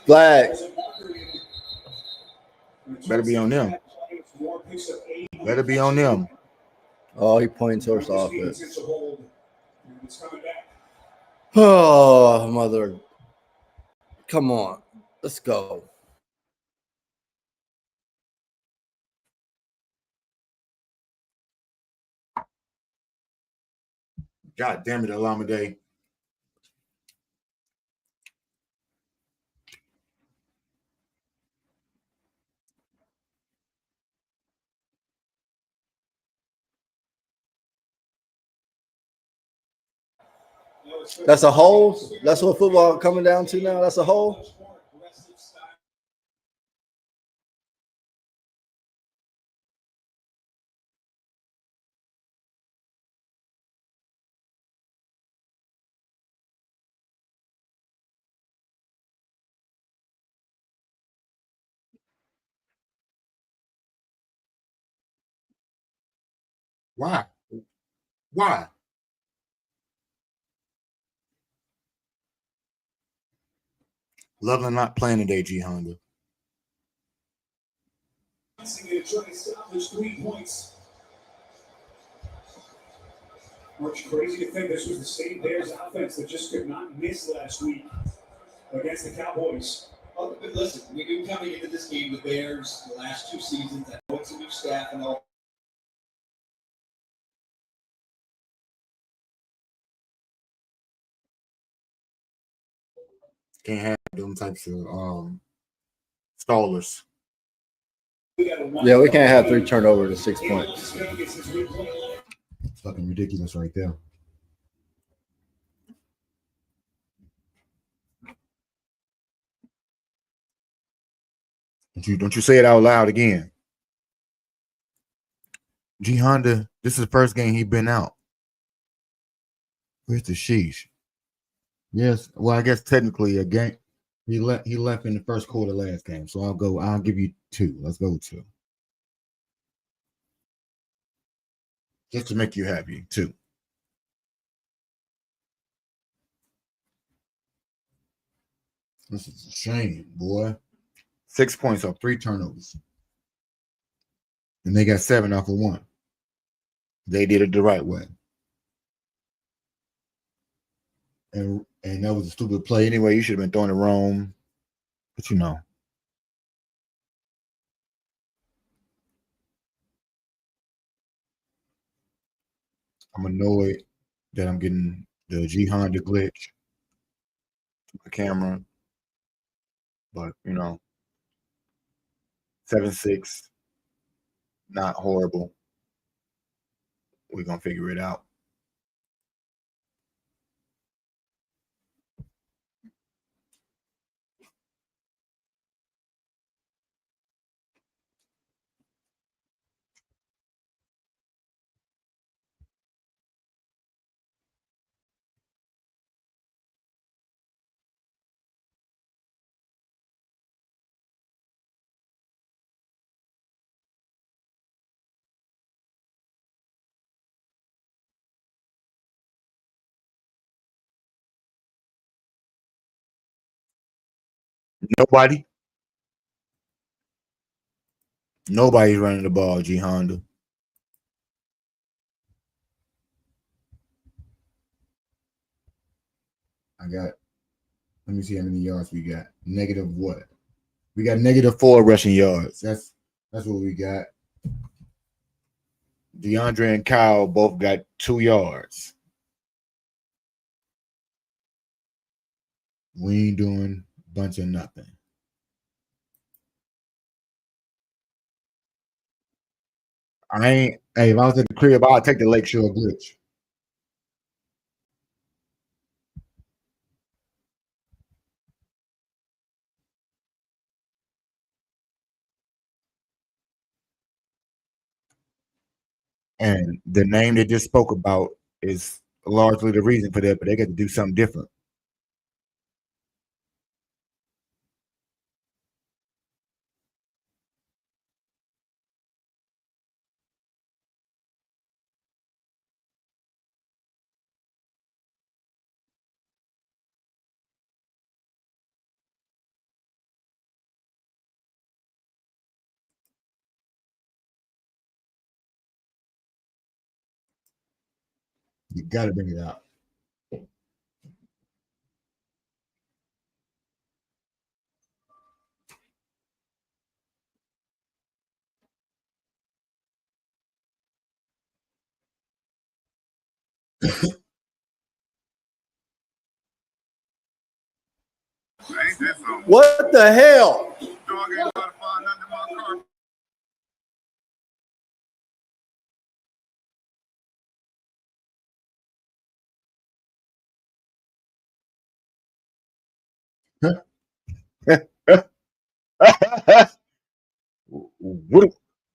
Flag. Better be on them. Better be on them. Oh, he pointing towards the offense. Oh, mother. Come on. Let's go. God damn it, Alameda. That's a hole. That's what football coming down to now. That's a hole. Why? Why? Loveland not playing today, G Honda. There's 3 points. Much crazy to think this was the same Bears offense that just could not miss last week against the Cowboys. Oh, but listen, we knew coming into this game, the Bears, the last 2 seasons, that it's a new staff and all. Can't have them types of stallers. Yeah, we can't have 3 turnovers to 6 points. It's fucking ridiculous right there. Don't you say it out loud again. G Honda, this is the first game he been out. Where's the sheesh? Yes, well, I guess technically a game. He left in the first quarter last game. So I'll give you 2. Let's go 2. Just to make you happy, 2. This is a shame, boy. 6 points off 3 turnovers. And they got 7 off of 1. They did it the right way. And that was a stupid play anyway. You should have been throwing it wrong. But you know. I'm annoyed that I'm getting the G Honda glitch the camera, but 7.6, not horrible. We're gonna figure it out. Nobody's running the ball, G Honda. Let me see how many yards we got. Negative what? We got -4 rushing yards. That's what we got. DeAndre and Kyle both got 2 yards. We ain't doing a bunch of nothing. Hey, if I was at the crib, I'd take the Lakeshore glitch. And the name they just spoke about is largely the reason for that, but they got to do something different. You got to bring it out. What the hell?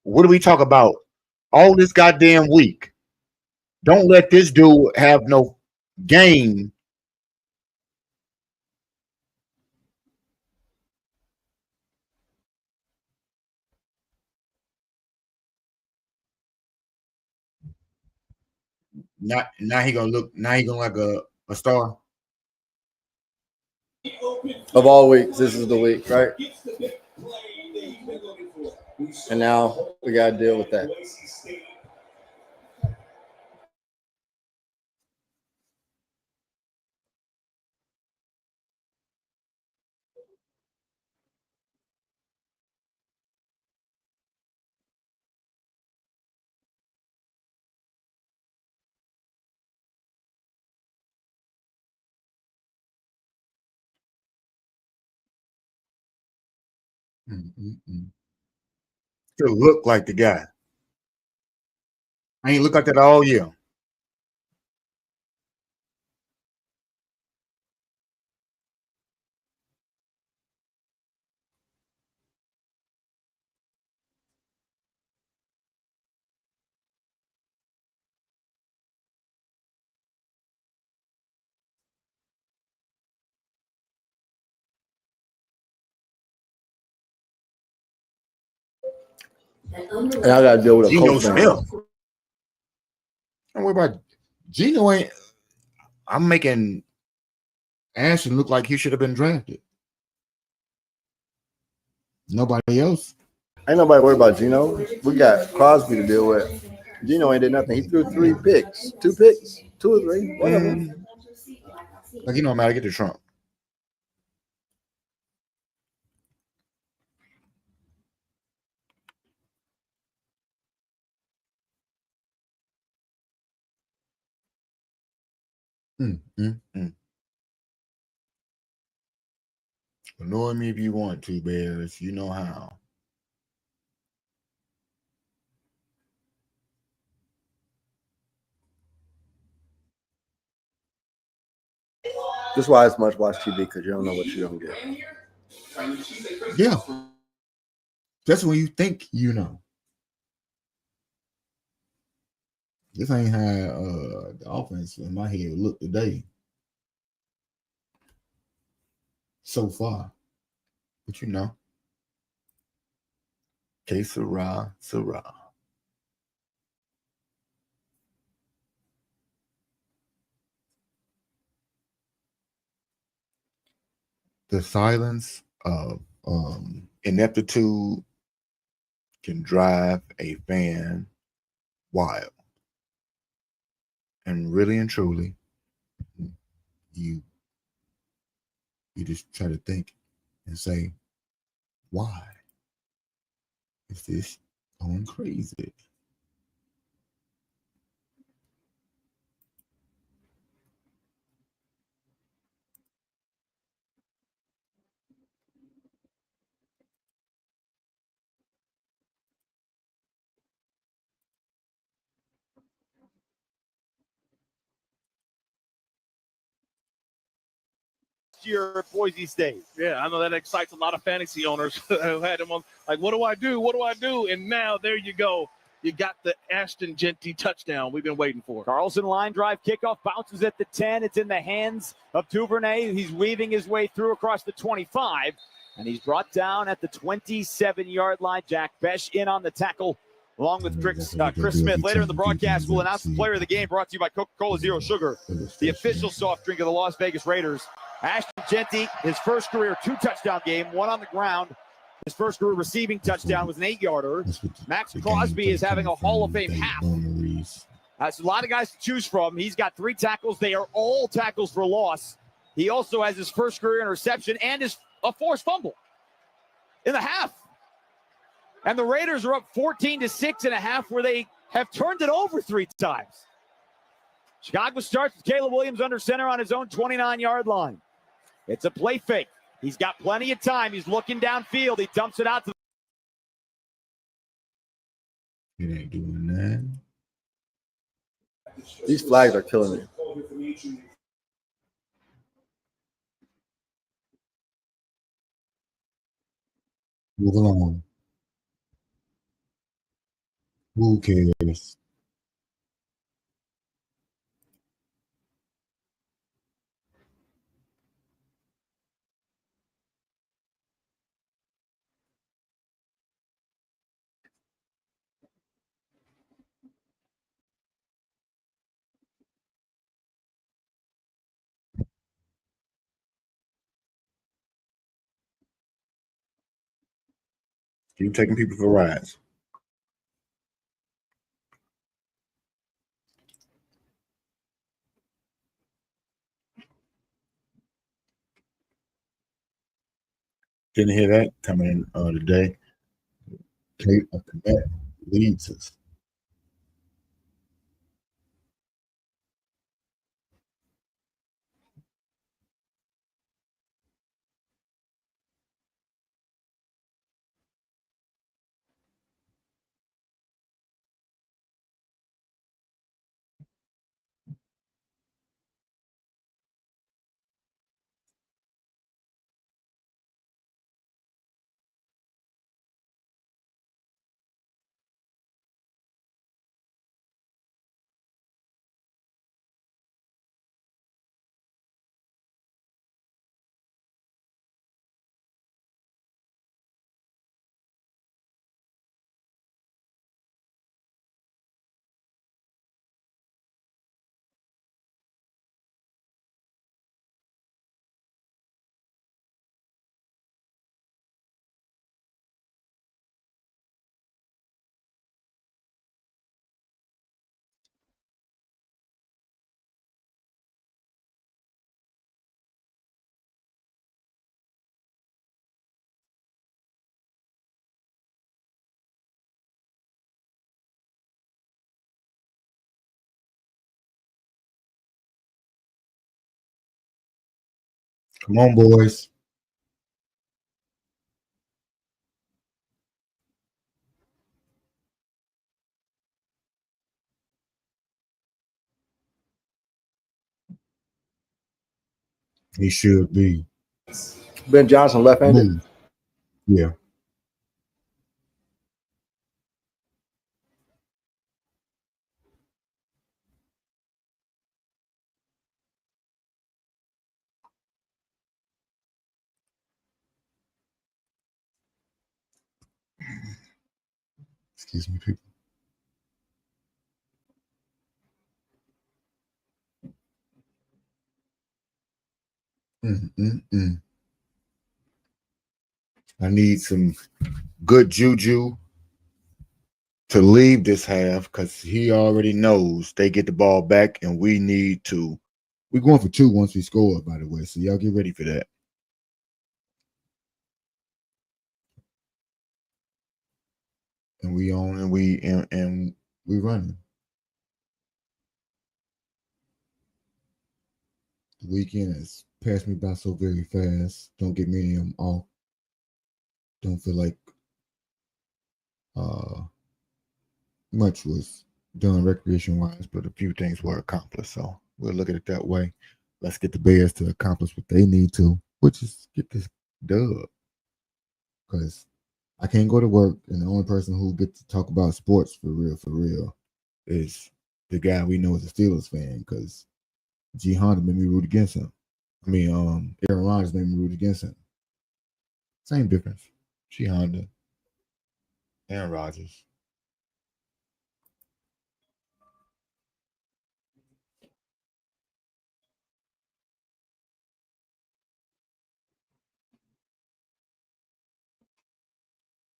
What do we talk about all this goddamn week? Don't let this dude have no game. Now he gonna like a star. Of all weeks, this is the week, right? And now we got to deal with that. Still look like the guy. I ain't look like that all year. And I got to deal with a Geno Colts fan. Smith. Don't worry about Geno. I'm making Ashton look like he should have been drafted. Nobody else. Ain't nobody worried about Geno. We got Crosby to deal with. Geno ain't did nothing. He threw 3 picks. 2 picks. 2 or 3. Whatever. Like I'm out to get to Trump. Mm. Annoy me if you want to, Bears. You know how. That's why it's much watch TV, because you don't know what you're gonna get. Yeah. That's when you think you know. This ain't how the offense in my head look today. So far. But you know. Que sera, sera. The silence of ineptitude can drive a fan wild. And really and truly, you just try to think and say, why is this going crazy? Year at Boise State. Yeah, I know that excites a lot of fantasy owners who had him on. Like, what do I do? What do I do? And now there you go. You got the Ashton Jeanty touchdown we've been waiting for. Carlson line drive kickoff bounces at the 10. It's in the hands of Duvernay. He's weaving his way through across the 25, and he's brought down at the 27-yard line. Jack Besh in on the tackle, along with Chris Smith. Later in the broadcast, we'll announce the player of the game, brought to you by Coca-Cola Zero Sugar, the official soft drink of the Las Vegas Raiders. Ashton Jeanty, his first career 2-touchdown game, one on the ground. His first career receiving touchdown was an 8-yarder. Max Crosby is having a Hall of Fame half. That's a lot of guys to choose from. He's got 3 tackles. They are all tackles for loss. He also has his first career interception and a forced fumble in the half. And the Raiders are up 14-6 in a half where they have turned it over 3 times. Chicago starts with Caleb Williams under center on his own 29-yard line. It's a play fake. He's got plenty of time. He's looking downfield. He dumps it out to It ain't doing that. These flags are killing me. Move along. Who cares? Keep taking people for rides. Didn't hear that coming in today. Kate Komet leads us. Come on, boys. He should be. Ben Johnson, left-handed. Move. Yeah. Excuse me, people. I need some good juju to leave this half because he already knows they get the ball back and we need to. We're going for 2 once we score, by the way. So y'all get ready for that. And we on and we running. The weekend has passed me by so very fast. Don't get many of them off. Don't feel like much was done recreation wise, but a few things were accomplished. So we'll look at it that way. Let's get the Bears to accomplish what they need to, which is get this dub. Because I can't go to work, and the only person who gets to talk about sports for real, is the guy we know is a Steelers fan. Because G Honda made me root against him. I mean, Aaron Rodgers made me root against him. Same difference. G Honda, Aaron Rodgers.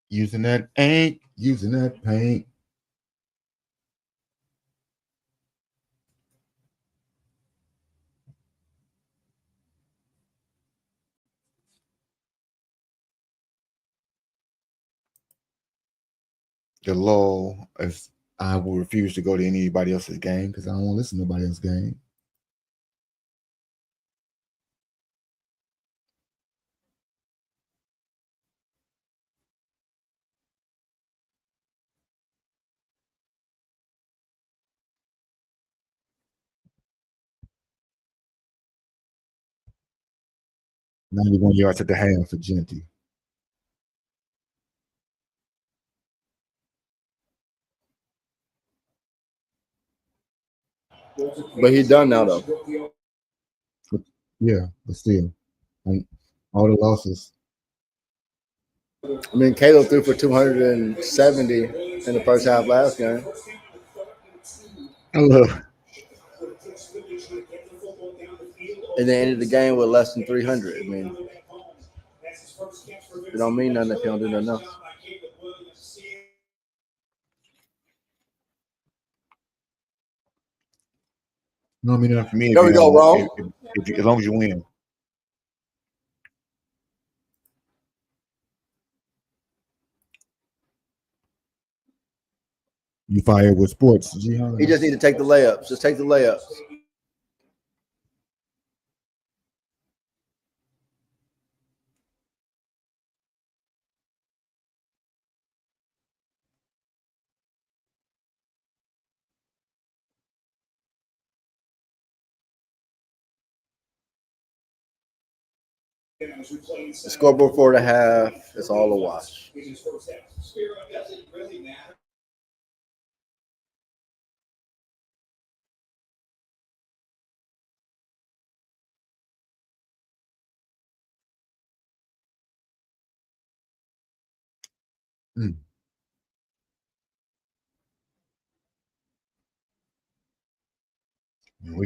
Using that ink, using that paint. The law is I will refuse to go to anybody else's game because I don't want to listen to nobody else's game. $91 yards at the half for Genty. But he's done now, though. Yeah, but still, all the losses. I mean, Caleb threw for 270 in the first half last game. I love. And they ended the game with less than 300. I mean, it don't mean nothing if you don't do nothing else. No, I mean not for me. There we go, Ron. As long as you win. You fired with sports. He just need to take the layups. Just take the layups. The scoreboard for the half is all a wash. We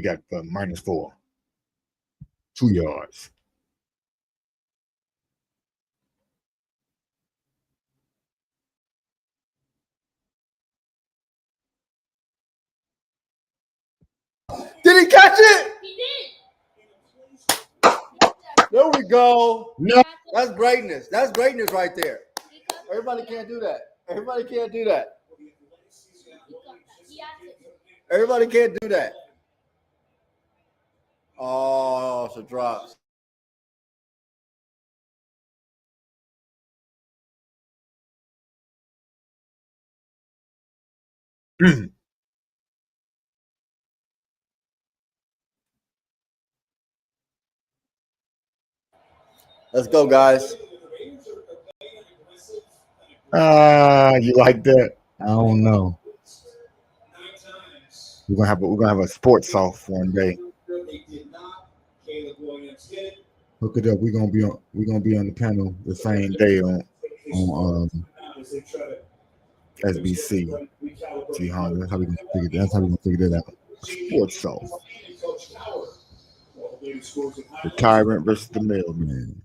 got -4. 2 yards. Did he catch it? He did. There we go. No. That's greatness. That's greatness right there. Everybody can't do that. Everybody can't do that. Everybody can't do that. Oh, it's a drop. Let's go, guys. You like that? I don't know. We're gonna have a sports off one day. Look it up. We're gonna be on the panel the same day on SBC. See how that's how we gonna figure that out. Sports off. The tyrant versus the mailman.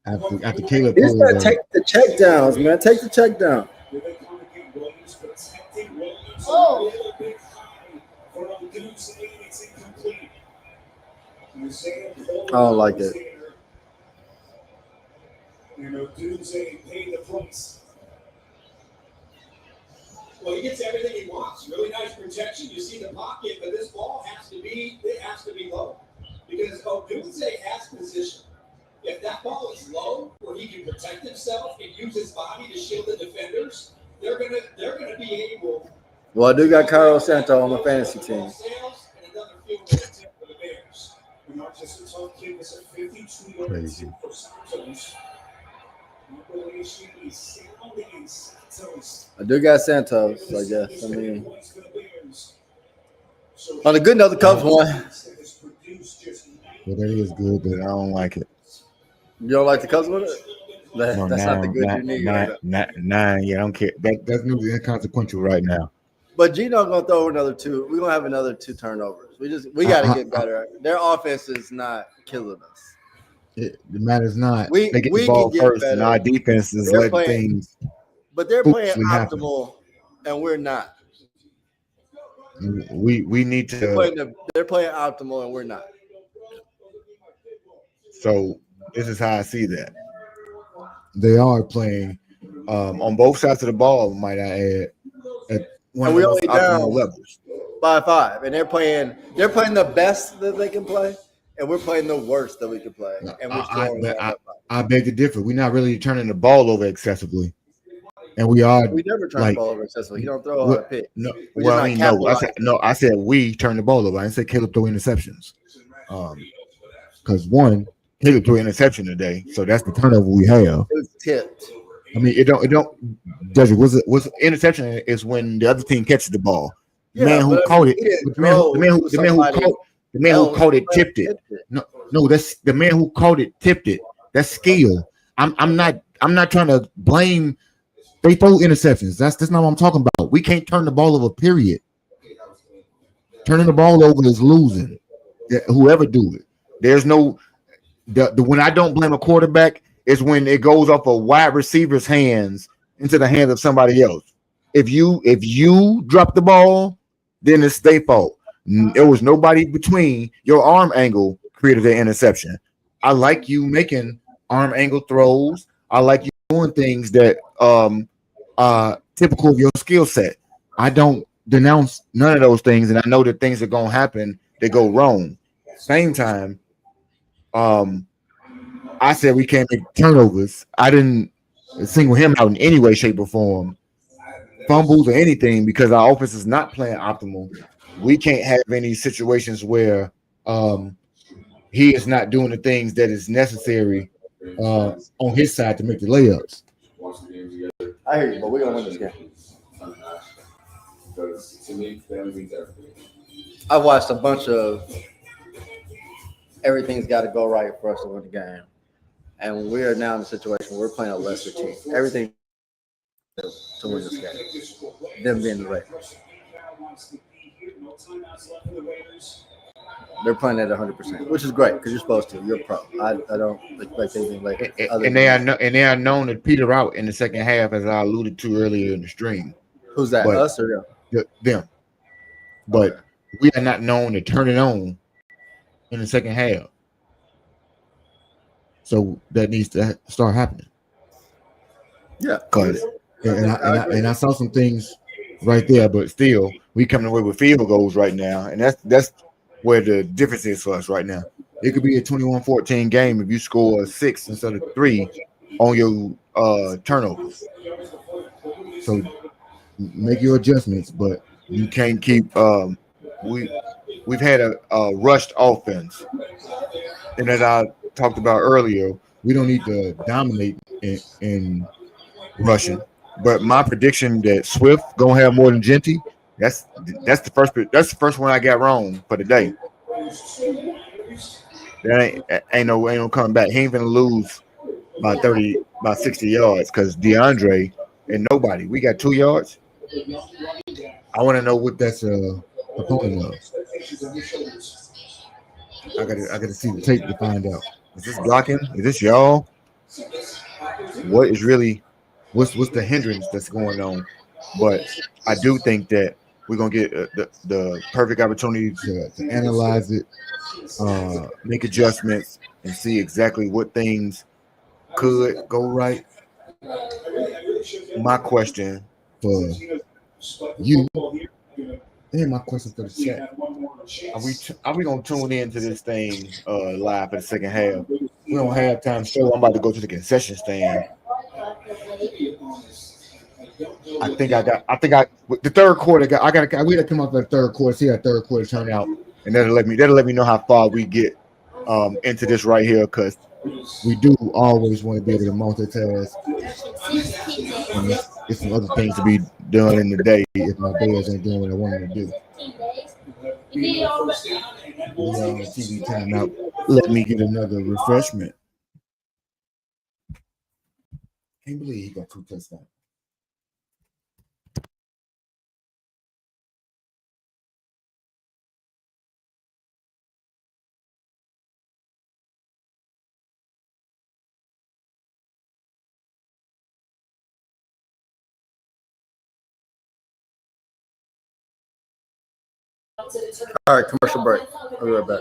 After Caleb He's gonna take the check downs, man. Take the check down. Oh. I don't like it. Well, he gets everything he wants. Really nice protection. You see the pocket, but this ball has to be low because Odunze has position. If that ball is low, where he can protect himself and use his body to shield the defenders, they're gonna be able. Well, I do got Cairo Santo on my fantasy team. Crazy. I do got Santos, I guess. I mean, on the good note, the Cubs won. Well, that is good, but I don't like it. You don't like the Cubs with it? That's No, not the good you need. Right now. Nine. Yeah, I don't care. That's really inconsequential right now. But Gino gonna throw another two. We're gonna have another 2 turnovers. We gotta get better. Their offense is not killing us. It matters not. They get the ball first, better. and our defense is letting things. But they're playing happen. optimal, and we're not. We need to. They're playing optimal, and we're not. So this is how I see that. They are playing on both sides of the ball. Might I add? At one of the most optimal levels. By 5, and they're playing the best that they can play, and we're playing the worst that we can play. And we're I beg to differ. We're not really turning the ball over excessively, and we are. We never turn the ball over excessively. You don't throw a lot of picks. No, well, I mean, I said we turn the ball over. I didn't say Caleb throw interceptions. Because one, Caleb threw an interception today, so that's the turnover we have. It was tipped. I mean, it don't. Does it? Was interception is when the other team catches the ball. The man who caught it, the man who caught it tipped it. No, that's the man who caught it tipped it. That's skill. I'm not trying to blame. They throw interceptions. That's not what I'm talking about. We can't turn the ball over. Period. Turning the ball over is losing. Whoever do it, there's no. When I don't blame a quarterback is when it goes off a wide receiver's hands into the hands of somebody else. If you drop the ball, then it's their fault. There was nobody between. Your arm angle created the interception. I like you making arm angle throws. I like you doing things that are typical of your skill set. I don't denounce none of those things, and I know that things are gonna happen that go wrong. Same time, I said we can't make turnovers. I didn't single him out in any way, shape, or form. Fumbles or anything, because our offense is not playing optimal. We can't have any situations where he is not doing the things that is necessary on his side to make the layups. I hear you, but we're gonna win this game. I've watched a bunch of everything's got to go right for us to win the game, and we are now in a situation where we're playing a lesser team. Everything to win this game. Them being the Raiders. They're playing at 100%, which is great because you're supposed to. You're pro. I don't expect anything like and they are known to peter out in the second half, as I alluded to earlier in the stream. Who's that? But us or them? Them. but we are not known to turn it on in the second half. So that needs to start happening. Yeah, Because and I saw some things right there, but still we coming away with field goals right now, and that's where the difference is for us right now. It could be a 21-14 game if you score 6 instead of 3 on your turnovers. So make your adjustments, but you can't keep. We've had a rushed offense, and as I talked about earlier, we don't need to dominate in rushing. But my prediction that Swift gonna have more than Genty, that's the first one I got wrong for the day. That ain't no coming back. He ain't gonna lose by 60 yards because DeAndre and nobody. We got 2 yards. I want to know what that's a proponent of. I gotta see the tape to find out. Is this blocking? Is this y'all? What is really what's the hindrance that's going on? But I do think that we're gonna get the perfect opportunity to analyze it, make adjustments, and see exactly what things could go right. My question for you, and my question for the chat: Are we gonna tune into this thing live for the second half? We don't have time show. I'm about to go to the concession stand. I think the third quarter. We gotta come up with the third quarter. See how the third quarter turn out, and that'll let me know how far we get into this right here, because we do always want to be able to multitask. And it's some other things to be done in the day if my Bears ain't doing what I want them to do. We are on TV timeout. Let me get another refreshment. Can't believe he got 2 touchdowns. All right, commercial break. I'll be right back.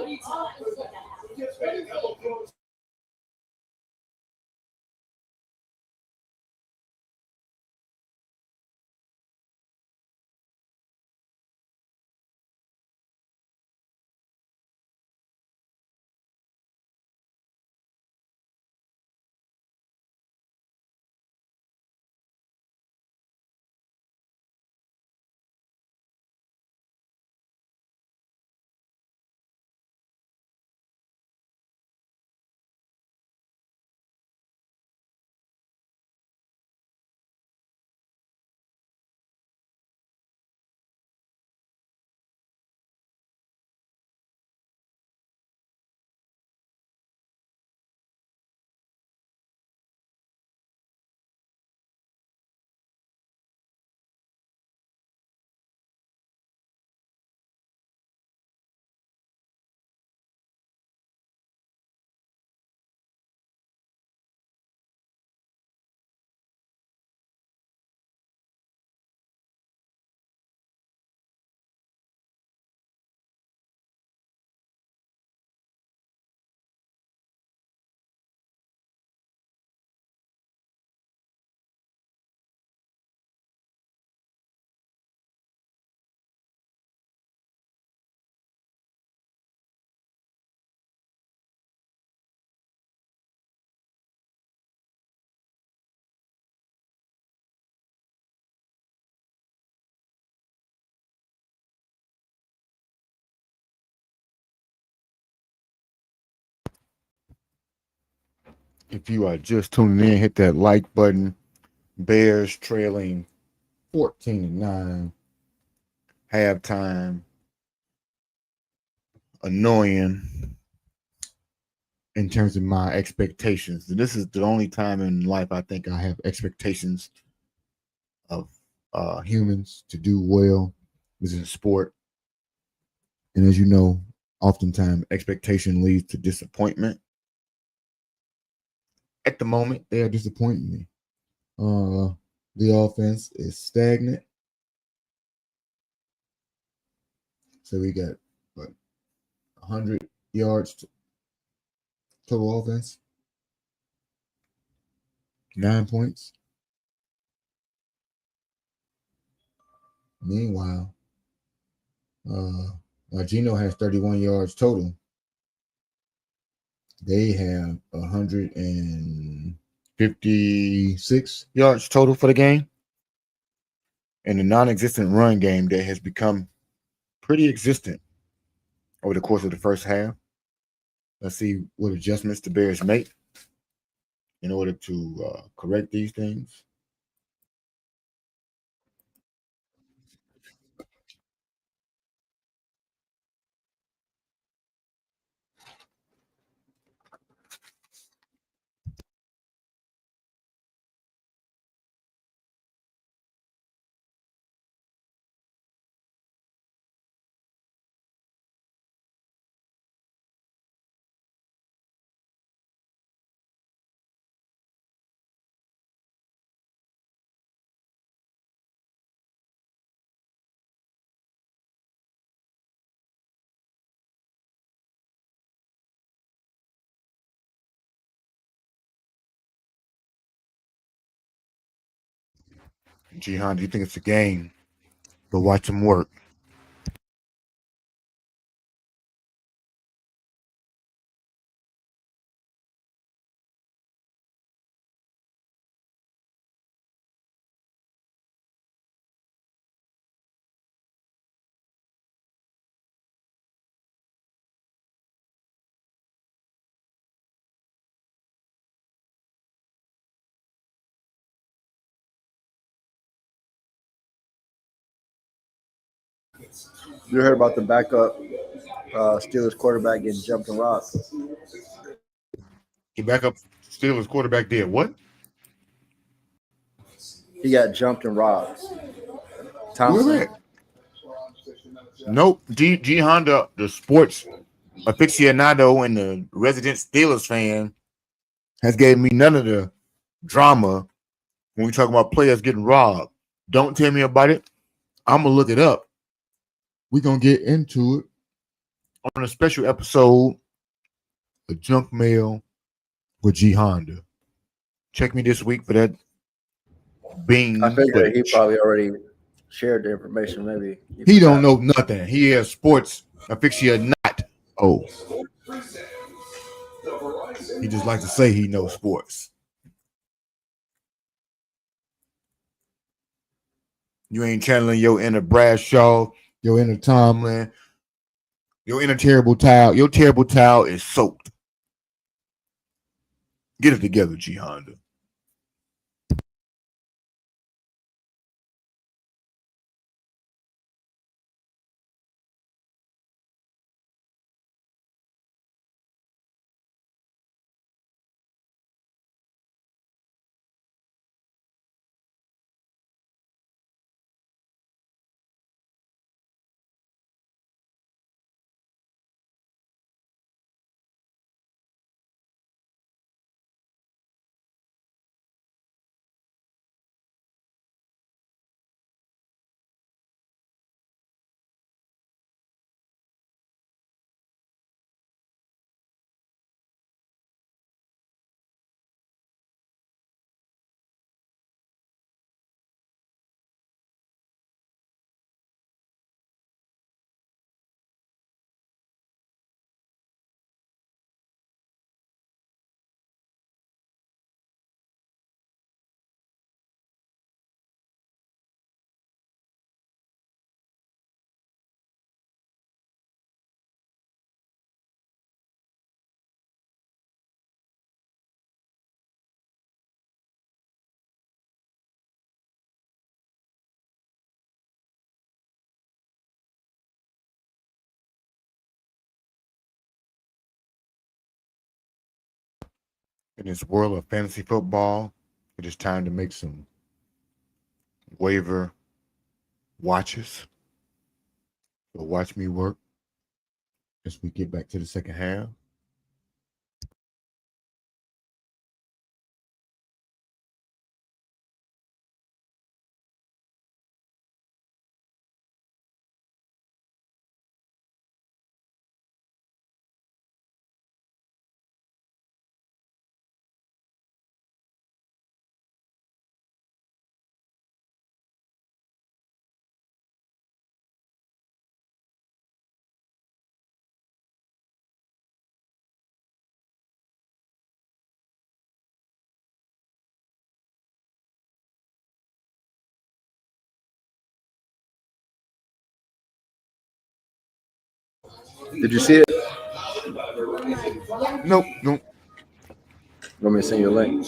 If you are just tuning in, hit that like button. Bears trailing 14-9. Halftime. Annoying in terms of my expectations. And this is the only time in life I think I have expectations of humans to do well. This is a sport. And as you know, oftentimes expectation leads to disappointment. At the moment, they are disappointing me. The offense is stagnant. So we got what 100 yards total offense, 9 points. Meanwhile, Gino has 31 yards total. They have 156 yards total for the game. And the non-existent run game that has become pretty existent over the course of the first half. Let's see what adjustments the Bears make in order to correct these things. Jihan, do you think it's a game? But watch them work. You heard about the backup Steelers quarterback getting jumped and robbed? The backup Steelers quarterback did what? He got jumped and robbed. Thompson. Nope. G Honda, the sports aficionado and the resident Steelers fan, has gave me none of the drama when we talk about players getting robbed. Don't tell me about it. I'm gonna look it up. We're gonna get into it on a special episode of Junk Mail with G Honda. Check me this week for that. Being I figured he probably already shared the information. Maybe he don't know nothing. He is sports aficionado. Oh, he just likes to say he knows sports. You ain't channeling your inner Bradshaw, your inner Tomlin, your inner terrible towel. Your terrible towel is soaked. Get it together, G Honda. In this world of fantasy football, it is time to make some waiver watches. So watch me work as we get back to the second half. Did you see it? Nope, nope. Want me to send you a link?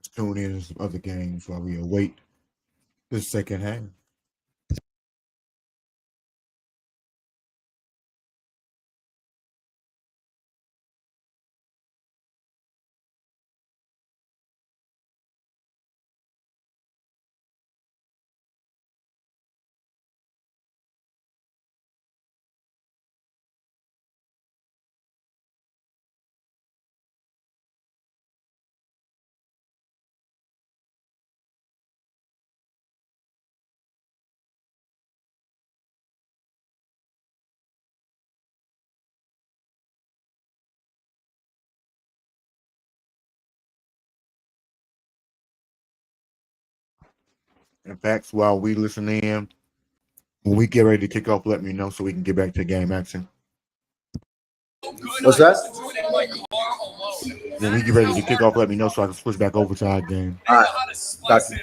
Let's tune in to some other games while we await the second half. In fact, while we listen in, when we get ready to kick off, let me know so we can get back to game action. What's that? When we get ready to kick off, let me know so I can switch back over to our game. All right. Got you.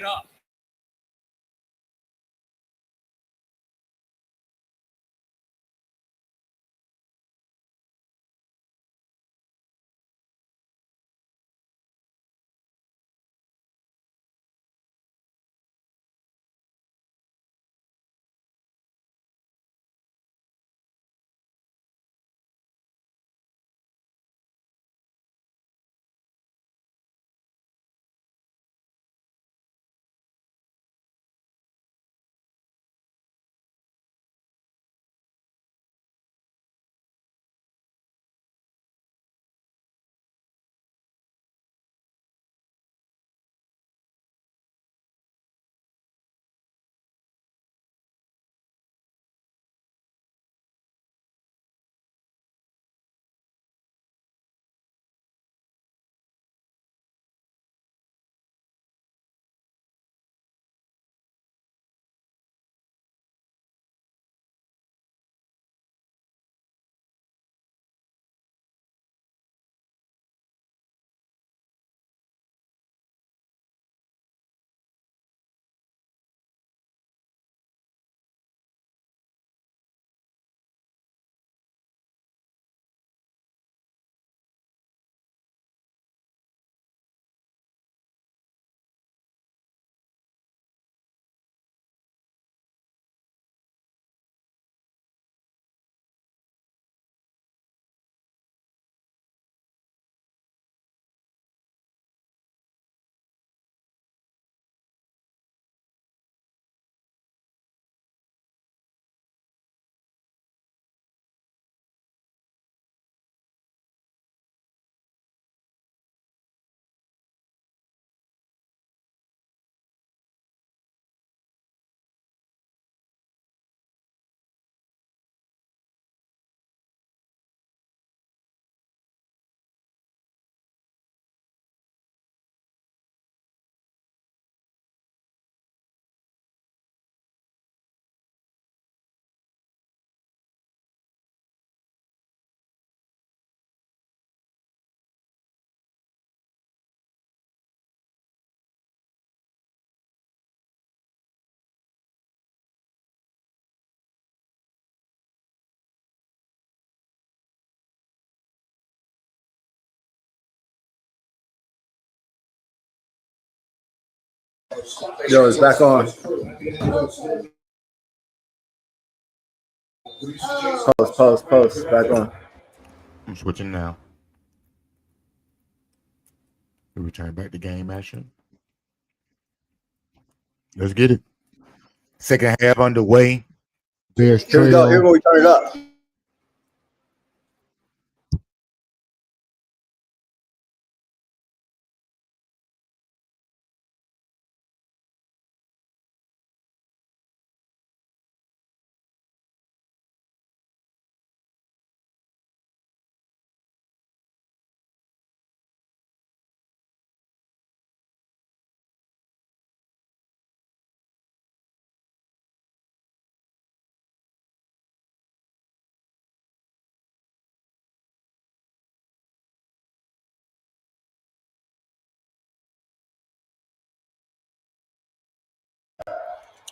Yo, it's back on. Post. Back on. I'm switching now. We return back to game action. Let's get it. Second half underway. Bears Here we go. Here trail. we turn it up.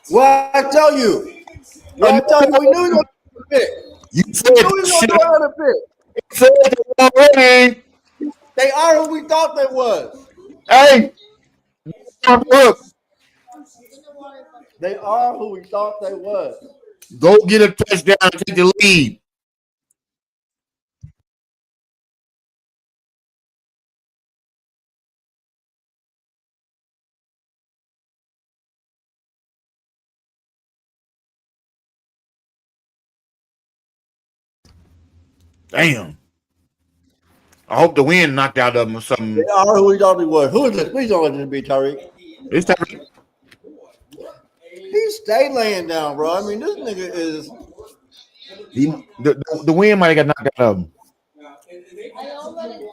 What I tell you? What I tell you? We knew he was going to pick. You We said knew he was going to go on a pick. You said it already. They are who we thought they was. Hey, look, They are who we thought they was. go get a touchdown and take the lead. Damn. I hope the wind knocked out of him or something. They are who we thought they was. Who is this? Please don't let this be Tariq. It's time. He stay laying down, bro. I mean, this nigga is. The wind might have got knocked out of him.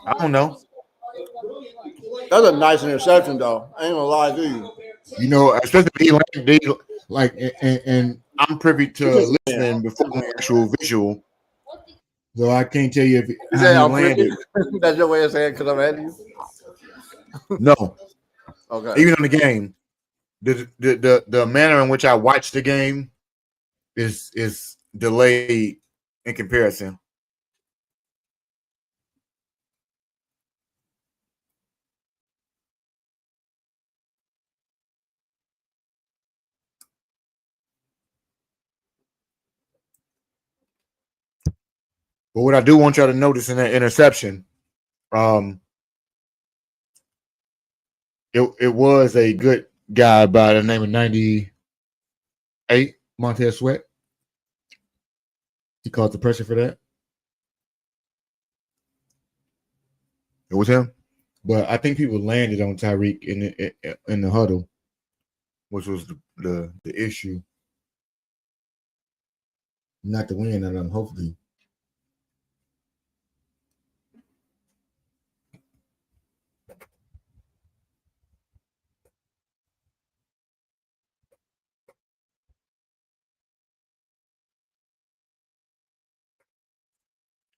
I don't know. That's a nice interception, though. I ain't gonna lie to you. You know, especially and I'm privy to listening before the actual visual. So I can't tell you if it landed. That's your way of saying because I'm ahead of you? No. Okay. Even on the game, the manner in which I watched the game is delayed in comparison. But what I do want y'all to notice in that interception, it was a good guy by the name of 98, Montez Sweat. He caught the pressure for that. It was him. But I think people landed on Tyreek in the huddle, which was the issue. Not the win out of them, hopefully.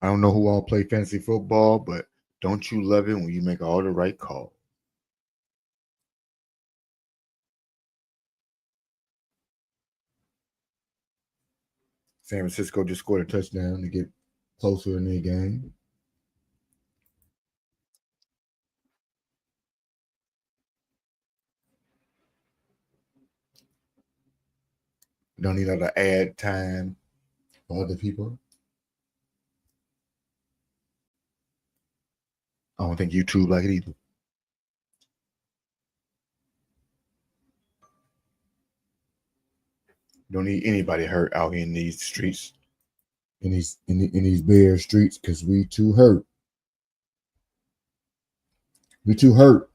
I don't know who all play fantasy football, but don't you love it when you make all the right calls? San Francisco just scored a touchdown to get closer in their game. Don't need to add time for other people. I don't think YouTube like it either. Don't need anybody hurt out here in these streets, in these bare streets, because we too hurt. We too hurt.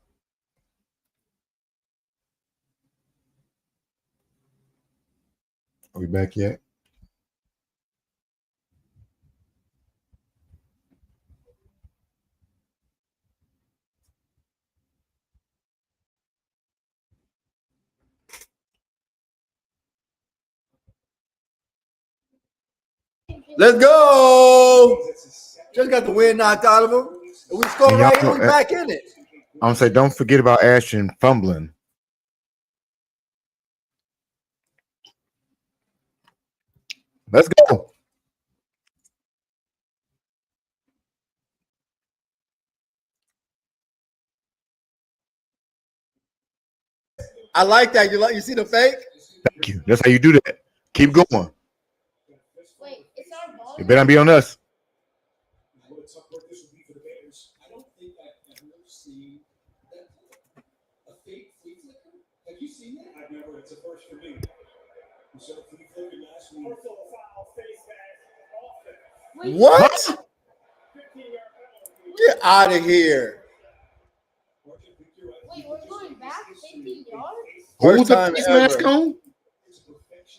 Are we back yet? Let's go. Just got the wind knocked out of him. And we scored right here. We back in it. I'm gonna say, don't forget about Ashton fumbling. Let's go. I like that. You see the fake? Thank you. That's how you do that. Keep going. Wait, it's our ball. It better not be on us. What a tough work this would be for the Bears. I don't think I've ever seen that a fake flea flicker. Have you seen that? I've never. It's a first for me. We saw a flea flicker last week. Personal foul, face mask, offense. What? 15-yard penalty. Get out of here. Wait, we're going back 50 yards? Who was First the time face ever. mask on? First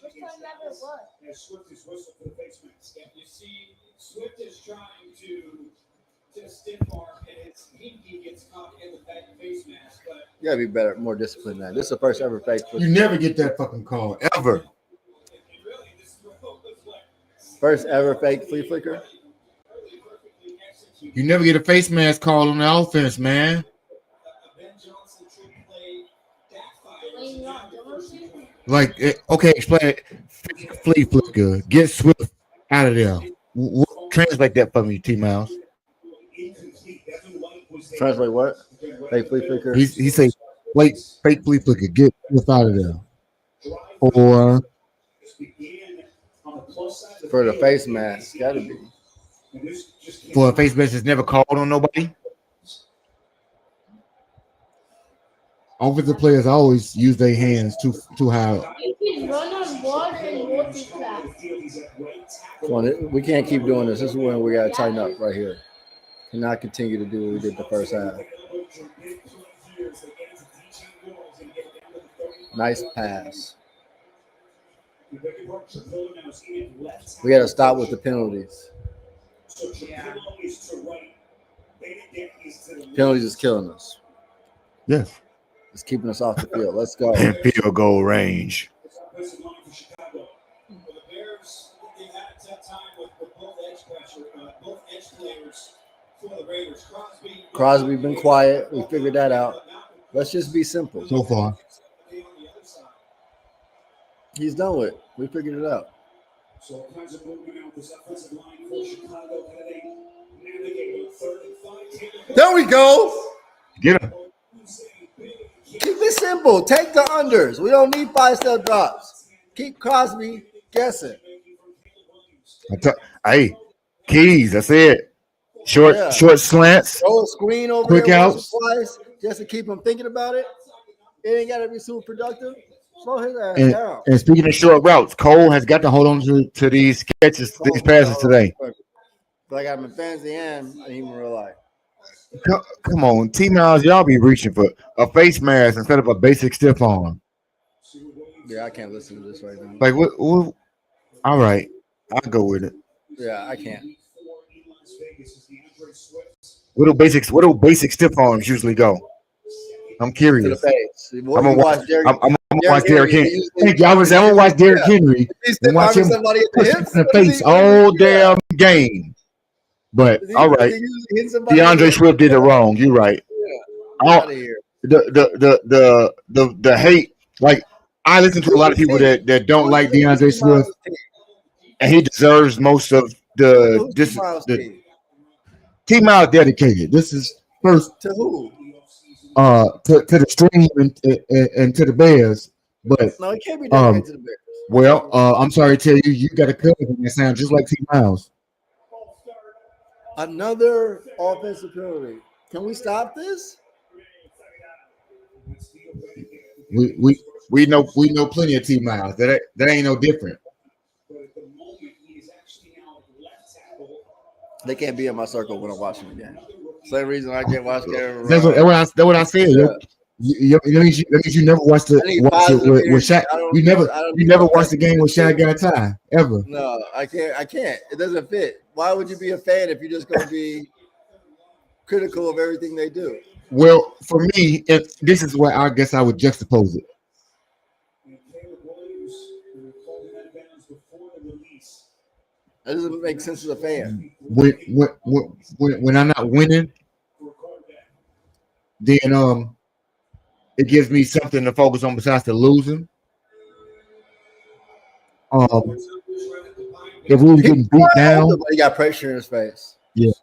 time ever what? As Swift is whistled for the face mask. Yeah, you see, Swift is trying to stiff arm, and his pinky gets caught in the face mask. But You gotta be better, more disciplined than that. This is the first ever fake. You never get that fucking call ever. and really, this throw was like First ever fake flea flicker. really perfectly executed. You never get a face mask call on the offense, man. A Ben Johnson trick play backfires. Wait, you're not doing shit? Like, okay, explain it. Flea flicker. Get Swift out of there. Translate that for me, T Miles. Incomplete. Devin White was there. Translate what? Fake flea flicker. He say, wait, fake flea flicker. Get Swift out of there. Or Began on the plus side of For the field. face mask, gotta be. And this just came for a face mask that's never called on nobody. Offensive players always use their hands too high. You can run on water and water class. Come on, we can't keep doing this. This is when we gotta tighten up right here. Cannot continue to do what we did the first half. Nice pass. We gotta stop with the penalties. Penalties is killing us. Yes. It's keeping us off the field. Let's go. And field goal range. Well, the Bears, they had a tough time with both edge pressure, both edge players for the Raiders. Crosby been quiet. We figured that out. Let's just be simple. So far. He's done with it. We figured it out. So all kinds of movement out this offensive line for Chicago. How do they navigate with 3rd and 5? There we go. Get him. Keep it simple. Take the unders. We don't need 5-step drops. Keep Crosby guessing. Hey, keys. That's it. Short slants. Throw a screen over Quick there once outs. or twice just to keep him thinking about it. It ain't got to be super productive. Slow his ass And, down. and speaking of short routes, Cole has got to hold on to these catches, these passes today. Like I'm in fantasy and even real life. Come on, T Miles, y'all be reaching for a face mask instead of a basic stiff arm. Yeah, I can't listen to this right now. Like what all right, I'll go with it. Yeah, I can't. What do basic stiff arms usually go? I'm To the curious. face. I'm gonna watch Derrick Henry. Thank you. I'm gonna watch Derrick Henry and watch him somebody at the push him hips. in the face all damn game. But all right, DeAndre Swift did it wrong. You're right. Out of here. The hate, like I listen to a lot of people that don't like DeAndre Swift, and he deserves most of the T Miles dedicated. This is first To who? to the stream and to the Bears. But No, he can't be dedicated to the Bears. well, I'm sorry to tell you, you got a cousin that sounds just like T Miles. Another offensive penalty. Can we stop this? We know plenty of T Miles. That ain't no different. They can't be in my circle when I'm watching the game. Same reason I can't watch Kevin. That's what I said. Yeah. That means you never watched it with Shaq. You never watched the game with Shaq got a tie ever. No, I can't. It doesn't fit. Why would you be a fan if you're just going to be critical of everything they do? Well, for me, this is where I guess I would juxtapose it. That doesn't make sense as a fan. When I'm not winning, then it gives me something to focus on besides the losing. If we were getting beat down, He got pressure in his face. if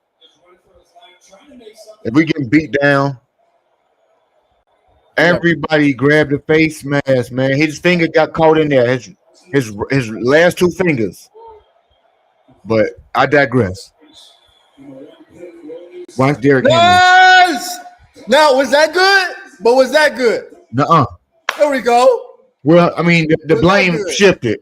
we getting beat down, Everybody grabbed the face mask, man. His finger got caught in there. His last two fingers. But I digress. Watch Derrick Henry. Nice. Now, was that good? But was that good? Nuh-uh. There we go. Well, I mean, the blame shifted.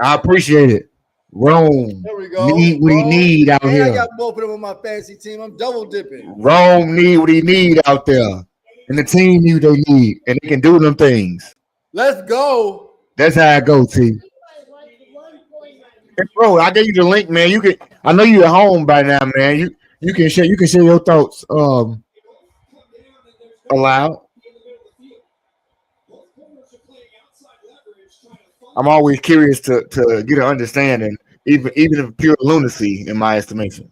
I appreciate it. Rome There we go. need what he need out And here. I got both of them on my fantasy team. I'm double dipping. Rome need what he need out there. And the team need what they need. And they can do them things. Let's go. That's how I go, T. And bro, I gave you the link, man. You can. I know you're at home by now, man. You can share your thoughts aloud. I'm always curious to get an understanding, even if pure lunacy, in my estimation.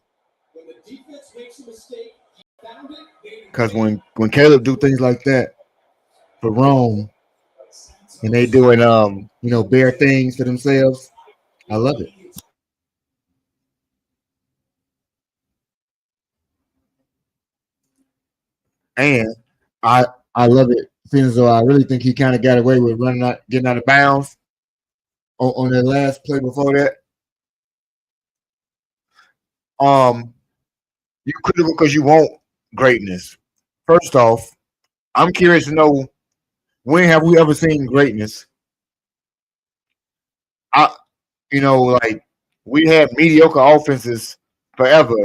Because when Caleb do things like that for Rome, and they doing bare things for themselves, I love it. And I love it, seeing as though I really think he kind of got away with getting out of bounds on that last play before that. You're critical because you want greatness. First off, I'm curious to know, when have we ever seen greatness? We had mediocre offenses forever,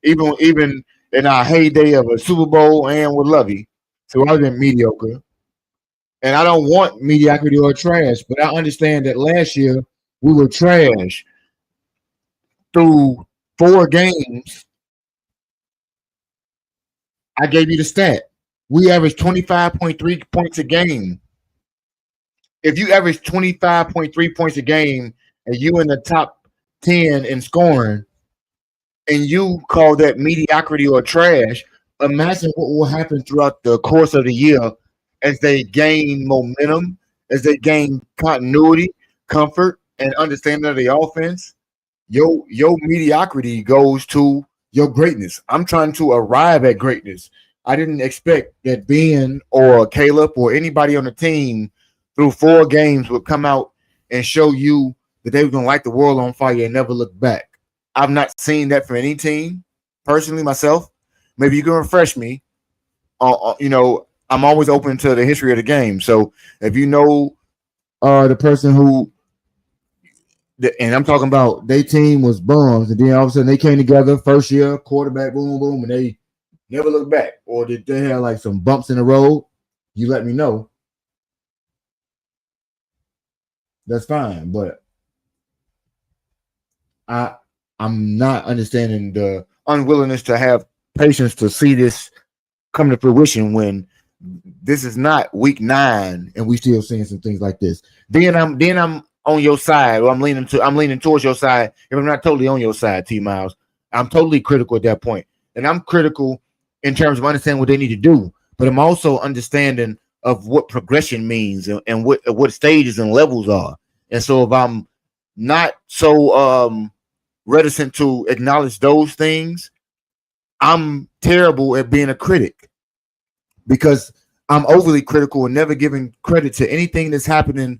even in our heyday of a Super Bowl and with Lovey. So I was mediocre. And I don't want mediocrity or trash, but I understand that last year we were trash. Through 4 games, I gave you the stat. We averaged 25.3 points a game. If you average 25.3 points a game and you in the top 10 in scoring, and you call that mediocrity or trash, imagine what will happen throughout the course of the year as they gain momentum, as they gain continuity, comfort, and understanding of the offense. Your mediocrity goes to your greatness. I'm trying to arrive at greatness. I didn't expect that Ben or Caleb or anybody on the team through 4 games would come out and show you that they were going to light the world on fire and never look back. I've not seen that from any team, personally, myself. Maybe you can refresh me. I'm always open to the history of the game. So if you know the person who, and I'm talking about, their team was bums, and then all of a sudden they came together, first year, quarterback, boom, boom, and they never look back. Or did they have like some bumps in the road? You let me know. That's fine, but I'm not understanding the unwillingness to have patience to see this come to fruition when this is not week 9 and we still seeing some things like this. Then I'm on your side, or I'm leaning towards your side. If I'm not totally on your side, T Miles, I'm totally critical at that point. And I'm critical in terms of understanding what they need to do, but I'm also understanding of what progression means and what stages and levels are. And so if I'm not so reticent to acknowledge those things, I'm terrible at being a critic, because I'm overly critical and never giving credit to anything that's happening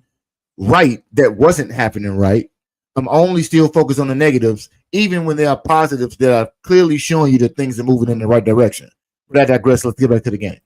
right that wasn't happening right. I'm only still focused on the negatives, even when there are positives that are clearly showing you that things are moving in the right direction. But I digress. Let's get back to the game.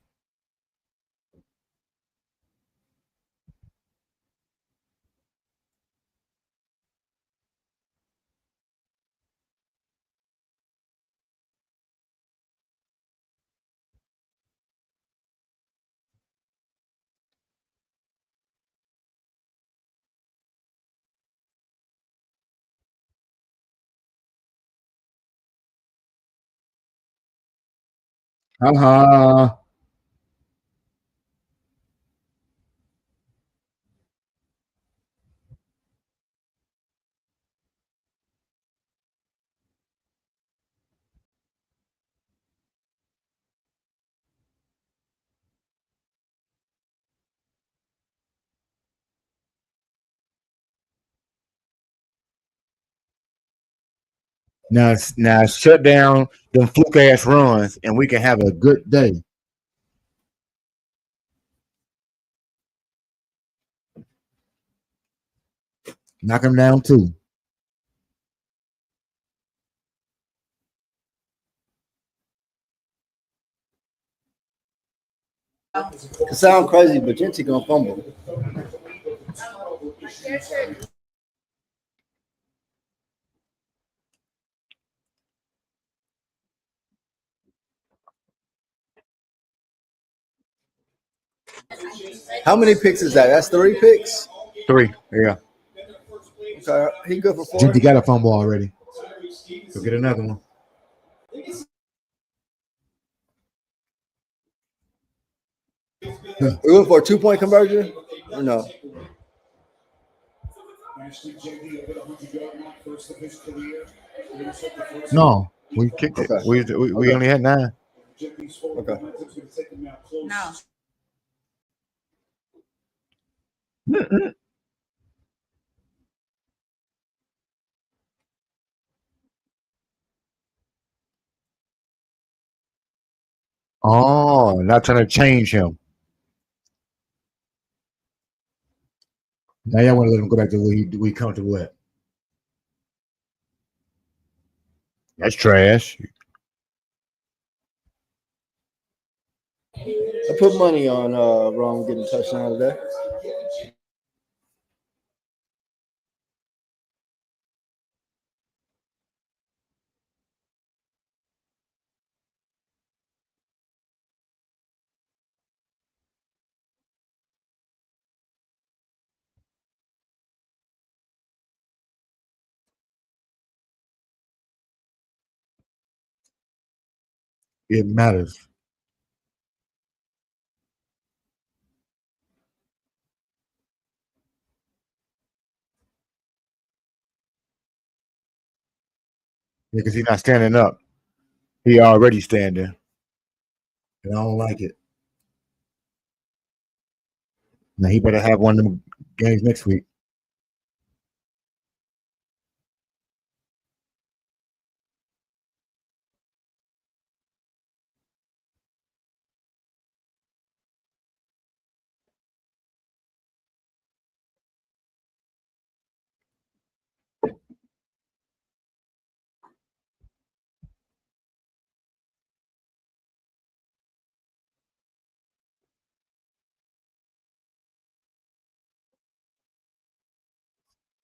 Uh-huh. Now shut down them fluke ass runs and we can have a good day. Knock him down too. It sounds crazy, but Genty gonna fumble. How many picks is that? That's 3 picks? 3. Yeah. Okay, he good for 4. Genty got a fumble already. So get another one. We went for a 2-point conversion? Or no? No, we kicked it. Okay. We only had 9. Okay. No. Oh, not trying to change him. Now y'all want to let him go back to where we comfortable at. That's trash. I put money on Ron getting a touchdown today. It matters. Because he's not standing up. He already standing. And I don't like it. Now he better have one of them games next week.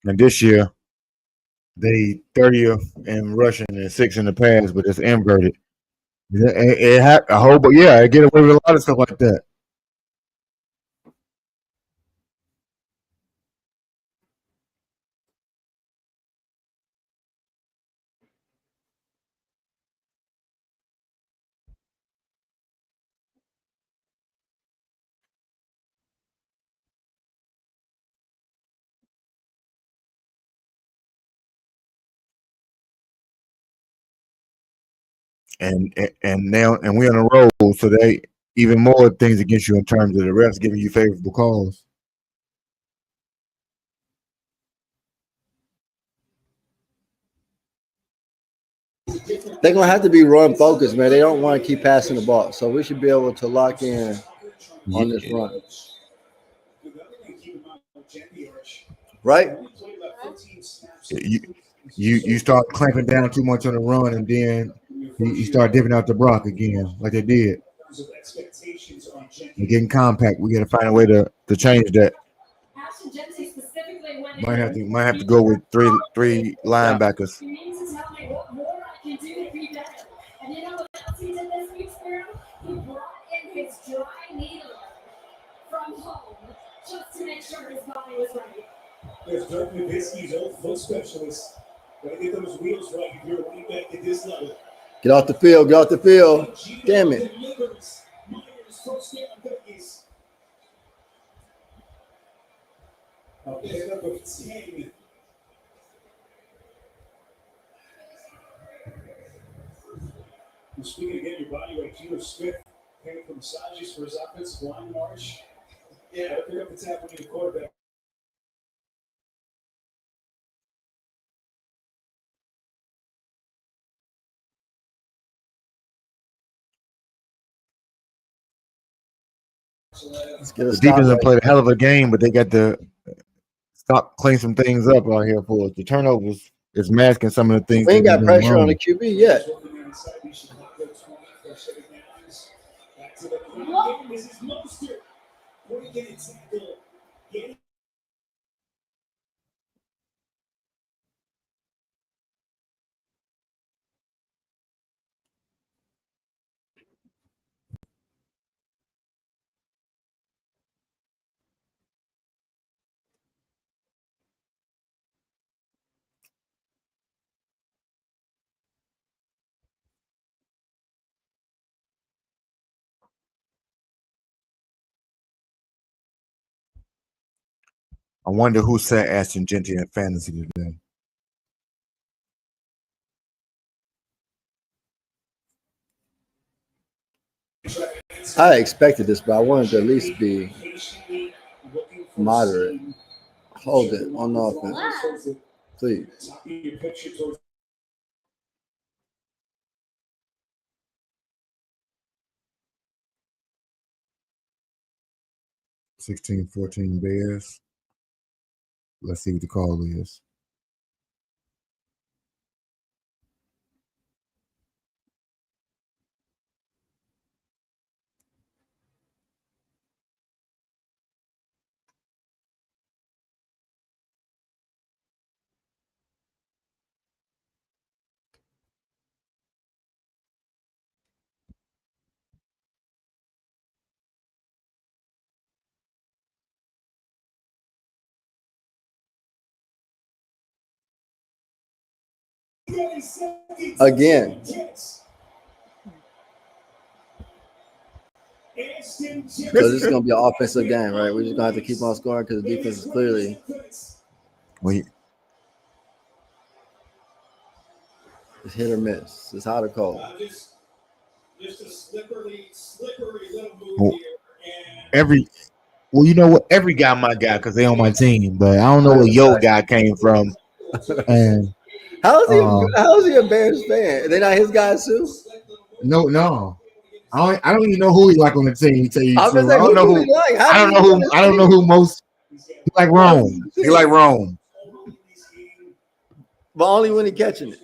And this year, they 30th in rushing and 6th in the pass, but it's inverted. It had a whole, but yeah, it get away with a lot of stuff like that. And now we're on a roll, so they even more things against you in terms of the refs giving you favorable calls. They're gonna have to be run focused, man. They don't want to keep passing the ball, so we should be able to lock in on this run. Right? You start clamping down too much on the run, and then you start dipping out the block again, like they did. You're getting compact. We got to find a way to change that. Might have to go with three linebackers. There's Dirk Nowitzki's old foot specialist. Gotta get those wheels right if you're running back at this level. Get off the field. Get off the field. Damn it. Pick up with 10. Speaking again, your body weight, Geno Smith paying for massages for his offensive line march. Yeah, pick up the tap when you're the quarterback. Let's get a The stop defense right. played a hell of a game, but they got the stop clean some things up out here for us. The turnovers is masking some of the things. We ain't that got we've done pressure on the wrong. QB yet. Back to the ground. This is Mostert. Breaking it tackle. Getting I wonder who sat Ashton Genty in fantasy today. I expected this, but I wanted to at least be moderate. Hold it on offense, please. 16-14 Bears. Let's see what the call is. Again. So this is going to be an offensive game, right? We're just going to have to keep on scoring because the defense is clearly Wait, it's hit or miss. It's hot or cold. Just a slippery little move Well, here. well, you know what? Every guy my guy because they on my team, but I don't know where your guy came from. And How is he a Bears fan? Are they not his guys too? no. I don't even know who he like on the team. To tell you the I was truth. like, I don't know who. he like? I don't know who most. He like Rome. He like Rome. But only when he catching it.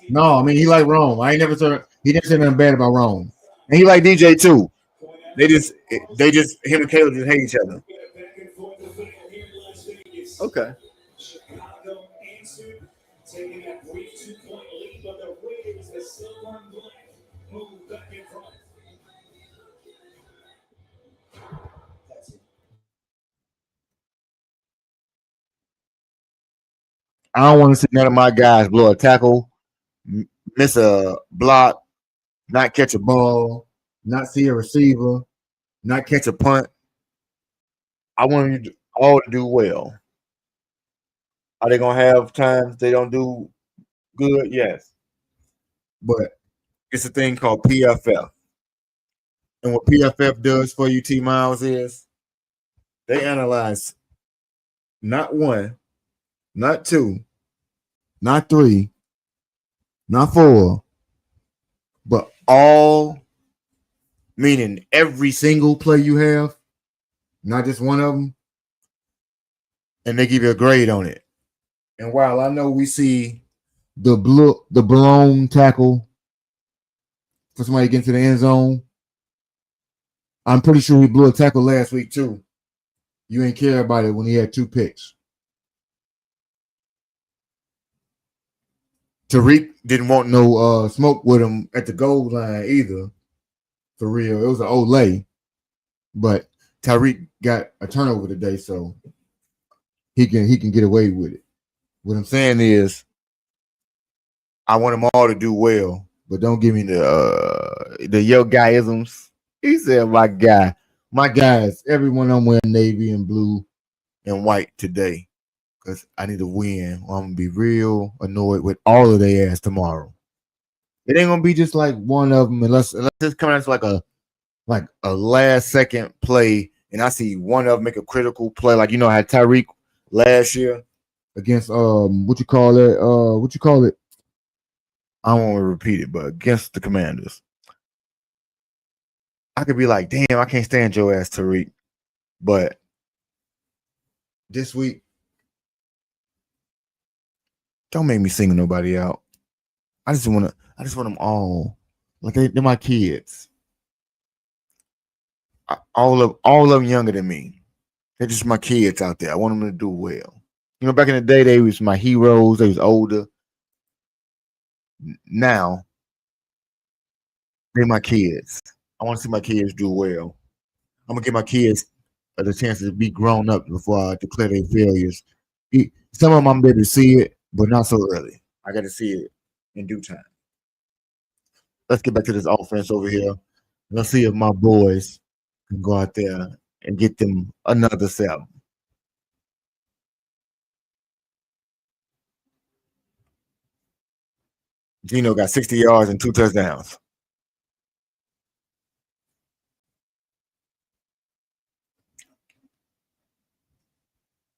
No, I mean he like Rome. I ain't never said he didn't say nothing bad about Rome. And he like DJ too. They just him and Caleb just hate each other. Okay. Chicago answered, taking that brief 2-point lead, but the Raiders, the silver and black, move back in front. I don't want to see none of my guys blow a tackle, miss a block, not catch a ball, not see a receiver, not catch a punt. I want you all to do well. Are they gonna have times they don't do good? Yes, but it's a thing called PFF, and what PFF does for you, T Miles, is they analyze not one, not two, not three, not four, but all, meaning every single play you have, not just one of them, and they give you a grade on it. And while I know we see the blown tackle for somebody getting to the end zone, I'm pretty sure he blew a tackle last week too. You ain't care about it when he had 2 picks. Tariq didn't want no smoke with him at the goal line either. For real, it was an Olay, but Tariq got a turnover today, so he can get away with it. What I'm saying is, I want them all to do well, but don't give me the yo guyisms. He said, "My guys, everyone I'm wearing navy and blue and white today, because I need to win. Or I'm gonna be real annoyed with all of their ass tomorrow. It ain't gonna be just like one of them, unless it's coming out to like a last second play, and I see one of them make a critical play, like I had Tyreek last year against what you call it? I don't want to repeat it, but against the Commanders, I could be like, damn, I can't stand your ass, Tariq. But this week, Don't make me single nobody out. I just want them all. Like they're my kids. All of them younger than me. They're just my kids out there. I want them to do well. You know, back in the day, they was my heroes. They was older. Now, they're my kids. I want to see my kids do well. I'm gonna give my kids the chance to be grown up before I declare their failures. Some of them I'm able to see it, but not so early. I got to see it in due time. Let's get back to this offense over here. Let's see if my boys can go out there and get them another 7. Gino got 60 yards and 2 touchdowns.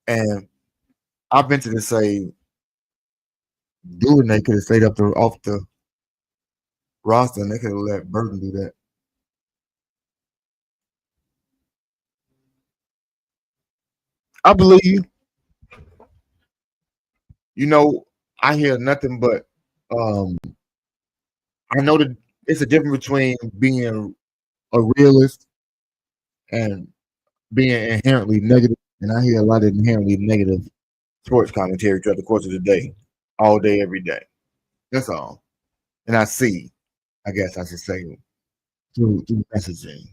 And I venture to say, Duvernay could have stayed off the roster and they could have let Burton do that. I believe you. You know, I hear nothing but I know that it's a difference between being a realist and being inherently negative. And I hear a lot of inherently negative sports commentary throughout the course of the day, all day, every day. That's all. And I see, I guess I should say, through messaging.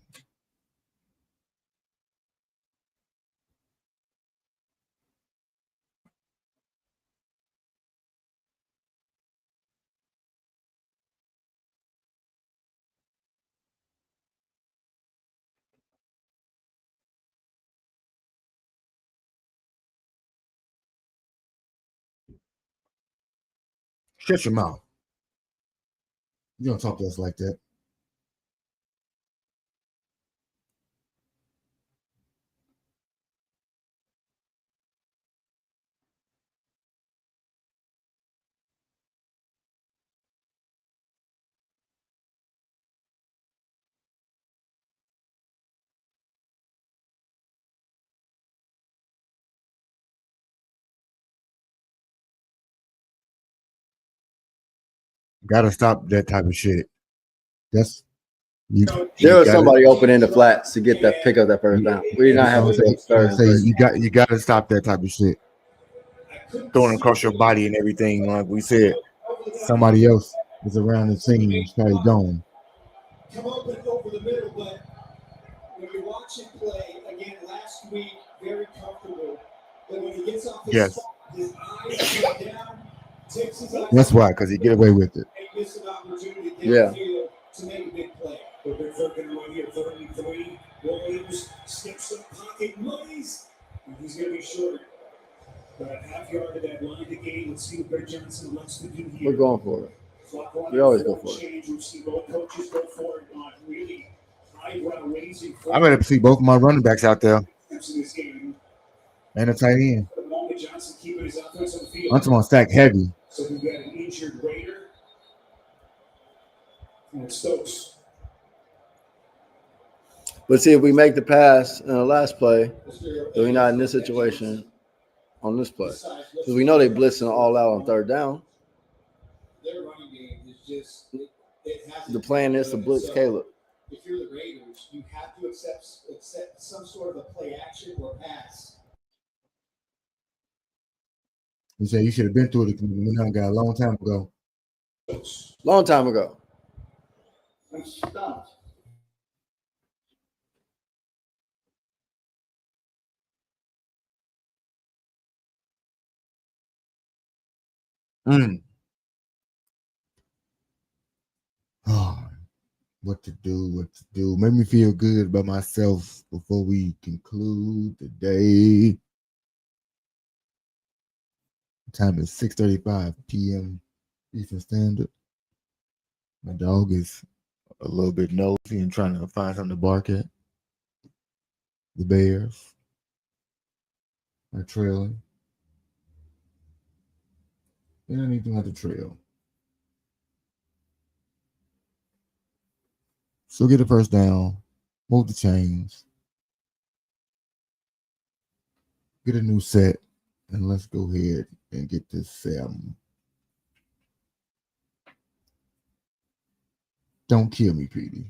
Shut your mouth. You don't talk to us like that. Gotta stop that type of shit. That's there was somebody open in the flats to get that pick up that first down. We did not have to start. You gotta stop that type of shit. Throwing across your body and everything, like we said. Somebody else is around the scene, it's probably gone. Come open over the middle, but when you watch him play again last week, very comfortable. But when he gets off his eyes go down, takes his eyes. That's why, because he get away with it. Yeah. To make a big play. But they're going to run here 33. Williams skips up pocket monies. He's going to be short. But a half yard of that line to gain. Let's see what Greg Johnson wants to do here. We're going for it. We always go for it. We see both coaches go for it on really eyebrow raising. I'm going to see both of my running backs out there. And a tight end. Johnson keeping his offense on the field. I'm going to stack heavy. So we've got an injured Raider. And Stokes. But see, if we make the pass in the last play, we're not in this situation on this play. Because we know they blitzing all out on third down. Their running game is just the plan is to blitz Caleb. If you're the Raiders, you have to accept some sort of a play action or pass. You say you should have been through it. We got a long time ago. Long time ago. Stop. Oh, what to do. Make me feel good about myself before we conclude the day. The time is 6:35 p.m. Eastern Standard. My dog is a little bit nosy and trying to find something to bark at. The Bears are trailing. They don't even have to trail. So get the first down, move the chains, get a new set, and let's go ahead and get this 7. Don't kill me, Petey.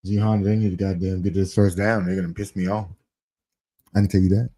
Jihan, they need to goddamn get this first down. They're gonna piss me off. I can tell you that.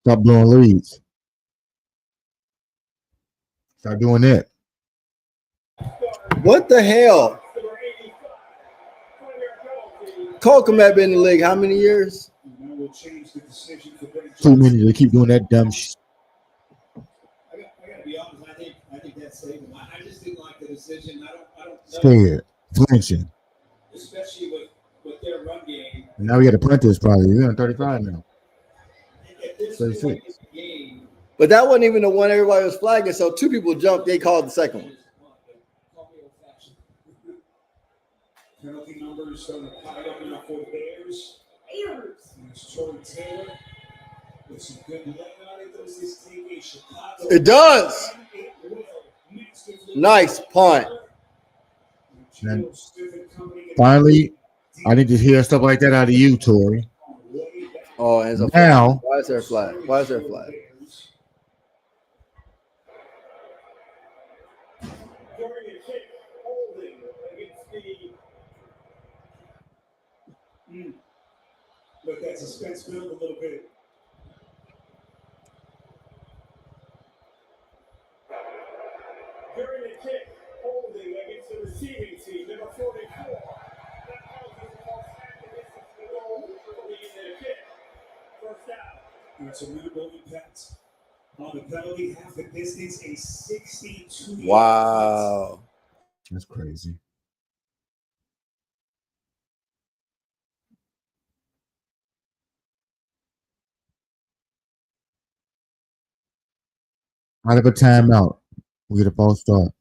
Stop blowing leads. Start doing that. What the hell? Kokomet been in the league how many years? Too many. They keep doing that dumb shit. I gotta be honest. I think that's saving. I just didn't like the decision. I don't know, Scared. Flinching. especially with their run game. And now we got to punt this probably. We're on 35 now. At this 36. point in the game, But that wasn't even the one everybody was flagging. So two people jumped. They called the second one. Penalty numbers starting to pile up now for the Bears. And it's Troy Taylor with some good leg on it. Does this take a Chicago? It does. It will. Masterfully. Nice punt. And finally, I need to hear stuff like that out of you, Tori. Oh, and so Now, why is there a flag? Why is there a flag? During a kick, holding against the. Let that suspense build a little bit. During a kick, holding against the receiving team, number 44. That causes the most activistic to go for the kick. First down. That's a minimal impact on the penalty, half the distance, a 62. Wow. that's crazy. Out of a timeout. We get a false start.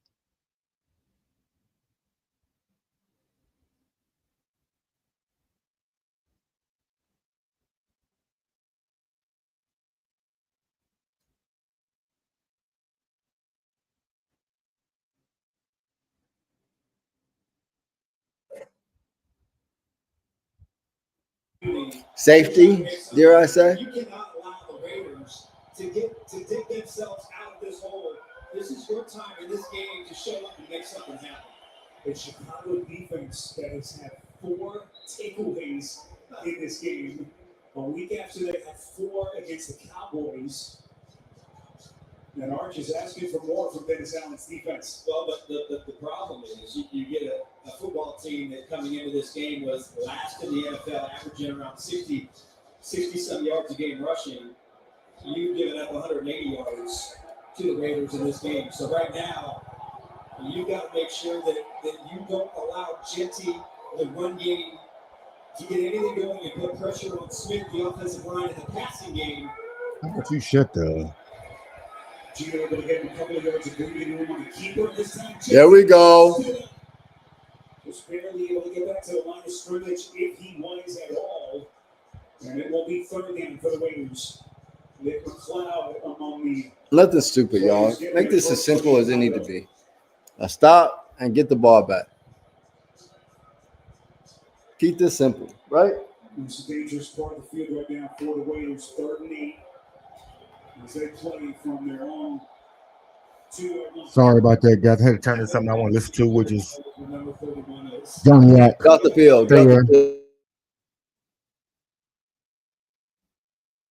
Safety, dare I say? you cannot allow the Raiders to dig themselves out of this hole. This is your time in this game to show up and make something happen. The Chicago defense that has had 4 takeaways in this game. A week after they had 4 against the Cowboys. And Arch is asking for more from Dennis Allen's defense. Well, but the problem is you get a football team that coming into this game was last in the NFL, averaging around 60-some yards a game rushing. You've given up 180 yards to the Raiders in this game. So right now, you've got to make sure that you don't allow Jeanty, the run game, to get anything going and put pressure on Smith, the offensive line, in the passing game. How about you shut the... Gino able to get him a couple of yards of breathing room on the keeper this time. There we go. Was barely able to get back to the line of scrimmage if he was at all. And it will be third down for the Raiders. Nick McLeod among the. Nothing stupid, y'all. Make this as simple as it need to be. Now stop and get the ball back. Keep this simple, right? It's a dangerous part of the field right now for the Raiders. 3rd and 8. As they play from their own 2. Sorry about that, guys. I had to turn to something I want to listen to, which is Number 31 is Joniak. Get off the field. Get Stay off there. the field.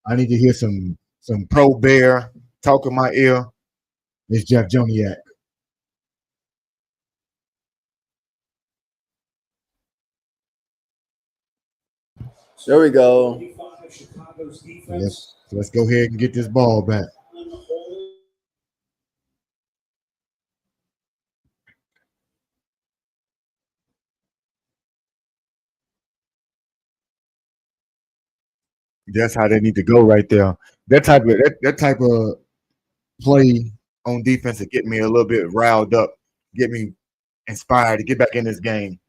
I need to hear some pro bear talk in my ear. It's Jeff Joniak. There we go. 25, Chicago's defense. Let's go ahead and get this ball back. On the whole, That's how they need to go right there. That type of play on defense to get me a little bit riled up, get me inspired to get back in this game.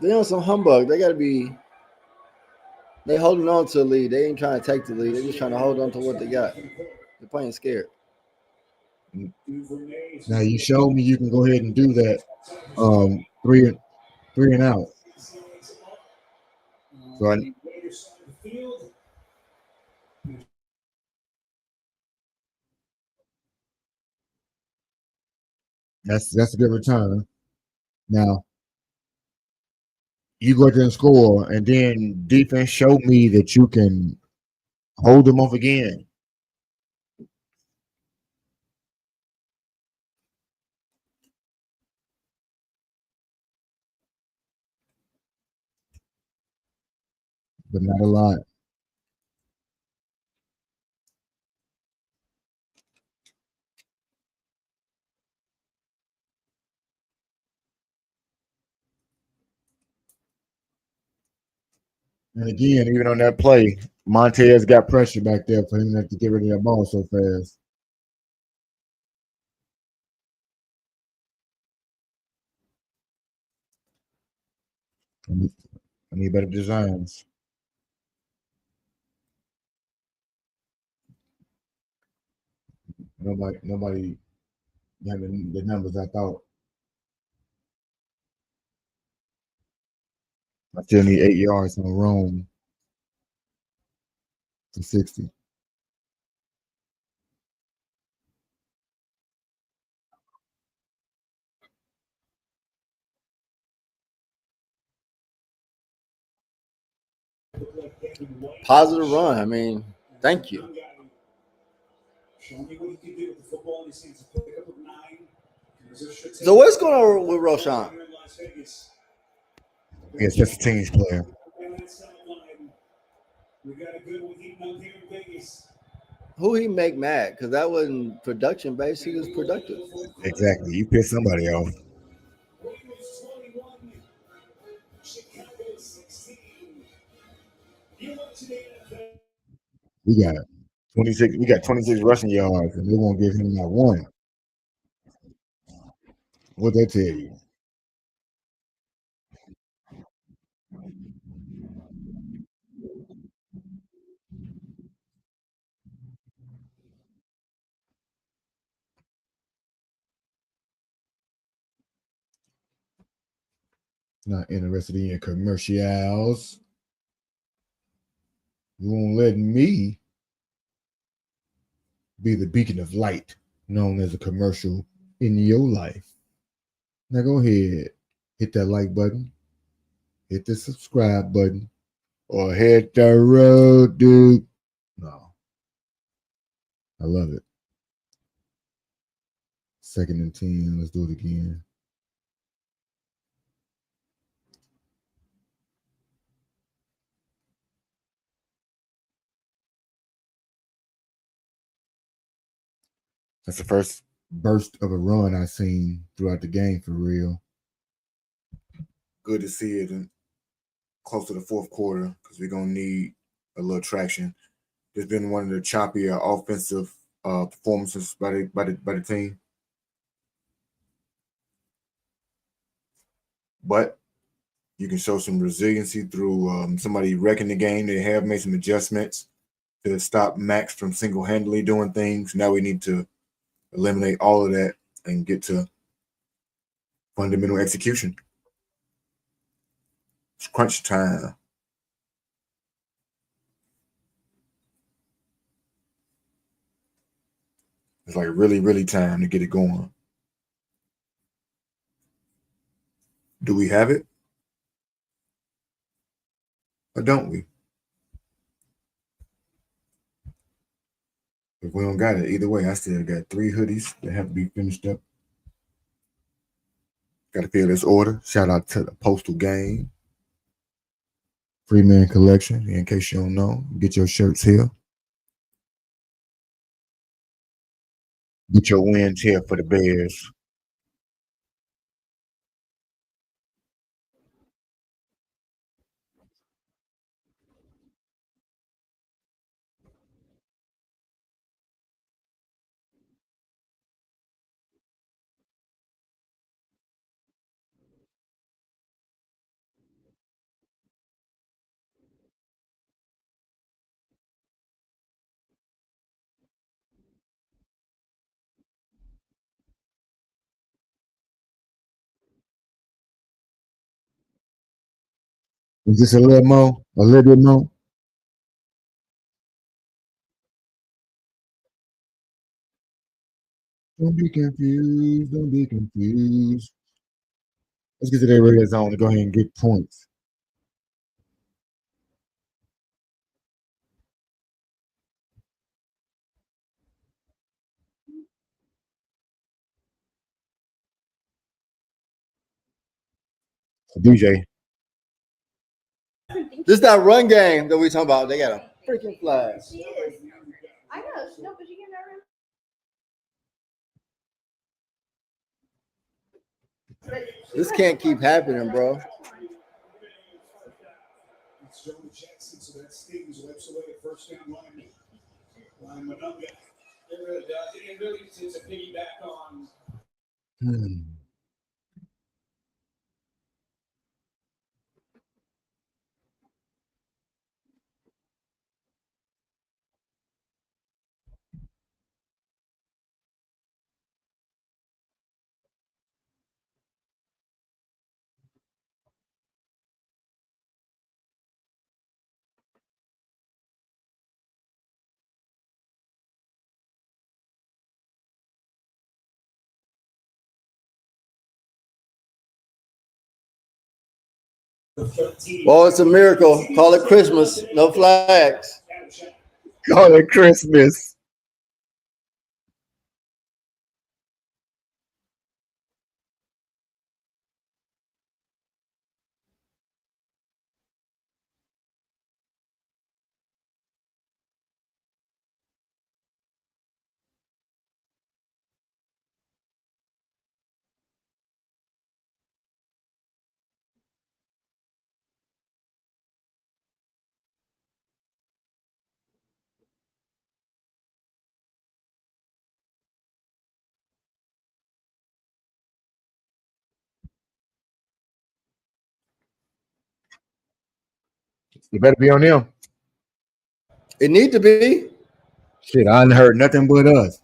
They on some humbug. They got to be. They holding on to the lead. They ain't trying to take the lead. They're just trying to hold on to what they got. They're playing scared. Now you showed me you can go ahead and do that. 3 and out. So that's a good return. Now you go out there and score, and then defense showed me that you can hold them off again. But not a lot. And again, even on that play, Montez got pressure back there for him to have to get rid of that ball so fast. I need better designs. Nobody had the numbers I thought. I still need 8 yards on Rome to 60. Positive run. I mean, thank you. show me what he can do with the football in his hands. Pick up with 9. So what's going on with Roshan? He's just a team's player. We got a good one heating up here in Vegas. Who he make mad? Because that wasn't production based. He was productive. Exactly. You piss somebody off. Raiders 21, Chicago 16. You watch the NFL. We got 26. We got 26 rushing yards, and they won't give him that one. What that tell you? Not interested in your commercials. You won't let me be the beacon of light known as a commercial in your life. Now go ahead, hit that like button, hit the subscribe button, or hit the road, dude. No. I love it. 2nd and 10. Let's do it again. That's the first burst of a run I've seen throughout the game for real. Good to see it in close to the fourth quarter because we're going to need a little traction. There's been one of the choppier offensive performances by the team. But you can show some resiliency through somebody wrecking the game. They have made some adjustments to stop Max from single-handedly doing things. Now we need to eliminate all of that and get to fundamental execution. It's crunch time. It's like really, really time to get it going. Do we have it? Or don't we? If we don't got it, either way, I still got 3 hoodies that have to be finished up. Got to fill this order. Shout out to the Postal Game. Freeman Collection. In case you don't know, get your shirts here. Get your wins here for the Bears. Is this a little more? A little bit more? Don't be confused. Don't be confused. Let's get to that red zone and go ahead and get points. DJ. This is that run game that we talking about. They got a freaking flag. She is. I know. No, but you can never. This can't keep happening, bro. It's Joe Jackson, so that Stevens wipes away the first down lineman up. It really does. It really is a piggyback on. Well, it's a miracle. Call it Christmas. No flags. Call it Christmas. You better be on them. It need to be. Shit, I ain't heard nothing but us.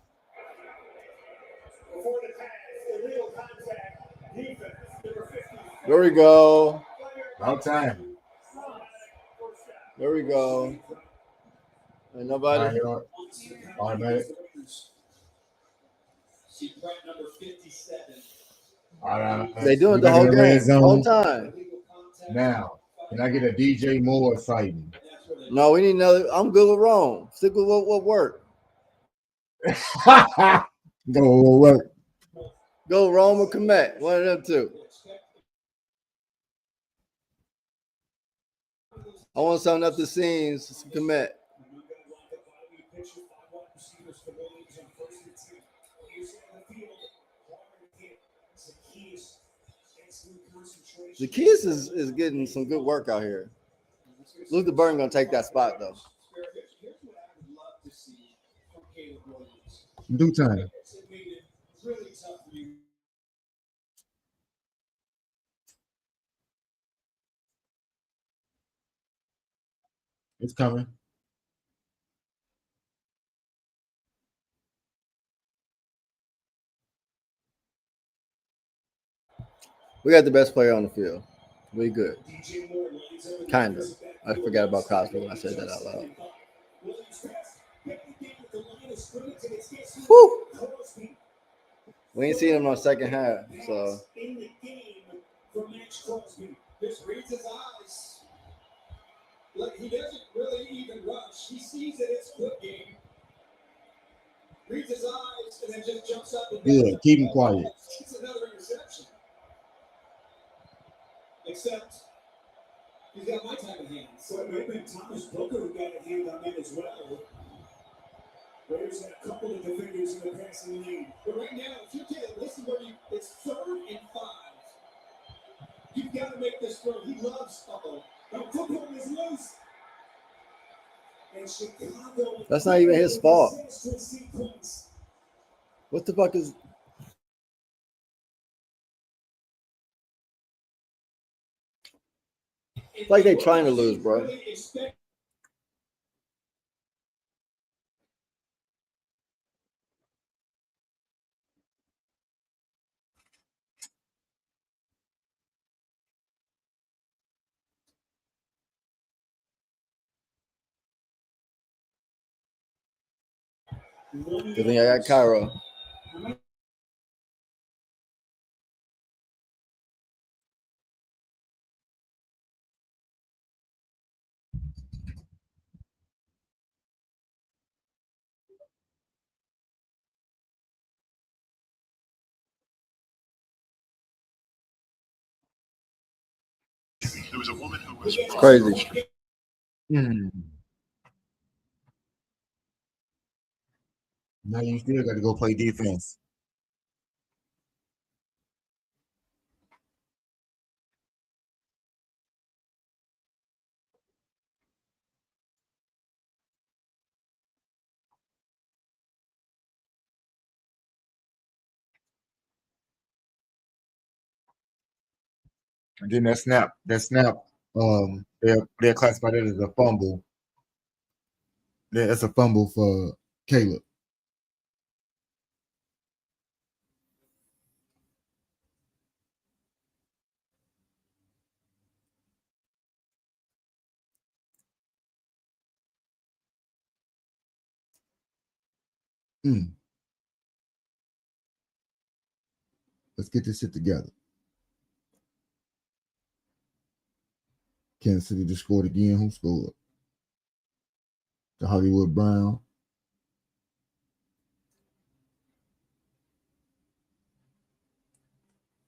There we go. About time. There we go. Ain't nobody. Automatic. See threat number 57. They doing the whole game, the whole time. Now, can I get a DJ Moore sighting? No, we need another. I'm good with Rome. Stick with what worked. Go work. Go Rome or Komet. One of them two. I want something up the seams. Komet. Zacchaeus is getting some good work out here. Luther Burton gonna take that spot though. Do time. It's coming. We got the best player on the field. We good. Kind of. I forgot about Crosby when I said that out loud. Whew. We ain't seen him on the second half, so. In the game for Max Crosby. Just reads his eyes. Look, he doesn't really even rush. He sees that it's good game. Reads his eyes and then just jumps up and Yeah, keep him quiet. It's another interception. Except he's got my type of hands. So it may have been Thomas Booker who got a hand on that as well. Raiders had a couple of defenders in the passing lane. But right now, if you can't listen where it's 3rd and 5. You've got to make this throw. He loves The football is loose. And Chicago. That's not even his fault. What the fuck is. It's like they trying to lose, bro. Good thing I got Cairo. There was a woman who was It's crazy. Now you still got to go play defense. And then that snap, they're classified it as a fumble. That's a fumble for Caleb. Let's get this shit together. Kansas City just scored again. Who scored? The Hollywood Brown.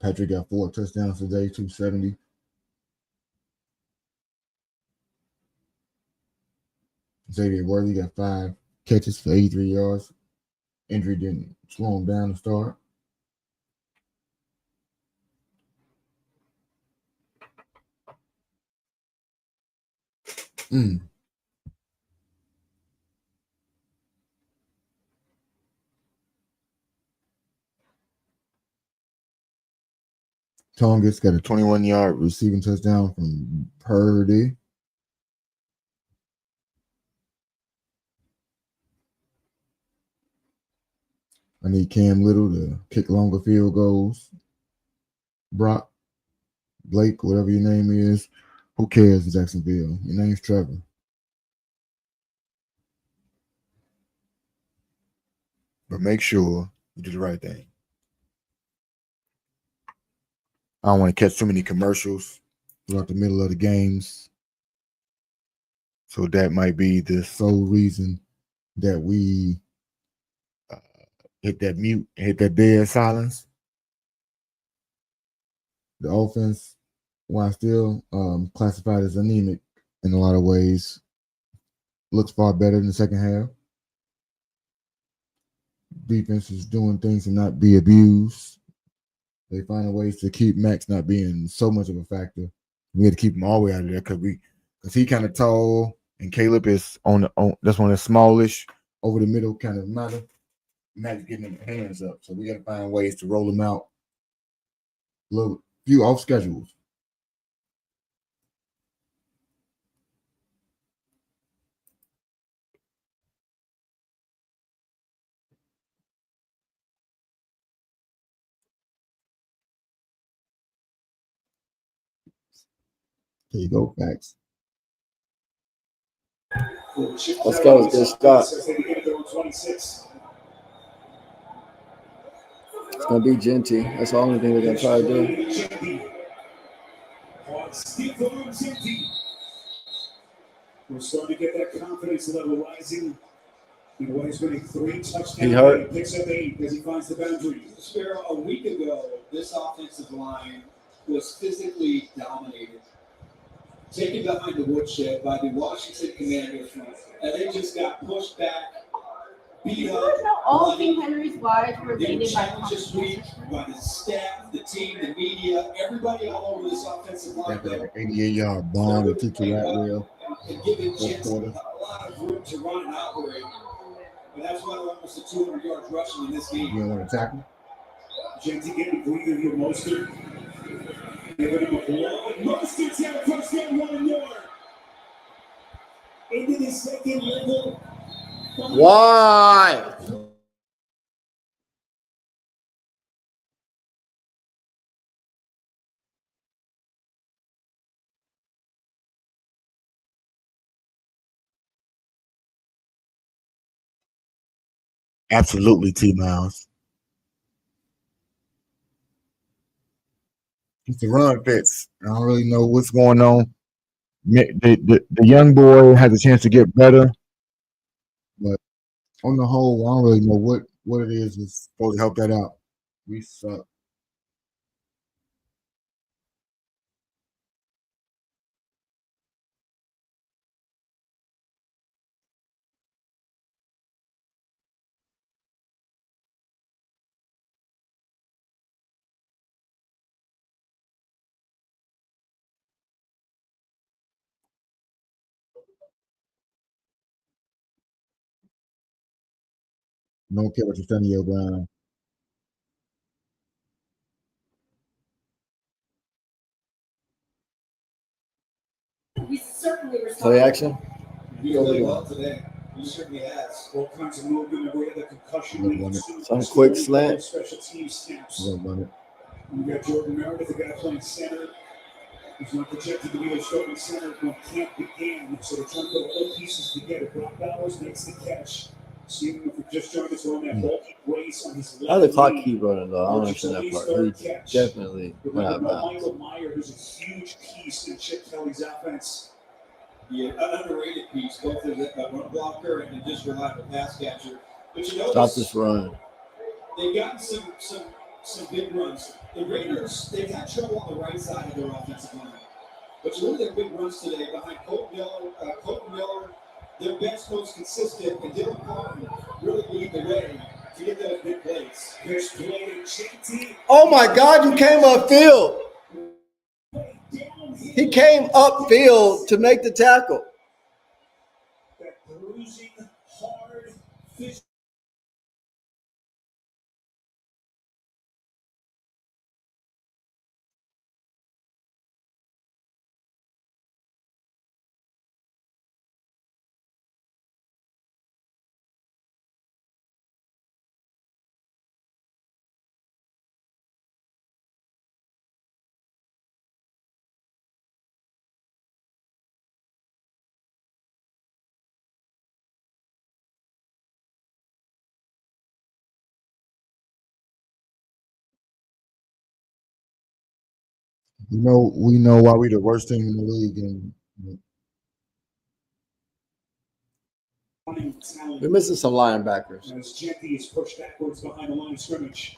Patrick got 4 touchdowns today, 270. Xavier Worthy got 5 catches for 83 yards. Injury didn't slow him down to start. Tongus got a 21-yard receiving touchdown from Purdy. I need Cam Little to kick longer field goals. Blake, whatever your name is. Who cares in Jacksonville? Your name's Trevor. But make sure you do the right thing. I don't want to catch too many commercials throughout the middle of the games. So that might be the sole reason that we hit that mute, hit that dead silence. The offense, while still classified as anemic in a lot of ways, looks far better in the second half. Defense is doing things to not be abused. They find ways to keep Max not being so much of a factor. We had to keep him all the way out of there because he kind of tall and Caleb is on that's one of the smallish over the middle kind of matter. Max getting him hands up, so we got to find ways to roll him out. Few off schedules. There you go, facts. Let's go. Good start. It's gonna be Genty. That's the only thing they're gonna try to do. We're starting to get that confidence level rising. And what he's winning 3 touchdowns. He hurt. Picks up 8 as he finds the boundary. Sparrow, a week ago, this offensive line was physically dominated, taken behind the woodshed by the Washington Commanders, and they just got pushed back, beat You up. guys know all of King Henry's wives were They were dated by challenged this week by the staff, the team, the media, everybody all over this offensive line. After that 88-yard bomb that took you out well. And giving Fourth Jets a quarter. lot of room to run and operate. But that's why they're almost at 200 yards rushing in this game. You don't want to tackle? Genty getting breathing here, Mostert. Giving him a blow. Mostert's got a first down, 1 yard. Into the second level. Why? Absolutely, T Miles. It's a run fits. I don't really know what's going on. The young boy has a chance to get better, but on the whole, I don't really know what it is that's supposed to help that out. We suck. Don't care what you're saying, your Brown. We certainly Play action. He's really well today. He certainly has. All kinds of movement away the concussion. Some quick slant. Special team snaps. I don't run it. We got Jordan Meredith, the guy playing center. He's not projected to be a starting center when camp began. So they're trying to put all the pieces together. Brock Bowers makes the catch. See if we just joined us on that bulky brace on his left. How the clock knee. keep running though? I don't understand that part. He definitely went out of bounds. Michael Meyer, who's a huge piece in Chip Kelly's offense. Yeah, an underrated piece, both as a run blocker and just reliable pass catcher. But you know, Stop this run. they've gotten some big runs. The Raiders, they've had trouble on the right side of their offensive line. But you look at their big runs today behind Colton Miller, their best, most consistent, and Dylan Parton really lead the way to get those big plays. There's play Genty. Oh my God! You came upfield. He came upfield to make the tackle. That bruising, hard, physical. We know why we're the worst team in the league, and We're missing some linebackers. As Genty is pushed backwards behind the line of scrimmage.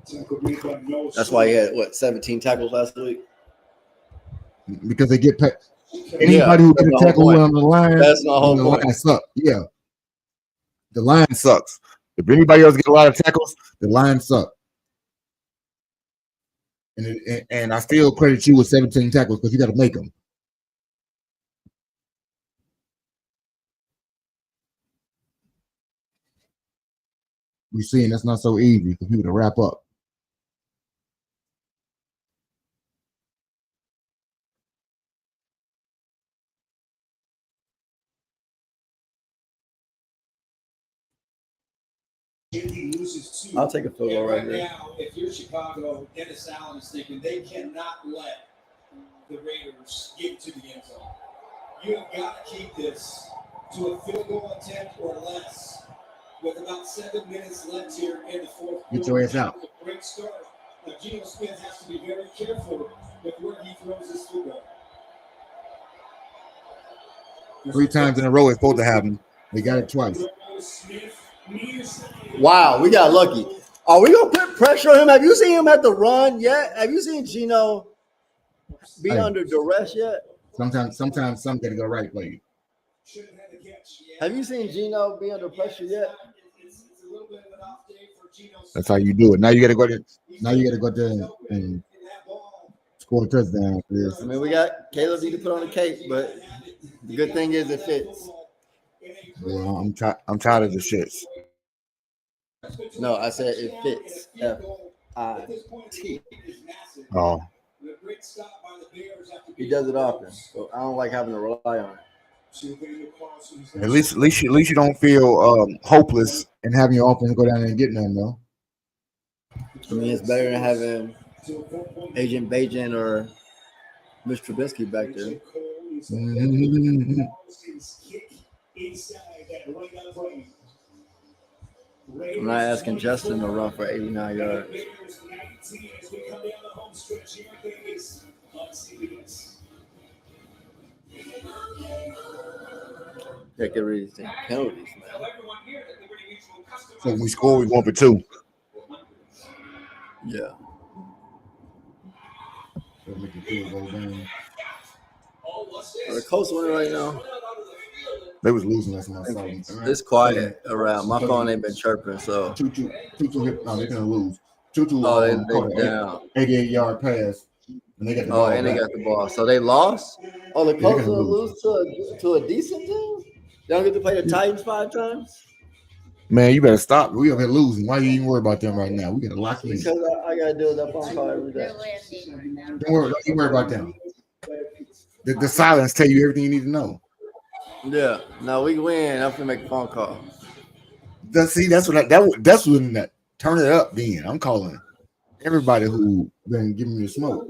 Tackle made by Noah That's why he had 17 tackles last week. because they get anybody who that's get the a whole tackle point. on the line, That's the whole the point. line sucks. Yeah, the line sucks. If anybody else get a lot of tackles, the line sucks. And I still credit you with 17 tackles because you got to make them. We're seeing that's not so easy for people to wrap up. I'll take a field goal right Right here. now, if you're Chicago, Dennis Allen is thinking they cannot let the Raiders get to the end zone. You have got to keep this to a field goal attempt or less with about 7 minutes left here in the fourth quarter. Get your ass out. Great start. Now, Geno Smith has to be very careful with where he throws his football. 3 times in a row it's supposed to happen. They got it twice. Wow, we got lucky. Are we gonna put pressure on him? Have you seen him at the run yet? Have you seen Geno be under duress yet? Sometimes something gotta go right for you. Have you seen Geno be under pressure yet? That's how you do it. Now you gotta go there. Now you gotta go there and score a touchdown for this. I mean, we got Caleb need to put on the cape, but the good thing is it fits. Well, I'm tired of the shits. No, I said it fits. F-I-T. Oh, He does it often, so I don't like having to rely on it. at least you don't feel hopeless and having your offense go down there and get none though. I mean, it's better than having Agent Bajan or Mr. Trubisky back there. Mm-hmm. I'm not asking Justin to run for 89 yards. Yeah, get rid of these penalties, man. So when we score, we going for 2. Yeah. Make the field goal down. Are the Colts winning right now? They was losing last night. So, It's quiet around. My phone ain't been chirping, so. 2-2. No, they're gonna lose. 2-2. Oh, they down. 88-yard pass, and they got the Oh, ball. and they back. got the ball. So they lost? Oh, the Colts gonna will lose to a decent team? They don't get to play the Titans 5 times? Man, you better stop. We over here losing. Why you even worry about them right now? We gotta lock in. Because I gotta deal with that phone call every day. Don't you worry about them. The silence tell you everything you need to know. Yeah. No, we win. I'm gonna make a phone call. That's when that turn it up. Then I'm calling everybody who been giving me the smoke.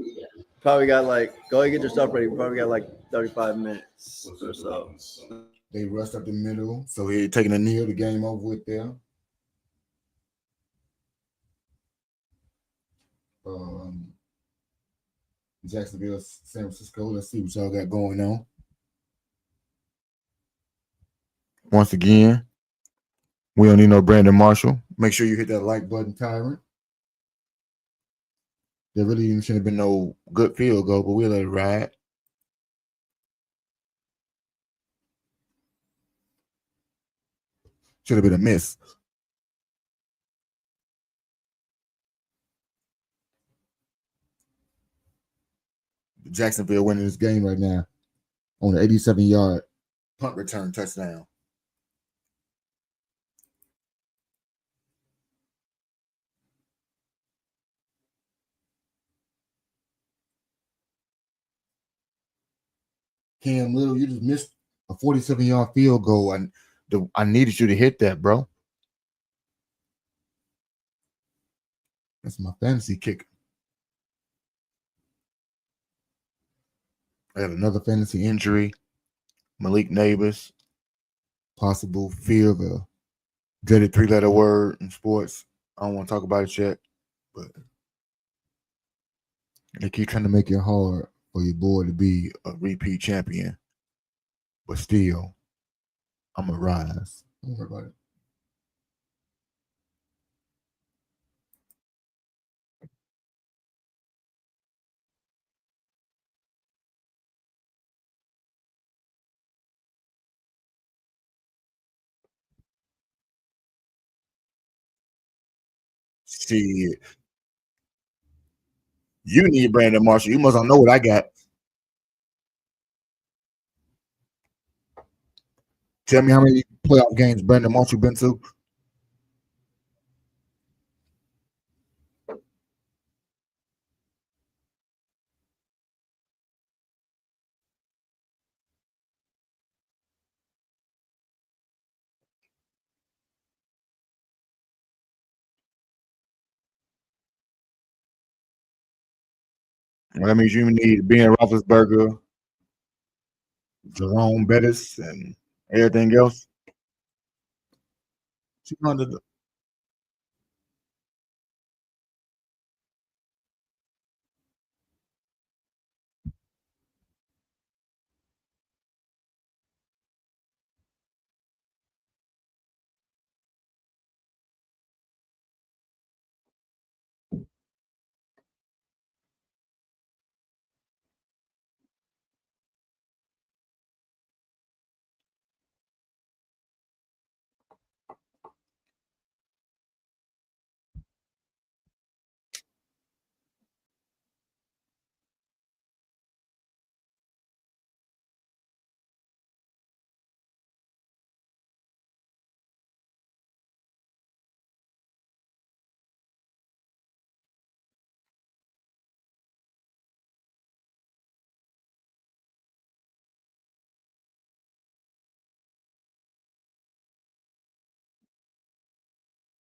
Probably got go ahead and get your stuff ready. We probably got 35 minutes or so. They rushed up the middle, so he taking a kneel. The game over with there. Jacksonville, San Francisco. Let's see what y'all got going on. Once again, we don't need no Brandon Marshall. Make sure you hit that like button, Tyrant. There really even shouldn't have been no good field goal, but we'll let it ride. Should have been a miss. Jacksonville winning this game right now on an 87-yard punt return touchdown. Cam Little, you just missed a 47-yard field goal, and I needed you to hit that, bro. That's my fantasy kicker. I had another fantasy injury. Malik Neighbors. Possible fear of a dreaded 3-letter word in sports. I don't want to talk about it yet, but they keep trying to make it hard for your boy to be a repeat champion. But still, I'm going to rise. Don't worry about it. Shit. You need Brandon Marshall. You must not know what I got. Tell me how many playoff games Brandon Marshall been to. That means you need Ben Roethlisberger, Jerome Bettis, and everything else. 200.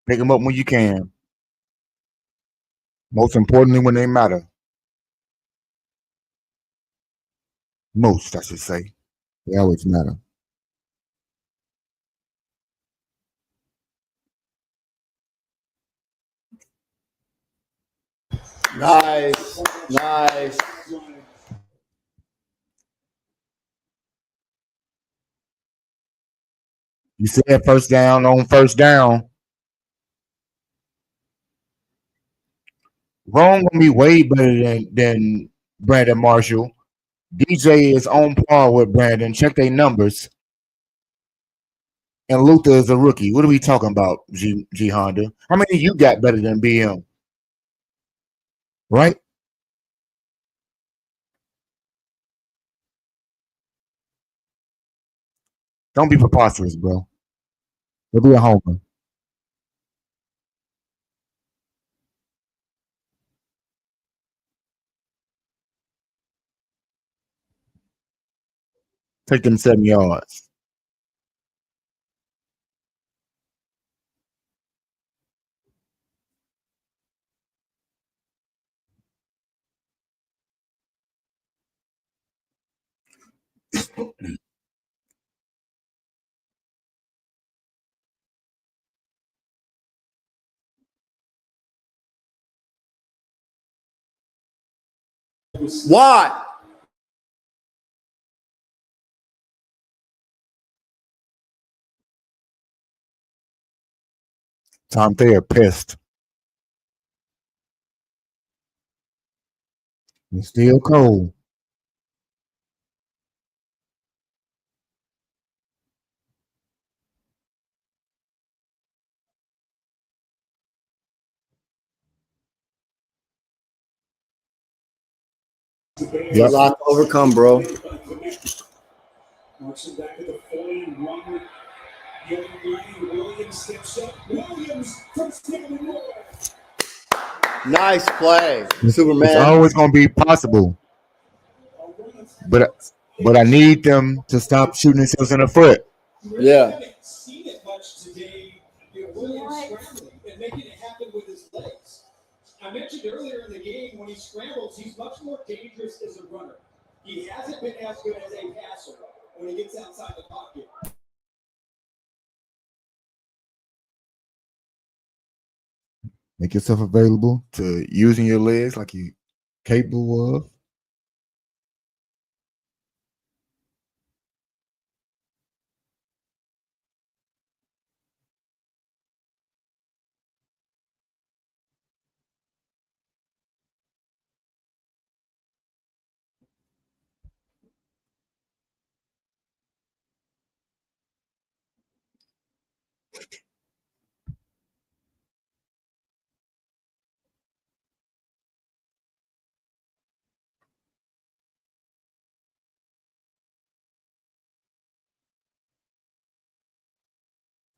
Pick them up when you can. Most importantly, when they matter. Most, I should say. They always matter. Nice. Nice. You said first down on first down. Wrong gonna be way better than Brandon Marshall. DJ is on par with Brandon. Check their numbers. And Luther is a rookie. What are we talking about, G Honda? How many you got better than BM? Right? Don't be preposterous, bro. You'll be a homer. Take them 7 yards. What? Tom Thayer pissed. It's still cold. It's a lot to overcome, bro. Marks back at the 40 and run. The other Ryan Williams steps up. Williams from Stanley Moore. Nice play, Superman. It's always gonna be possible. But I need them to stop shooting themselves in the foot. Yeah. I haven't seen it much today. Williams scrambling and making it happen with his legs. I mentioned earlier in the game when he scrambles, he's much more dangerous as a runner. He hasn't been as good as a passer when he gets outside the pocket. Make yourself available to using your legs like you capable of.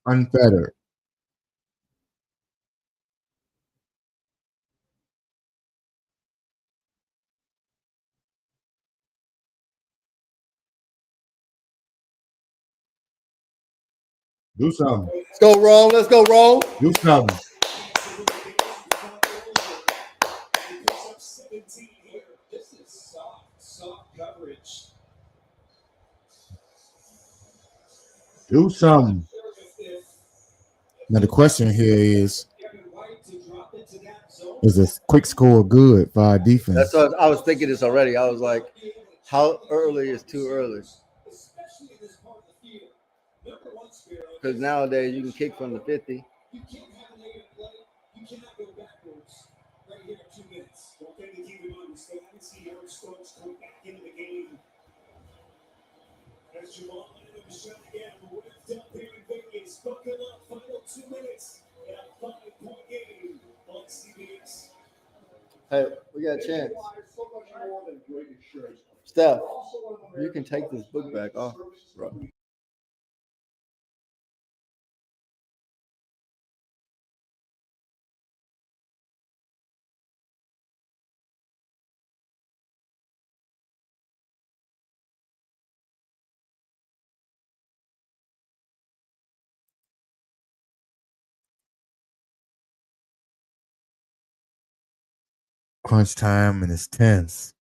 Unfettered. Do something. Let's go, Rome. Let's go, Rome. Do something. This is Do something. Now the question here is a quick score good for our defense? That's what I was thinking this already. I was like, how early is too early? Because nowadays you can kick from the 50. You can't have a negative play. You cannot go backwards right here at 2 minutes. One thing to keep in mind, we still haven't seen Eric Stokes come back into the game. As Jamal Lennon was shot again, we're done here in Vegas. Buckle up, final 2 minutes. And a 5-point game on CBS. Hey, we got a chance. Steph, you can take this book back off, bro. Crunch time and it's tense.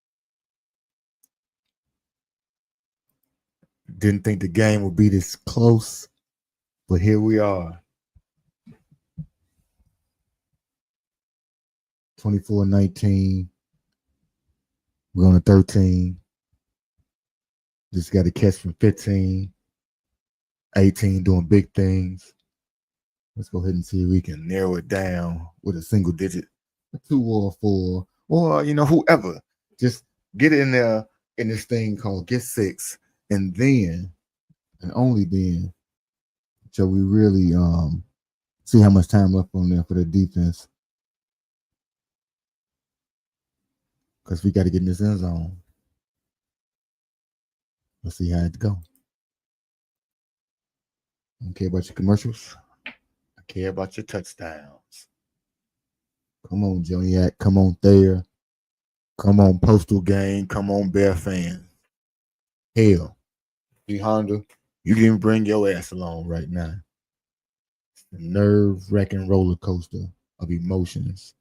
Didn't think the game would be this close, but here we are. 24-19. We're on a 13. Just got a catch from 15. 18 doing big things. Let's go ahead and see if we can narrow it down with a single digit, a 2 or a 4, or whoever. Just get in there in this thing called Get 6, and then, and only then, shall we really see how much time left on there for the defense. Because we got to get in this end zone. Let's see how it goes. I don't care about your commercials. I care about your touchdowns. Come on, Joniak. Come on, Thayer. Come on, Postal Gang. Come on, Bear fans. Hell, B. Honda, you didn't bring your ass along right now. It's the nerve-wracking roller coaster of emotions.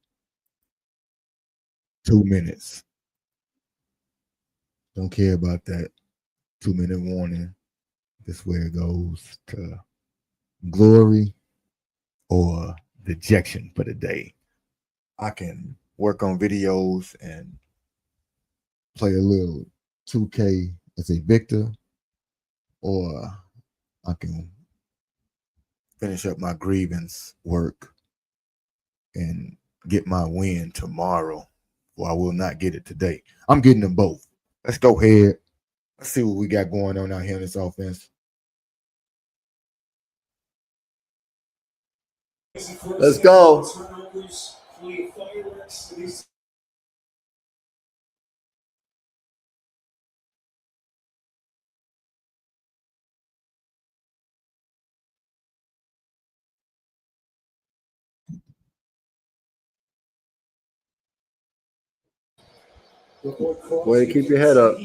2 minutes. Don't care about that 2-minute warning. This where it goes to glory or dejection for the day. I can work on videos and play a little 2K as a victor, or I can finish up my grievance work and get my win tomorrow. Well, I will not get it today. I'm getting them both. Let's go ahead. Let's see what we got going on out here in this offense. Let's go. Way to keep your head up.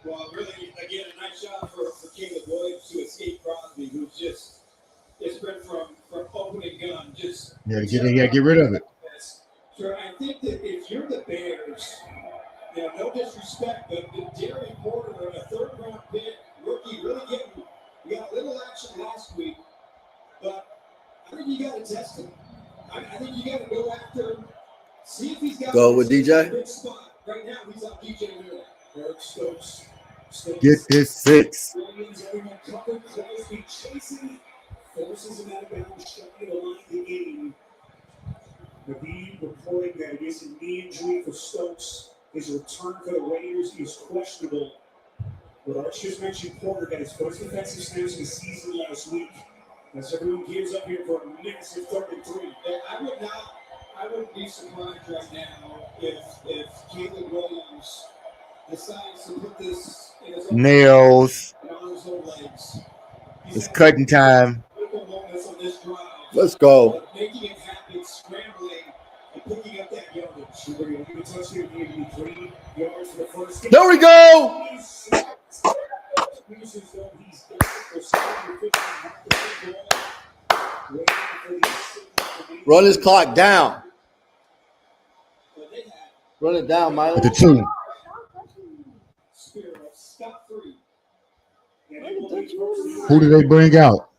Well, really, again, a nice job for Caleb Williams to escape Crosby, who's just been from opening gun. Just get rid of it. Sure, I think that if you're the Bears, no disrespect, but Jerry Porter, a third-round pick, rookie, really getting. We got a little action last week, but I think you got to test him. I think you got to go after him, see if he's got go with DJ. Big spot. Right now, he's on DJ Miller. Eric Stokes. Get this 6. Everyone covered. Crosby chasing, forces him out of bounds, trying to line the game. Naveed reporting that it is a knee injury for Stokes. His return for the Raiders is questionable. But Arch just mentioned Porter got his first defensive snaps of the season last week. As everyone gears up here for a massive 33. I wouldn't be surprised right now if Caleb Williams decides to put this in his own Nails. on his own legs. It's cutting time. Let's go. Making it happen, scrambling, and picking up that yardage. There we go. Run this clock down. Run it down, Miley. With the 2. Who did they bring out?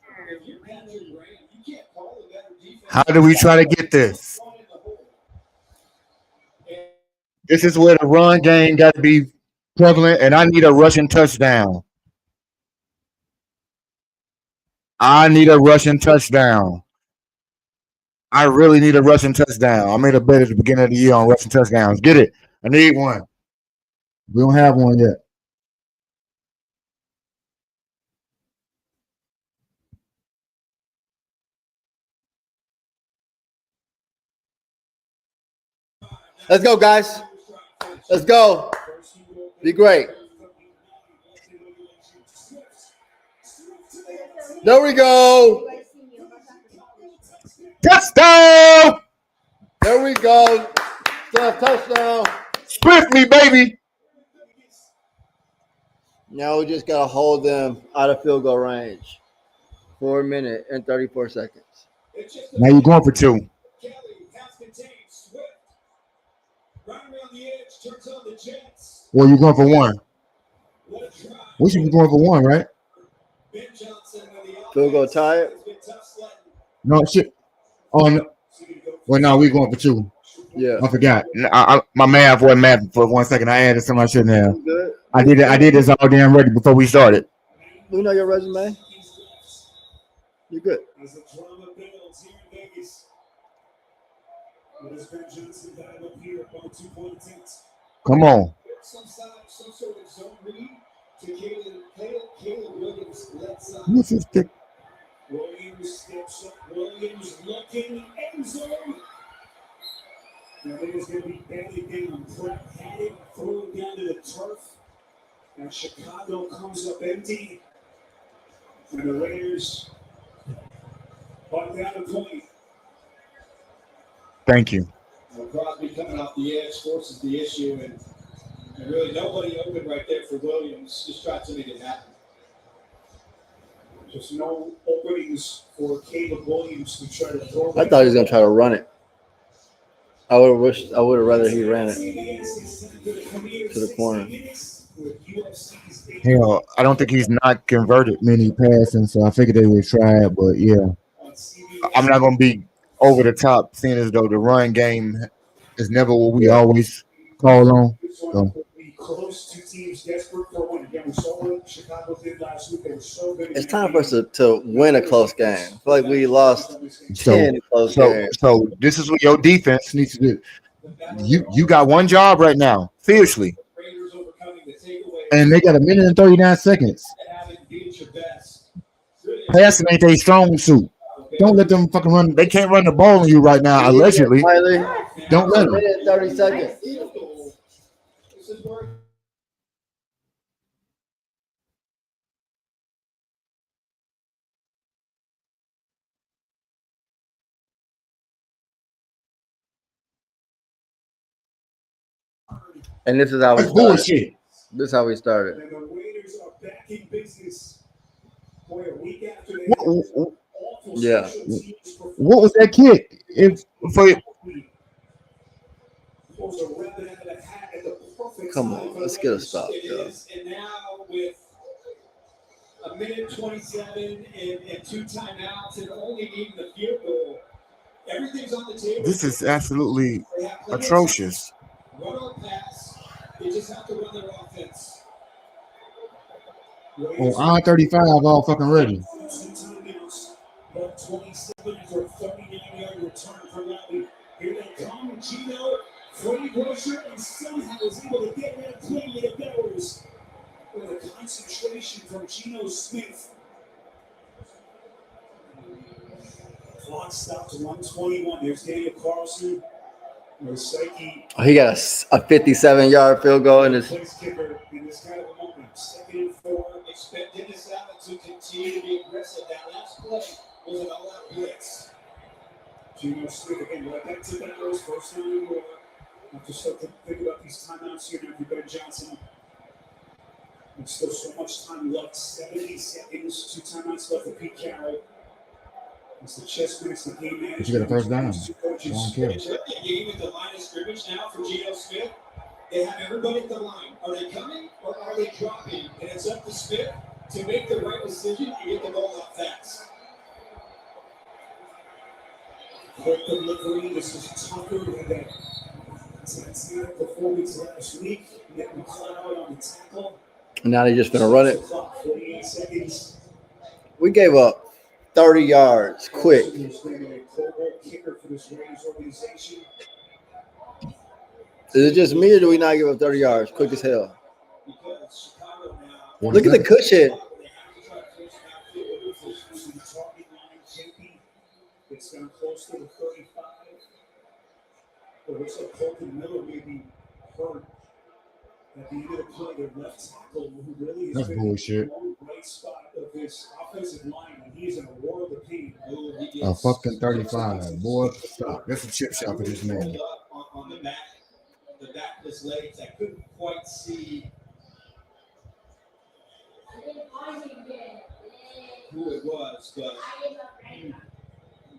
How do we try to get this? This is where the run game got to be prevalent, and I need a rushing touchdown. I need a rushing touchdown. I really need a rushing touchdown. I made a bet at the beginning of the year on rushing touchdowns. Get it. I need one. We don't have one yet. Let's go, guys. Let's go. Be great. There we go. Touchdown! There we go. Touchdown. Swiftly, baby. Now we just got to hold them out of field goal range. 4 minutes and 34 seconds. Now you're going for 2. Well, you're going for 1. We should be going for 1, right? Field goal tied. No, shit. Oh, no. Well, no, we're going for 2. Yeah. I forgot. My math wasn't math for 1 second. I added something I shouldn't have. Good. I did this all damn ready before we started. We know your resume. You're good. As the drama builds here in Vegas. What is Ben Johnson got up here on 2-point attempts? Come on. Some sort of zone read to Caleb Williams lets up. What's this thick? Williams steps up. Williams looking end zone. Now there's going to be badly down. Pratt had it, threw it down to the turf. And Chicago comes up empty. And the Raiders are down a point. Thank you. Crosby coming off the edge forces the issue, and really nobody open right there for Williams. Just tried to make it happen. Just no openings for Caleb Williams to try to throw. I thought he was going to try to run it. I would have rather he ran it to the corner. Hell, I don't think he's not converted many passing, so I figured they would try it, but yeah. I'm not going to be over the top, seeing as though the run game is never what we always call on. So. Close to teams desperate for one. Again, we saw what Chicago did last week. They were so good. It's time for us to win a close game. I feel like we lost 10 close games. So this is what your defense needs to do. You got one job right now, fiercely. And they got 1 minute and 39 seconds. Passing ain't their strong suit. Don't let them fucking run. They can't run the ball on you right now, allegedly. Don't let them. 1 minute and 30 seconds. And this is how we started. This is how we started. And the Raiders are back in business. Boy, a week after they Yeah. What was that kick? Come on, let's get a stop, yo. And now with 1 minute 27 and 2 timeouts and only needing the field goal, everything's on the table. This is absolutely atrocious. Run or pass. They just have to run their offense. On I-35, all fucking ready. 27 for a 39-yard return for Lally. Here they come. Gino, Freddie Grocer, and somehow was able to get that play with the Bears. With a concentration from Geno Smith. Clock stops 1:21. There's Daniel Carlson. Oh, he got a 57-yard field goal in his. Kicker in this kind of a moment. 2nd and 4. Expect Dennis Allen to continue to be aggressive. That last play was an all-out blitz. Geno Smith again, right back to Bears. First time in the have to start to think about these timeouts here now for Ben Johnson. There's still so much time left. 70 seconds. 2 timeouts left for Pete Carroll. It's the chess minutes, the game manager. You get a first down. I don't care. Game at the line of scrimmage now for Geno Smith. They have everybody at the line. Are they coming or are they dropping? And it's up to Smith. to make the right decision, you get the ball out fast. Quick delivery. This is Tucker with that. That's the performance last week. Nick McLeod on the tackle. Now they're just going to run it. 48 seconds. We gave up 30 yards quick. There's going to be a Pro Bowl kicker for this Raiders organization. Is it just me or do we not give up 30 yards quick as hell? Because Chicago now, Look at the cushion. It's down close to the 35. But looks like Colton Miller may be hurt at the end of the play. Their left tackle, who really has That's been bullshit. the right spot of this offensive line, and he is in a world of pain. A fucking 35. Boy, stop. That's a chip shot for this man. on the back of his legs. I couldn't quite see who it was, but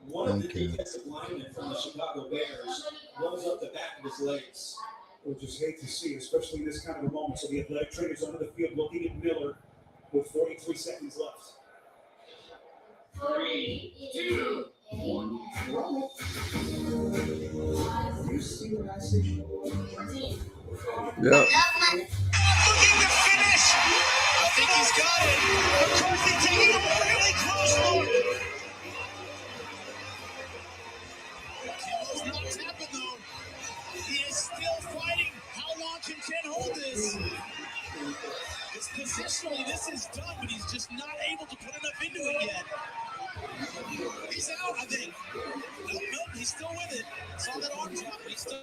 one of the defensive linemen from the Chicago Bears rolls up the back of his legs. We'll just hate to see, especially in this kind of a moment. So the athletic trainers onto the field looking at Miller with 43 seconds left. 3, 2, 1. You see what I see? Yeah. Looking to finish. I think he's got it. McCarthy taking a really close look. Kimball's not tapping though. He is still fighting. How long can Ken hold this? It's positionally, this is done, but he's just not able to put enough into it yet. He's out, I think. Nope, he's still with it. Saw that arm drop, but he's still.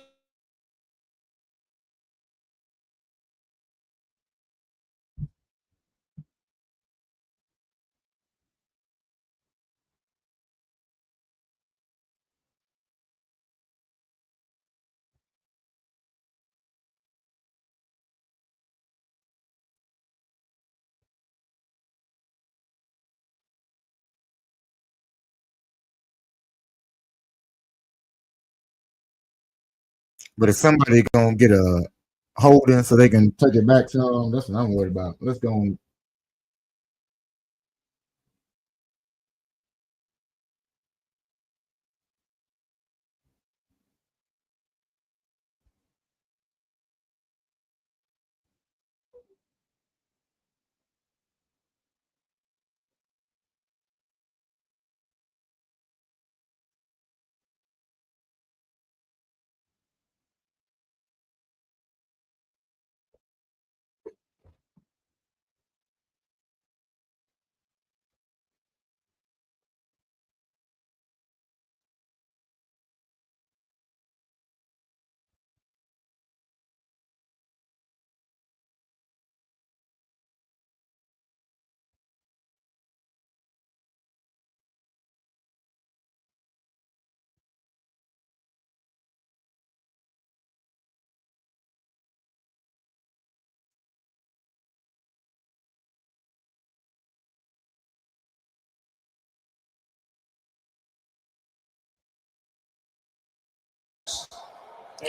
But if somebody gonna get a holding so they can take it back to them, that's what I'm worried about. Let's go.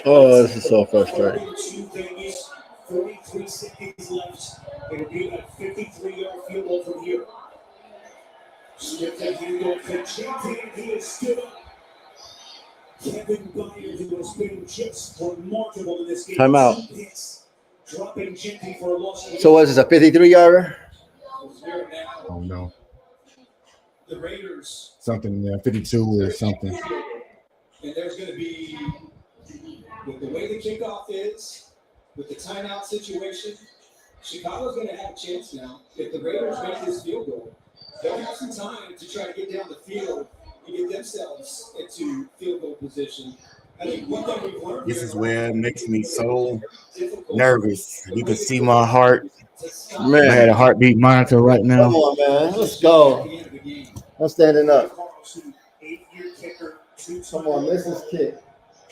Oh, this is so frustrating. 43 seconds left. It'll be a 53-yard field goal from here. Skip that handoff for champion. He has stood up. Kevin Byard, who has been just remarkable in this game. Timeout. Dropping Gentry for a loss. So was this a 53-yarder? Oh no, The Raiders, something 52 or something. and there's going to be, with the way the kickoff is, with the timeout situation, Chicago's going to have a chance now. If the Raiders make this field goal, they'll have some time to try to get down the field and get themselves into field goal position. I think one thing we've learned. This is where it makes me so nervous. You can see my heart. Man. I had a heartbeat monitor right Come now. on, man. Let's go. I'm standing up. Come on, miss this kick.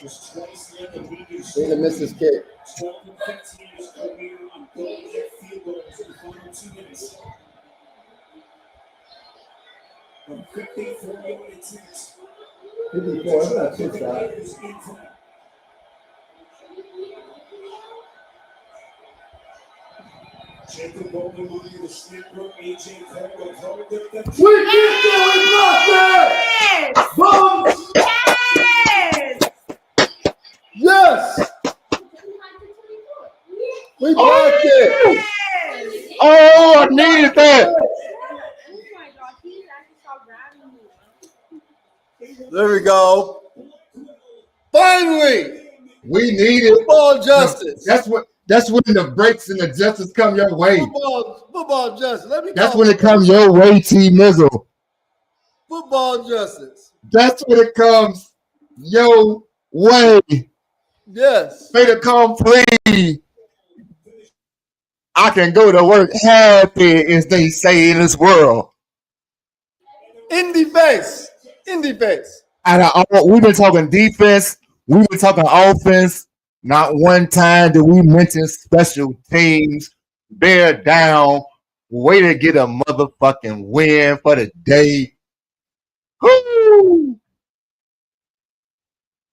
Need to miss this kick. 12 and 15 in his career on goal kick field goals in the final 2 minutes. A 54-yard attempt. 54, that's not too bad. Jacob Bowman moving to Snipper, AJ Cole, We keep doing nothing. Boom. Yes. We blocked it. Oh, I needed that. There we go. Finally, We needed football justice. That's when the breaks and the justice come your way. Football justice. Let me That's go. when it comes your way, T Mizzle. Football justice. That's when it comes your way. Yes. May the come please. I can go to work happy, as they say in this world. In the face. In the face. We've been talking defense. We've been talking offense. Not one time did we mention special teams. Bear down. Way to get a motherfucking win for the day. Woo!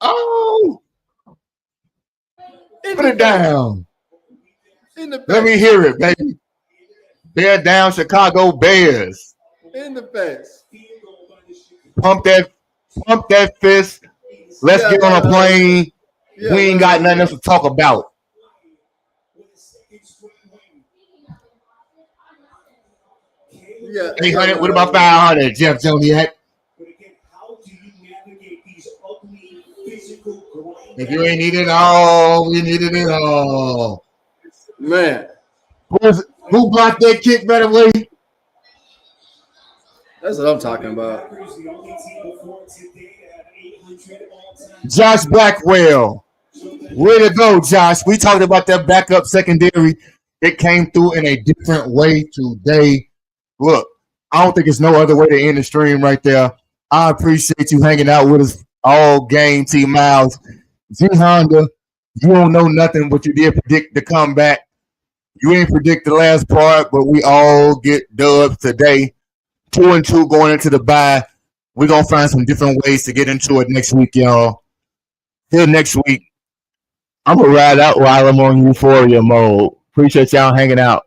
Oh! Put it down. In the face. Let me hear it, baby. Bear down, Chicago Bears. In the face. Pump that fist. Let's get on a plane. Yeah, We ain't got nothing else to talk about. Yeah. 800. What about 500, Jeff Joniak? But again, how do you navigate these ugly physical grind? If you ain't need it all, we needed it all. Man. Who blocked that kick better way? That's what I'm talking about. Packers, the only team before today to have 800 all-time. Josh Blackwell. Way to go, Josh. We talked about that backup secondary. It came through in a different way today. Look, I don't think there's no other way to end the stream right there. I appreciate you hanging out with us all game, T Miles. G Honda, you don't know nothing, but you did predict the comeback. You ain't predict the last part, but we all get dubs today. 2-2 going into the bye. We're going to find some different ways to get into it next week, y'all. Till next week. I'm going to ride out while I'm on Euphoria mode. Appreciate y'all hanging out.